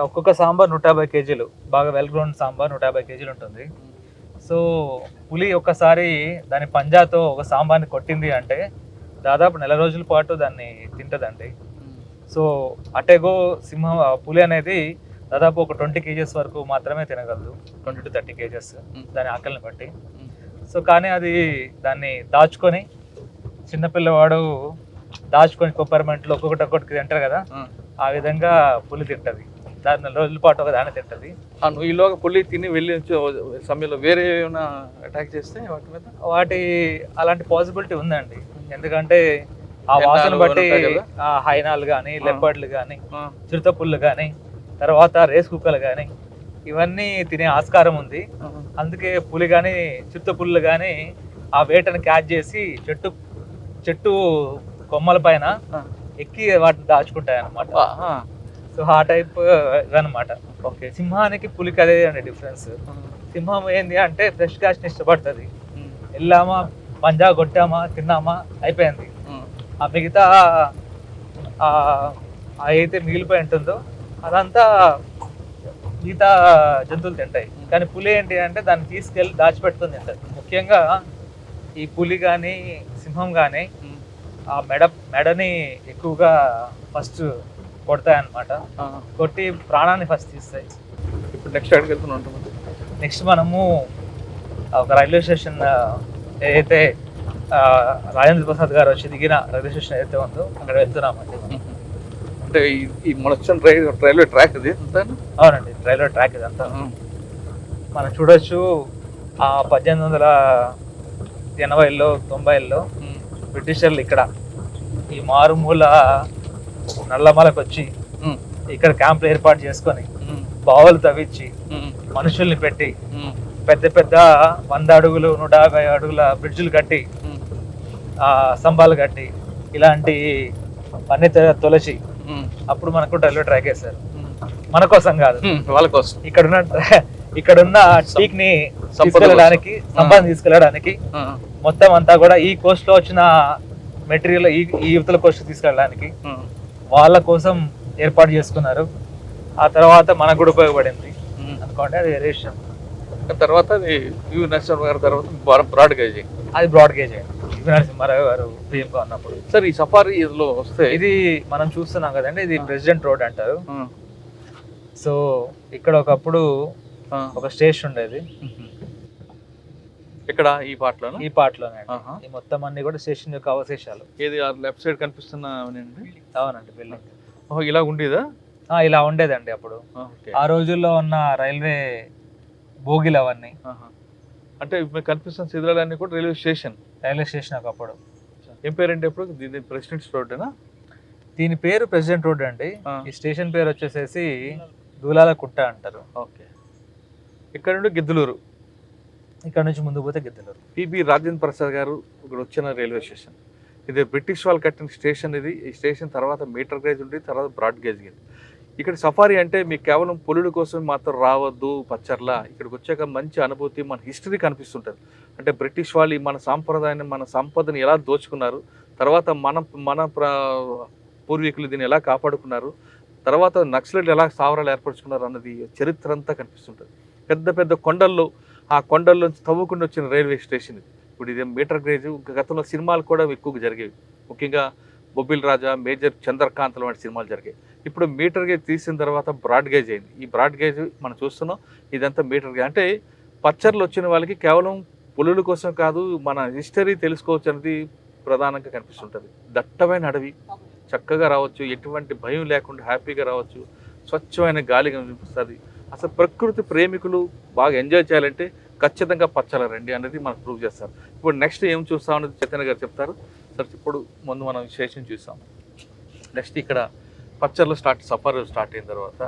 ఒక్కొక్క సాంబార్ 150 kgs, బాగా వెల్ గ్రౌండ్ సాంబార్ 150 kgs ఉంటుంది. సో పులి ఒక్కసారి దాని పంజాతో ఒక సాంబార్ని కొట్టింది అంటే దాదాపు 4 రోజుల పాటు దాన్ని తింటుందండి. సో అటేగో సింహం పులి అనేది దాదాపు ఒక 20 kgs వరకు మాత్రమే తినగలదు, 20 to 30 kgs దాని ఆకలిని బట్టి. సో కానీ అది దాన్ని దాచుకొని, చిన్నపిల్లవాడు దాచుకొని కొబ్బరిమెంట్లో ఒక్కొక్కటి తింటారు కదా, ఆ విధంగా పులి తింటది. దాని 4 రోజుల పాటు ఒక దాన్ని తింటది. నువ్వు ఈలోగా పులి తిని వెళ్ళి సమయంలో వేరే ఏమైనా అటాక్ చేస్తే వాటి మీద అలాంటి పాసిబిలిటీ ఉందండి. ఎందుకంటే ఆ వాసన బట్టి హైనాలు కానీ, లెపర్డ్లు కానీ, చిరుతపుళ్ళు కానీ, తర్వాత రేస్ కుక్కలు కానీ ఇవన్నీ తినే ఆస్కారం ఉంది. అందుకే పులి కానీ చిరుతపుళ్ళు కానీ ఆ వేటను క్యాచ్ చేసి చెట్టు కొమ్మల పైన ఎక్కి వాటిని దాచుకుంటాయి అన్నమాట. సో ఆ టైప్ ఇవన్నమాట. ఓకే. సింహానికి పులికి అదే అండి డిఫరెన్స్. సింహం ఏంది అంటే ఫ్రెష్ క్యాష్ని ఇష్టపడుతుంది. వెళ్ళామా, పంజా కొట్టామా, తిన్నామా, అయిపోయింది. ఆ మిగతా అయితే మిగిలిపోయి ఉంటుందో అదంతా మిగతా జంతువులు తింటాయి. కానీ పులి ఏంటి అంటే దాన్ని తీసుకెళ్ళి దాచిపెట్టుకుని తింటుంది. ముఖ్యంగా ఈ పులి కానీ సింహం కానీ ఆ మెడని ఎక్కువగా ఫస్ట్ కొడతాయి అన్నమాట. కొట్టి ప్రాణాన్ని ఫస్ట్ తీస్తాయి. ఇప్పుడు నెక్స్ట్ ఎక్కడికి వెళ్తున్నాం? నెక్స్ట్ మనము ఒక రైల్వే స్టేషన్ ఏదైతే రాజేంద్ర ప్రసాద్ గారు వచ్చి దిగిన రైల్వే స్టేషన్ ఏదైతే ఉందో అక్కడ వెళ్తున్నామండి. అంటే ఈ మొత్తం రైల్వే ట్రాక్ ఇది? అవునండి, రైల్వే ట్రాక్ ఇదంతా. మనం చూడొచ్చు ఆ 1880లో 90లో బ్రిటిషర్లు ఇక్కడ ఈ మారుమూల నల్లమలకు వచ్చి ఇక్కడ క్యాంపులు ఏర్పాటు చేసుకొని బావులు తవ్వించి మనుషుల్ని పెట్టి పెద్ద 100 అడుగులు 150 అడుగుల బ్రిడ్జులు కట్టి స్తంభాలు కట్టి ఇలాంటి పని తొలచి అప్పుడు మనకు రైల్వే ట్రాక్ వేశారు. మన కోసం కాదు, వాళ్ళ కోసం. ఇక్కడున్న టీక్ ని తీసుకెళ్ళడానికి, సంపాదన తీసుకెళ్ళడానికి, మొత్తం అంతా కూడా ఈ కోస్ట్ లో వచ్చిన మెటీరియల్ ఈ యువతల కోస్ట్ తీసుకెళ్ళడానికి వాళ్ళ కోసం ఏర్పాటు చేసుకున్నారు. ఆ తర్వాత మనకు కూడా ఉపయోగపడింది అనుకోండి, అది వేరే విషయం. తర్వాత నరసింహారావు గారి తర్వాత బ్రాడ్ గేజ్, అది బ్రాడ్ గేజ్ అయింది నరసింహారావు గారు పిఎంగా ఉన్నప్పుడు. సార్ ఈ సఫారీలో వస్తే ఇది మనం చూస్తున్నాం కదండి, ఇది ప్రెసిడెంట్ రోడ్ అంటారు. సో ఇక్కడ ఒకప్పుడు ఒక స్టేషన్ ఉండేది. ఇక్కడ ఈ పార్ట్లోనే ఈ మొత్తం అన్ని కూడా స్టేషన్ యొక్క అవశేషాలు. ఏది లెఫ్ట్ సైడ్ కనిపిస్తున్నా? అవునండి, బిల్డింగ్ ఇలా ఉండేదా? ఇలా ఉండేదండి అప్పుడు. ఆ రోజుల్లో ఉన్న రైల్వే బోగిలు అవన్నీ. అంటే కనిపిస్తున్న శిథిలాలన్నీ కూడా రైల్వే స్టేషన్ ఒకప్పుడు. ఏం పేరండి? ఎప్పుడు ప్రెసిడెంట్స్ రోడ్డేనా? దీని పేరు ప్రెసిడెంట్ రోడ్ అండి. ఆ. ఈ స్టేషన్ పేరు వచ్చేసేసి దూలాల కుట్ట అంటారు. ఓకే. ఇక్కడ నుండి గిద్దలూరు. ఇక్కడ నుంచి ముందు పోతే గిద్దలూరు. పిబి రాజేంద్ర ప్రసాద్ గారు ఇక్కడ వచ్చిన రైల్వే స్టేషన్. ఇది బ్రిటిష్ వాళ్ళు కట్టిన స్టేషన్ ఇది. ఈ స్టేషన్ తర్వాత మీటర్ గేజ్ ఉంది, తర్వాత బ్రాడ్ గేజ్ గేజ్. ఇక్కడ సఫారీ అంటే మీకు కేవలం పులుల కోసం మాత్రం రావద్దు పచ్చర్ల. ఇక్కడికి వచ్చాక మంచి అనుభూతి, మన హిస్టరీ కనిపిస్తుంటుంది. అంటే బ్రిటిష్ వాళ్ళు మన సాంప్రదాయాన్ని, మన సంపదని ఎలా దోచుకున్నారు, తర్వాత మన పూర్వీకులు దీన్ని ఎలా కాపాడుకున్నారు, తర్వాత నక్సలైట్లు ఎలా స్థావరాలు ఏర్పరచుకున్నారు అన్నది చరిత్ర అంతా కనిపిస్తుంటుంది. పెద్ద పెద్ద కొండల్లో, ఆ కొండల్లోంచి తవ్వుకుని వచ్చిన రైల్వే స్టేషన్ ఇది. ఇప్పుడు ఇది మీటర్ గేజ్. గతంలో సినిమాలు కూడా ఎక్కువగా జరిగేవి, ముఖ్యంగా బొబ్బిల్ రాజా, మేజర్ చంద్రకాంత్ వంటి సినిమాలు జరిగాయి. ఇప్పుడు మీటర్ గేజ్ తీసిన తర్వాత బ్రాడ్ గేజ్ అయింది. ఈ బ్రాడ్ గేజ్ మనం చూస్తున్నాం, ఇదంతా మీటర్ గేజ్. అంటే పచ్చర్లు వచ్చిన వాళ్ళకి కేవలం పులుల కోసం కాదు, మన హిస్టరీ తెలుసుకోవచ్చు అనేది ప్రధానంగా కనిపిస్తుంటుంది. దట్టమైన అడవి, చక్కగా రావచ్చు, ఎటువంటి భయం లేకుండా హ్యాపీగా రావచ్చు, స్వచ్ఛమైన గాలి కనిపిస్తుంది. అసలు ప్రకృతి ప్రేమికులు బాగా ఎంజాయ్ చేయాలంటే ఖచ్చితంగా పచ్చల రండి అనేది మనకు ప్రూవ్ చేస్తారు. ఇప్పుడు నెక్స్ట్ ఏం చూస్తాం అనేది చైతన్య గారు చెప్తారు. సార్, ఇప్పుడు ముందు మనం స్టేషన్ చూసాం. నెక్స్ట్ ఇక్కడ పచ్చర్లు సఫర్ స్టార్ట్ అయిన తర్వాత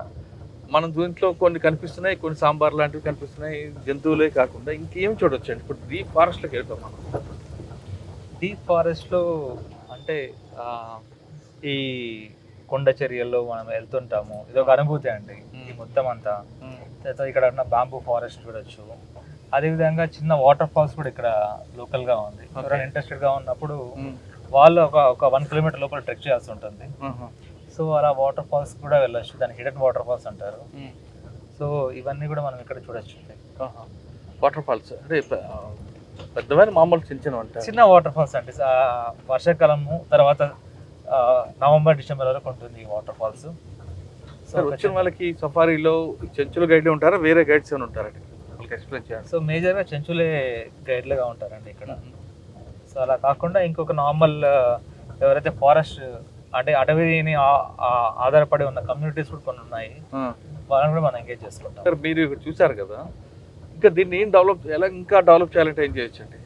మనం దీంట్లో కొన్ని కనిపిస్తున్నాయి, కొన్ని సాంబార్ లాంటివి కనిపిస్తున్నాయి. జంతువులే కాకుండా ఇంకేం చూడొచ్చండి. ఇప్పుడు డీప్ ఫారెస్ట్లోకి వెళ్తాం మనం. డీప్ ఫారెస్ట్లో అంటే ఈ కొండ చర్యల్లో మనం వెళ్తుంటాము. ఇది ఒక అనుభూతి అండి ఈ మొత్తం అంతా. తర్వాత ఇక్కడ ఉన్న బాంబూ ఫారెస్ట్ చూడొచ్చు. అదేవిధంగా చిన్న వాటర్ ఫాల్స్ కూడా ఇక్కడ లోకల్గా ఉంది. ఎవరైనా ఇంట్రెస్టెడ్గా ఉన్నప్పుడు వాళ్ళు ఒక 1 కిలోమీటర్ లోపల ట్రెక్ చేయాల్సి ఉంటుంది. సో అలా వాటర్ ఫాల్స్ కూడా వెళ్ళొచ్చు. దాన్ని హిడెన్ వాటర్ ఫాల్స్ అంటారు. సో ఇవన్నీ కూడా మనం ఇక్కడ చూడొచ్చు. వాటర్ ఫాల్స్ అంటే పెద్దమైన మామూలు చిన్న వాటర్ ఫాల్స్ అంటే వర్షాకాలము తర్వాత నవంబర్ డిసెంబర్ వరకు ఉంటుంది ఈ వాటర్ ఫాల్స్. సో వచ్చిన వాళ్ళకి సఫారీలో చెంచుల గైడ్లు ఉంటారా, వేరే గైడ్స్ ఏమైనా ఉంటారండి? వాళ్ళకి ఎక్స్ప్లెయిన్ చేయాలి. సో మేజర్గా చెంచులే గైడ్లుగా ఉంటారండి ఇక్కడ. సో అలా కాకుండా ఇంకొక నార్మల్ ఎవరైతే ఫారెస్ట్ అంటే అటవీని ఆధారపడి ఉన్న కమ్యూనిటీస్ కూడా కొన్ని ఉన్నాయి, వాళ్ళని కూడా మనం ఎంగేజ్ చేసుకుంటాం. సార్, మీరు ఇక్కడ చూసారు కదా, ఇంకా దీన్ని ఇంకా డెవలప్ చేయాలంటే ఏం చేయొచ్చండి?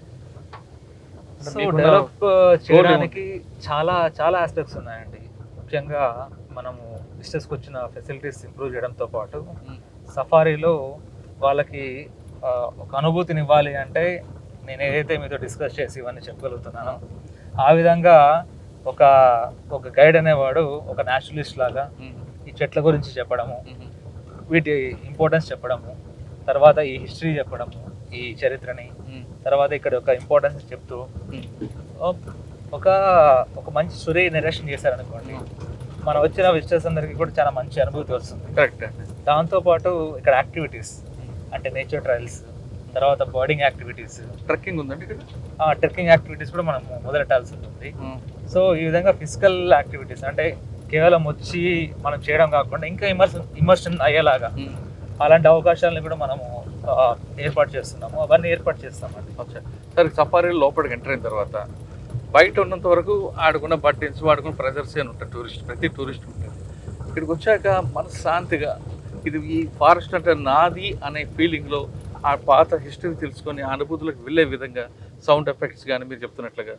సో డెవలప్ చేయడానికి చాలా చాలా ఆస్పెక్ట్స్ ఉన్నాయండి. ముఖ్యంగా మనము విజిటర్స్కి వచ్చిన ఫెసిలిటీస్ ఇంప్రూవ్ చేయడంతో పాటు సఫారీలో వాళ్ళకి ఒక అనుభూతిని ఇవ్వాలి అంటే నేను ఏదైతే మీతో డిస్కస్ చేసి ఇవన్నీ చెప్పగలుగుతున్నానో ఆ విధంగా ఒక గైడ్ అనేవాడు ఒక న్యాచురలిస్ట్ లాగా ఈ చెట్ల గురించి చెప్పడము, వీటి ఇంపార్టెన్స్ చెప్పడము, తర్వాత ఈ హిస్టరీ చెప్పడము, ఈ చరిత్రని, తర్వాత ఇక్కడ ఒక ఇంపార్టెన్స్ చెప్తూ ఒక మంచి స్టోరీ నెరేషన్ చేశారనుకోండి, మనం వచ్చిన విజిటర్స్ అందరికీ కూడా చాలా మంచి అనుభూతి వస్తుంది. కరెక్ట్. దాంతోపాటు ఇక్కడ యాక్టివిటీస్ అంటే నేచర్ ట్రయల్స్, తర్వాత బర్డింగ్ యాక్టివిటీస్, ట్రెక్కింగ్ ఉందండి ఇక్కడ. ట్రెక్కింగ్ యాక్టివిటీస్ కూడా మనం మొదలెట్టాల్సి ఉంటుంది. సో ఈ విధంగా ఫిజికల్ యాక్టివిటీస్ అంటే కేవలం వచ్చి మనం చేయడం కాకుండా ఇంకా ఇమర్షన్ అయ్యేలాగా అలాంటి అవకాశాలను కూడా మనము ఏర్పాటు చేస్తున్నాము. అవన్నీ ఏర్పాటు చేస్తామండి. సరే, సఫారీలో లోపలికి ఎంటర్ అయిన తర్వాత బయట ఉన్నంత వరకు ఆడుకున్న బట్టిన్స్, ఆడుకున్న ప్రెజర్స్ అని ఉంటాయి. ప్రతి టూరిస్ట్ ఉంటుంది. ఇక్కడికి వచ్చాక మనశ్శాంతిగా ఇది ఈ ఫారెస్ట్ అంటే నాది అనే ఫీలింగ్లో ఆ పాత హిస్టరీ తెలుసుకొని ఆ అనుభూతులకు వెళ్ళే విధంగా సౌండ్ ఎఫెక్ట్స్ కానీ మీరు చెప్తున్నట్లుగా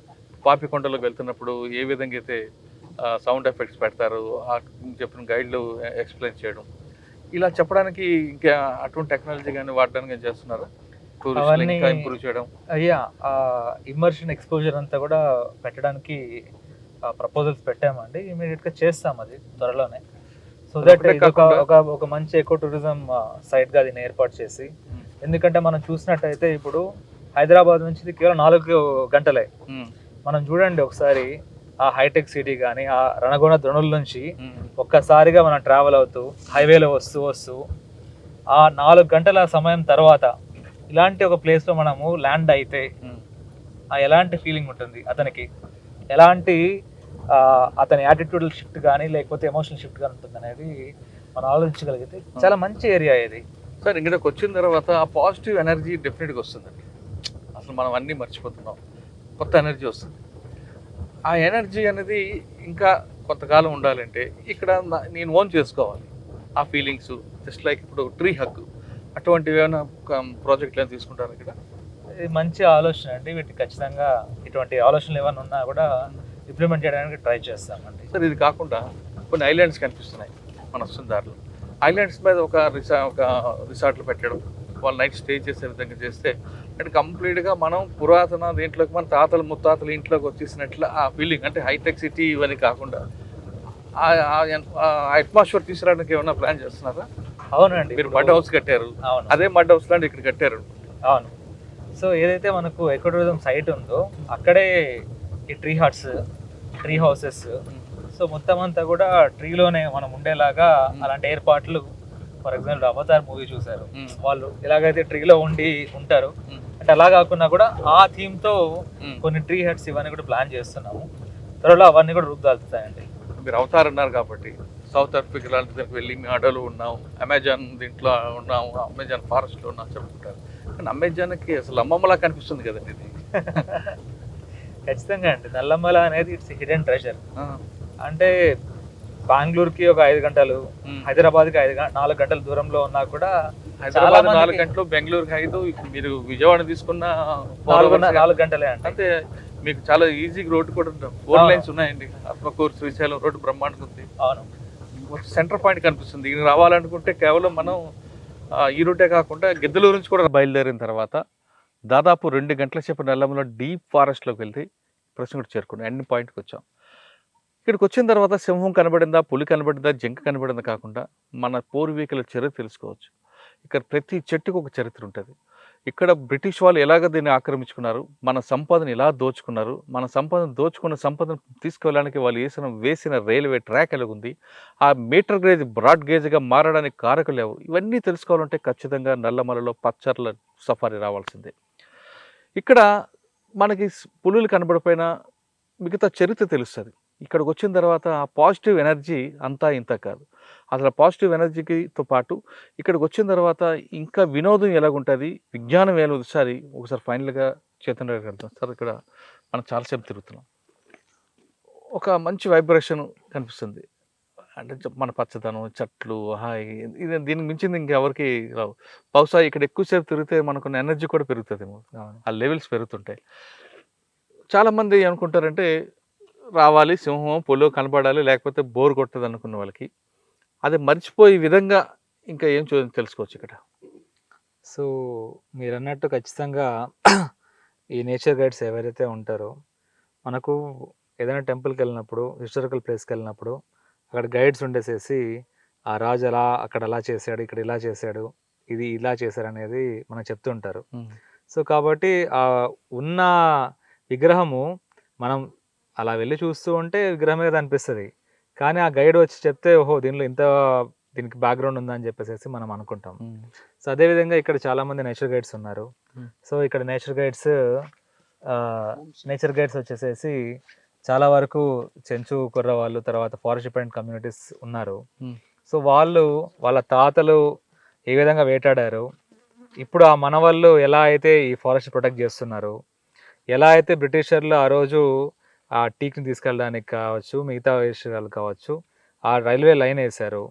పాపికొండలోకి వెళ్తున్నప్పుడు ఏ విధంగా అయితే సౌండ్ ఎఫెక్ట్స్ పెడతారు, చెప్పిన గైడ్లు ఎక్స్ప్లెయిన్ చేయడం, ఇలా చెప్పడానికి ఇంకా అటువంటి టెక్నాలజీ కానీ వాడడానికి ఏం చేస్తున్నారు? టూరిస్ట్ ఇంకా ఇంప్రూవ్ చేయడం. అయ్యా, ఇమర్షన్ ఎక్స్పోజర్ అంతా కూడా ఇది ప్రపోజల్స్ పెట్టామండి. ఇమీడియట్గా చేస్తాం అది త్వరలోనే. సో దట్ ఒక మంచి ఎకో టూరిజం సైట్గా దీన్ని ఏర్పాటు చేసి, ఎందుకంటే మనం చూసినట్టయితే ఇప్పుడు హైదరాబాద్ నుంచి కేవలం 4 గంటలే. మనం చూడండి ఒకసారి ఆ హైటెక్ సిటీ కానీ ఆ రణగొండ ద్రోణుల నుంచి ఒక్కసారిగా మనం ట్రావెల్ అవుతూ హైవేలో వస్తూ ఆ 4 గంటల సమయం తర్వాత ఇలాంటి ఒక ప్లేస్లో మనము ల్యాండ్ అయితే ఎలాంటి ఫీలింగ్ ఉంటుంది అతనికి, ఎలాంటి అతని యాటిట్యూడల్ షిఫ్ట్ కానీ లేకపోతే ఎమోషనల్ షిఫ్ట్ కానీ ఉంటుంది అనేది మనం ఆలోచించగలిగితే చాలా మంచి ఏరియా ఇది. సార్, ఇక్కడికి వచ్చిన తర్వాత ఆ పాజిటివ్ ఎనర్జీ డెఫినెట్గా వస్తుందండి. అసలు మనం అన్నీ మర్చిపోతున్నాం, కొత్త ఎనర్జీ వస్తుంది. ఆ ఎనర్జీ అనేది ఇంకా కొంతకాలం ఉండాలంటే ఇక్కడ నేను ఓన్ చేసుకోవాలి ఆ ఫీలింగ్స్. జస్ట్ లైక్ ఇప్పుడు ట్రీ హగ్ అటువంటివి ఏమైనా ప్రాజెక్టులు ఏమైనా తీసుకుంటారు ఇక్కడ? ఇది మంచి ఆలోచన అండి. వీటికి ఖచ్చితంగా ఇటువంటి ఆలోచనలు ఏమైనా ఉన్నా కూడా ఇంప్లిమెంట్ చేయడానికి ట్రై చేస్తామండి. సార్ ఇది కాకుండా కొన్ని ఐలాండ్స్ కనిపిస్తున్నాయి మన వస్తున్న దారిలో. ఐలాండ్స్ మీద ఒక రిసార్ట్లు పెట్టడం, వాళ్ళు నైట్ స్టే చేసే విధంగా చేస్తే అంటే కంప్లీట్గా మనం పురాతన దీంట్లోకి మన తాతలు ముత్తాతలు ఇంట్లోకి వచ్చేసినట్లు ఆ ఫీలింగ్, అంటే హైటెక్ సిటీ ఇవన్నీ కాకుండా అట్మాస్ఫియర్ తీసుకురావడానికి ఏమైనా ప్లాన్ చేస్తున్నారా? అవునండి, మీరు మడ్ హౌస్ కట్టారు, అవును అదే మడ్ హౌస్ లాంటి ఇక్కడ కట్టారు. అవును. సో ఏదైతే మనకు ఎకో టూరిజం సైట్ ఉందో అక్కడే ఈ tree huts, tree houses, so మొత్తం అంతా కూడా ట్రీలోనే మనం ఉండేలాగా అలాంటి ఏర్పాట్లు. ఫర్ ఎగ్జాంపుల్ అవతార్ మూవీ చూసారు, వాళ్ళు ఎలాగైతే ట్రీలో ఉండి ఉంటారు, అంటే అలా కాకుండా కూడా ఆ థీమ్తో కొన్ని ట్రీ హట్స్ ఇవన్నీ కూడా ప్లాన్ చేస్తున్నాము. త్వరలో అవన్నీ కూడా రూపుదాల్చుతాయండి. మీరు అవతార్ అన్నారు కాబట్టి సౌత్ ఆఫ్రికా లాంటి దగ్గరికి వెళ్ళి మీ అడవులు ఉన్నాం, అమెజాన్ దీంట్లో ఉన్నాము, అమెజాన్ ఫారెస్ట్లో ఉన్నాం చెప్పుకుంటారు. కానీ అమెజాన్కి అసలు అమ్మమ్మలా కనిపిస్తుంది కదండి ఇది. ఖచ్చితంగా అండి, నల్లమల అనేది ఇట్స్ హిడెన్ ట్రెజర్. అంటే బెంగళూరుకి ఒక 5 గంటలు, హైదరాబాద్కి 4 గంటల దూరంలో ఉన్నా కూడా హైదరాబాద్ 4 గంటలు, బెంగళూరుకి 5, మీరు విజయవాడ తీసుకున్న 4 గంటలే అంటే. అంటే మీకు చాలా ఈజీ రోడ్డు కూడా 4 లైన్స్ ఉన్నాయండి. ఆత్మకూరు శ్రీశైలం రోడ్డు బ్రహ్మాండంగా ఉంది. అవును, సెంటర్ పాయింట్ కనిపిస్తుంది. ఇది రావాలనుకుంటే కేవలం మనం ఈ రూటే కాకుండా గిద్దలూరు నుంచి కూడా బయలుదేరిన తర్వాత దాదాపు 2 గంటల సేపు నల్లమలో డీప్ ఫారెస్ట్లోకి వెళ్తే ప్రశ్న కూడా చేరుకున్నాం, ఎండ్ పాయింట్కి వచ్చాం. ఇక్కడికి వచ్చిన తర్వాత సింహం కనబడిందా, పులి కనబడిందా, జింక కనబడిందా కాకుండా మన పూర్వీకుల చరిత్ర తెలుసుకోవచ్చు. ఇక్కడ ప్రతి చెట్టుకు ఒక చరిత్ర ఉంటుంది. ఇక్కడ బ్రిటిష్ వాళ్ళు ఎలాగ దీన్ని ఆక్రమించుకున్నారు, మన సంపదను ఎలా దోచుకున్నారు, మన దోచుకున్న సంపదను తీసుకువెళ్ళడానికి వాళ్ళు వేసిన రైల్వే ట్రాక్ ఎలాగుంది, ఆ మీటర్ గేజ్ బ్రాడ్ గేజ్గా మారడానికి కారకులు ఎవరు, ఇవన్నీ తెలుసుకోవాలంటే ఖచ్చితంగా నల్లమలలో పచ్చర్ల సఫారీ రావాల్సిందే. ఇక్కడ మనకి పులులు కనబడిపోయినా మిగతా చరిత్ర తెలుస్తుంది. ఇక్కడికి వచ్చిన తర్వాత ఆ పాజిటివ్ ఎనర్జీ అంతా ఇంత కాదు. అసలు పాజిటివ్ ఎనర్జీతో పాటు ఇక్కడికి వచ్చిన తర్వాత ఇంకా వినోదం ఎలాగుంటుంది, విజ్ఞానం ఒకసారి ఫైనల్గా చైతన్య గారికి వెళ్తాం. సార్ ఇక్కడ మనం చాలాసేపు తిరుగుతున్నాం, ఒక మంచి వైబ్రేషన్ కనిపిస్తుంది. అంటే మన పచ్చదనం, చెట్లు, హాయ్, ఇది దీనికి మించింది ఇంకెవరికి రావు. బహుశా ఇక్కడ ఎక్కువసేపు తిరిగితే మనకున్న ఎనర్జీ కూడా పెరుగుతుందేమో, ఆ లెవెల్స్ పెరుగుతుంటాయి. చాలామంది అనుకుంటారంటే రావాలి, సింహం పులో కనపడాలి, లేకపోతే బోర్ కొట్టదు అనుకున్న వాళ్ళకి అది మర్చిపోయే విధంగా ఇంకా ఏం తెలుసుకోవచ్చు ఇక్కడ. సో మీరు అన్నట్టు ఖచ్చితంగా ఈ నేచర్ గైడ్స్ ఎవరైతే ఉంటారో, మనకు ఏదైనా టెంపుల్కి వెళ్ళినప్పుడు, హిస్టారికల్ ప్లేస్కి వెళ్ళినప్పుడు అక్కడ గైడ్స్ ఉండేసేసి ఆ రాజు అలా అక్కడ అలా చేశాడు, ఇక్కడ ఇలా చేశాడు, ఇది ఇలా చేశారు అనేది మనకు చెప్తుంటారు. సో కాబట్టి ఆ ఉన్న విగ్రహము మనం అలా వెళ్ళి చూస్తూ ఉంటే విగ్రహం మీద అనిపిస్తుంది, కానీ ఆ గైడ్ వచ్చి చెప్తే ఓహో దీనిలో దీనికి బ్యాక్గ్రౌండ్ ఉందని చెప్పేసి మనం అనుకుంటాం. సో అదేవిధంగా ఇక్కడ చాలామంది నేచర్ గైడ్స్ ఉన్నారు. సో ఇక్కడ నేచర్ గైడ్స్ వచ్చేసేసి చాలా వరకు చెంచు కుర్ర వాళ్ళు, తర్వాత ఫారెస్ట్ డిపెండెంట్ కమ్యూనిటీస్ ఉన్నారు. సో వాళ్ళ తాతలు ఏ విధంగా వేటాడారు, ఇప్పుడు ఆ మన వాళ్ళు ఎలా అయితే ఈ ఫారెస్ట్ ప్రొటెక్ట్ చేస్తున్నారు, ఎలా అయితే బ్రిటిషర్లు ఆ రోజు ఆ టీక్ని తీసుకెళ్ళడానికి కావచ్చు, మిగతా విషయాలు కావచ్చు, ఆ రైల్వే లైన్ వేశారు,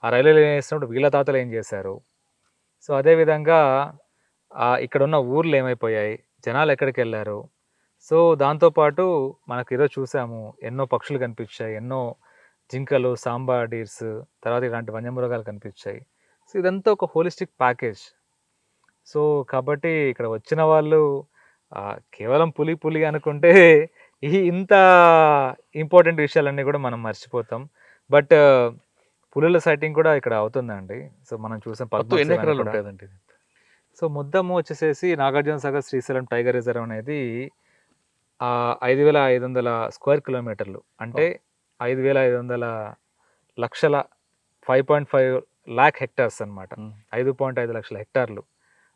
ఆ రైల్వే లైన్ వేసినప్పుడు వీళ్ళ తాతలు ఏం చేశారు. సో అదేవిధంగా ఇక్కడ ఉన్న ఊర్లు ఏమైపోయాయి, జనాలు ఎక్కడికి వెళ్ళారు. సో దాంతోపాటు మనకు ఈరోజు చూసాము ఎన్నో పక్షులు కనిపించాయి, ఎన్నో జింకలు, సాంబా డీర్స్, తర్వాత ఇలాంటి వన్యమృగాలు కనిపించాయి. సో ఇదంతా ఒక హోలిస్టిక్ ప్యాకేజ్. సో కాబట్టి ఇక్కడ వచ్చిన వాళ్ళు కేవలం పులి అనుకుంటే ఇంత ఇంపార్టెంట్ విషయాలన్నీ కూడా మనం మర్చిపోతాం. బట్ పులుల సైటింగ్ కూడా ఇక్కడ అవుతుందండి. సో మనం చూసాం సో ముద్దము వచ్చేసేసి నాగార్జున సాగర్ శ్రీశైలం టైగర్ రిజర్వ్ అనేది 5,500 స్క్వేర్ కిలోమీటర్లు, అంటే 5,500 లక్షల 5.5 lakh హెక్టార్స్ అనమాట. 5.5 లక్షల హెక్టార్లు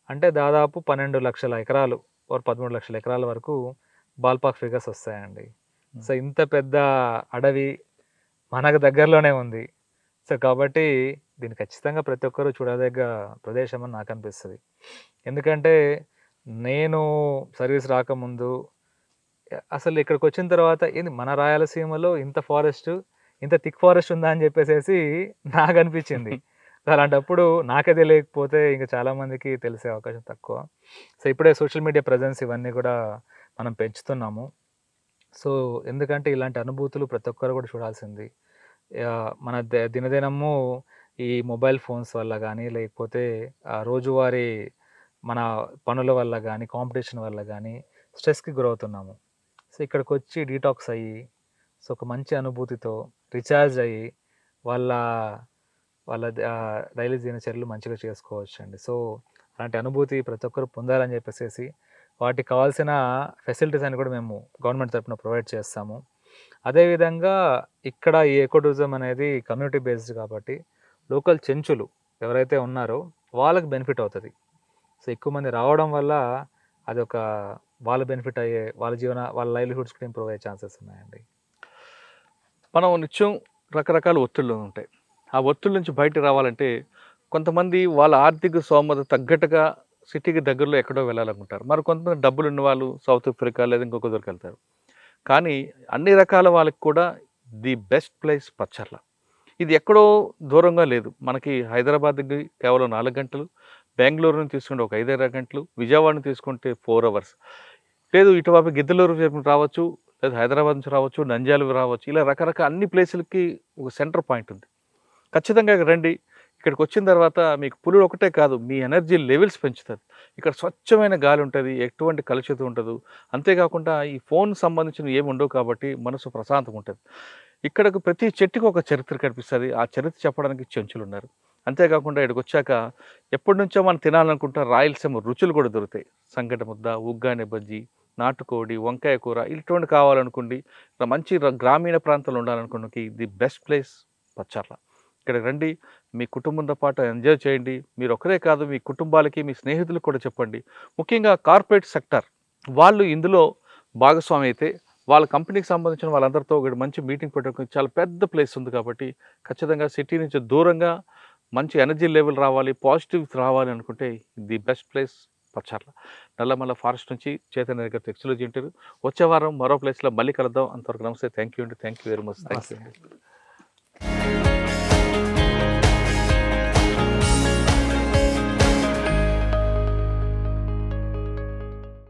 అంటే దాదాపు 12 లక్షల ఎకరాలు, 13 లక్షల ఎకరాల వరకు బాల్పాక్ ఫిగర్స్ వస్తాయండి. సో ఇంత పెద్ద అడవి మనకు దగ్గరలోనే ఉంది. సో కాబట్టి దీన్ని ఖచ్చితంగా ప్రతి ఒక్కరూ చూడదగ్గ ప్రదేశం అని నాకు అనిపిస్తుంది. ఎందుకంటే నేను సర్వీస్ రాకముందు అసలు ఇక్కడికి వచ్చిన తర్వాత ఏంది మన రాయలసీమలో ఇంత థిక్ ఫారెస్ట్ ఉందా అని చెప్పేసి నాకు అనిపించింది. అలాంటప్పుడు నాకే తెలియకపోతే ఇంకా చాలామందికి తెలిసే అవకాశం తక్కువ. సో ఇప్పుడే సోషల్ మీడియా ప్రజెన్స్ ఇవన్నీ కూడా మనం పెంచుతున్నాము. సో ఎందుకంటే ఇలాంటి అనుభూతులు ప్రతి ఒక్కరు కూడా చూడాల్సింది. మన దినదినము ఈ మొబైల్ ఫోన్స్ వల్ల కానీ, లేకపోతే రోజువారీ మన పనుల వల్ల కానీ, కాంపిటీషన్ వల్ల కానీ స్ట్రెస్కి గురవుతున్నాము. సో ఇక్కడికొచ్చి డీటాక్స్ అయ్యి, సో ఒక మంచి అనుభూతితో రీఛార్జ్ అయ్యి వాళ్ళ వాళ్ళ డైలీ దినచర్యలు మంచిగా చేసుకోవచ్చండి. సో అలాంటి అనుభూతి ప్రతి ఒక్కరు పొందాలని చెప్పేసి వాటికి కావాల్సిన ఫెసిలిటీస్ అని కూడా మేము గవర్నమెంట్ తరపున ప్రొవైడ్ చేస్తాము. అదేవిధంగా ఇక్కడ ఈ ఎకో టూరిజం అనేది కమ్యూనిటీ బేస్డ్ కాబట్టి లోకల్ చెంచులు ఎవరైతే ఉన్నారో వాళ్ళకి బెనిఫిట్ అవుతుంది. సో ఎక్కువ మంది రావడం వల్ల అదొక వాళ్ళ బెనిఫిట్ అయ్యే వాళ్ళ లైవ్లీహుడ్స్ కూడా ఇంప్రూవ్ అయ్యే ఛాన్సెస్ ఉన్నాయండి. మనం నిత్యం రకరకాల ఒత్తిళ్ళు ఉంటాయి. ఆ ఒత్తిడి నుంచి బయట రావాలంటే కొంతమంది వాళ్ళ ఆర్థిక స్తోమత తగ్గట్టుగా సిటీకి దగ్గరలో ఎక్కడో వెళ్ళాలనుకుంటారు. మరి కొంతమంది డబ్బులు ఉన్న వాళ్ళు సౌత్ ఆఫ్రికా లేదా ఇంకొక దగ్గరికి వెళ్తారు. కానీ అన్ని రకాల వాళ్ళకి కూడా ది బెస్ట్ ప్లేస్ పచ్చర్ల. ఇది ఎక్కడో దూరంగా లేదు. మనకి హైదరాబాద్ దగ్గర కేవలం 4 గంటలు, బెంగళూరుని తీసుకుంటే ఒక 5-6 గంటలు, విజయవాడని తీసుకుంటే 4 అవర్స్. లేదు ఇటువైపు గిద్దలూరు వైపు రావచ్చు, లేదా హైదరాబాద్ నుంచి రావచ్చు, నంద్యాల రావచ్చు. ఇలా రకరకాల అన్ని ప్లేసులకి ఒక సెంటర్ పాయింట్ ఉంది. ఖచ్చితంగా రండి. ఇక్కడికి వచ్చిన తర్వాత మీకు పులులు ఒకటే కాదు, మీ ఎనర్జీ లెవెల్స్ పెంచుతుంది. ఇక్కడ స్వచ్ఛమైన గాలి ఉంటుంది, ఎటువంటి కలుషితం ఉండదు. అంతేకాకుండా ఈ ఫోన్ సంబంధించిన ఏమి ఉండవు కాబట్టి మనసు ప్రశాంతంగా ఉంటుంది. ఇక్కడకు ప్రతి చెట్టుకు ఒక చరిత్ర కనిపిస్తుంది. ఆ చరిత్ర చెప్పడానికి చెంచులు ఉన్నారు. అంతేకాకుండా ఇక్కడికి వచ్చాక ఎప్పటి నుంచో మనం తినాలనుకుంటా రాయలసీమ రుచులు కూడా దొరుకుతాయి. సంగటి ముద్ద, ఉగ్గాని బజ్జీ, నాటుకోడి, వంకాయ కూర ఇటువంటి కావాలనుకోండి. ఇలా మంచి గ్రామీణ ప్రాంతాల్లో ఉండాలనుకోండి ది బెస్ట్ ప్లేస్ పచ్చర్ల. ఇక్కడికి రండి, మీ కుటుంబంతో పాటు ఎంజాయ్ చేయండి. మీరు ఒకరే కాదు, మీ కుటుంబాలకి మీ స్నేహితులకు కూడా చెప్పండి. ముఖ్యంగా కార్పొరేట్ సెక్టర్ వాళ్ళు ఇందులో భాగస్వామి అయితే వాళ్ళ కంపెనీకి సంబంధించిన వాళ్ళందరితో ఒకటి మంచి మీటింగ్ పెట్టుకుని చాలా పెద్ద ప్లేస్ ఉంది కాబట్టి ఖచ్చితంగా సిటీ నుంచి దూరంగా మంచి ఎనర్జీ లెవెల్ రావాలి, పాజిటివ్ రావాలి అనుకుంటే the best place Pacharla. Nallamala forest నుంచి చైతన్య గారు టెక్స్టాలజీ ఇంటర్వ్యూ. వచ్చే వారం మరో ప్లేస్లో మళ్ళీ కలుద్దాం. అంతవరకు నమస్తే. థ్యాంక్ యూ అండి. Thank you very much. Thank you.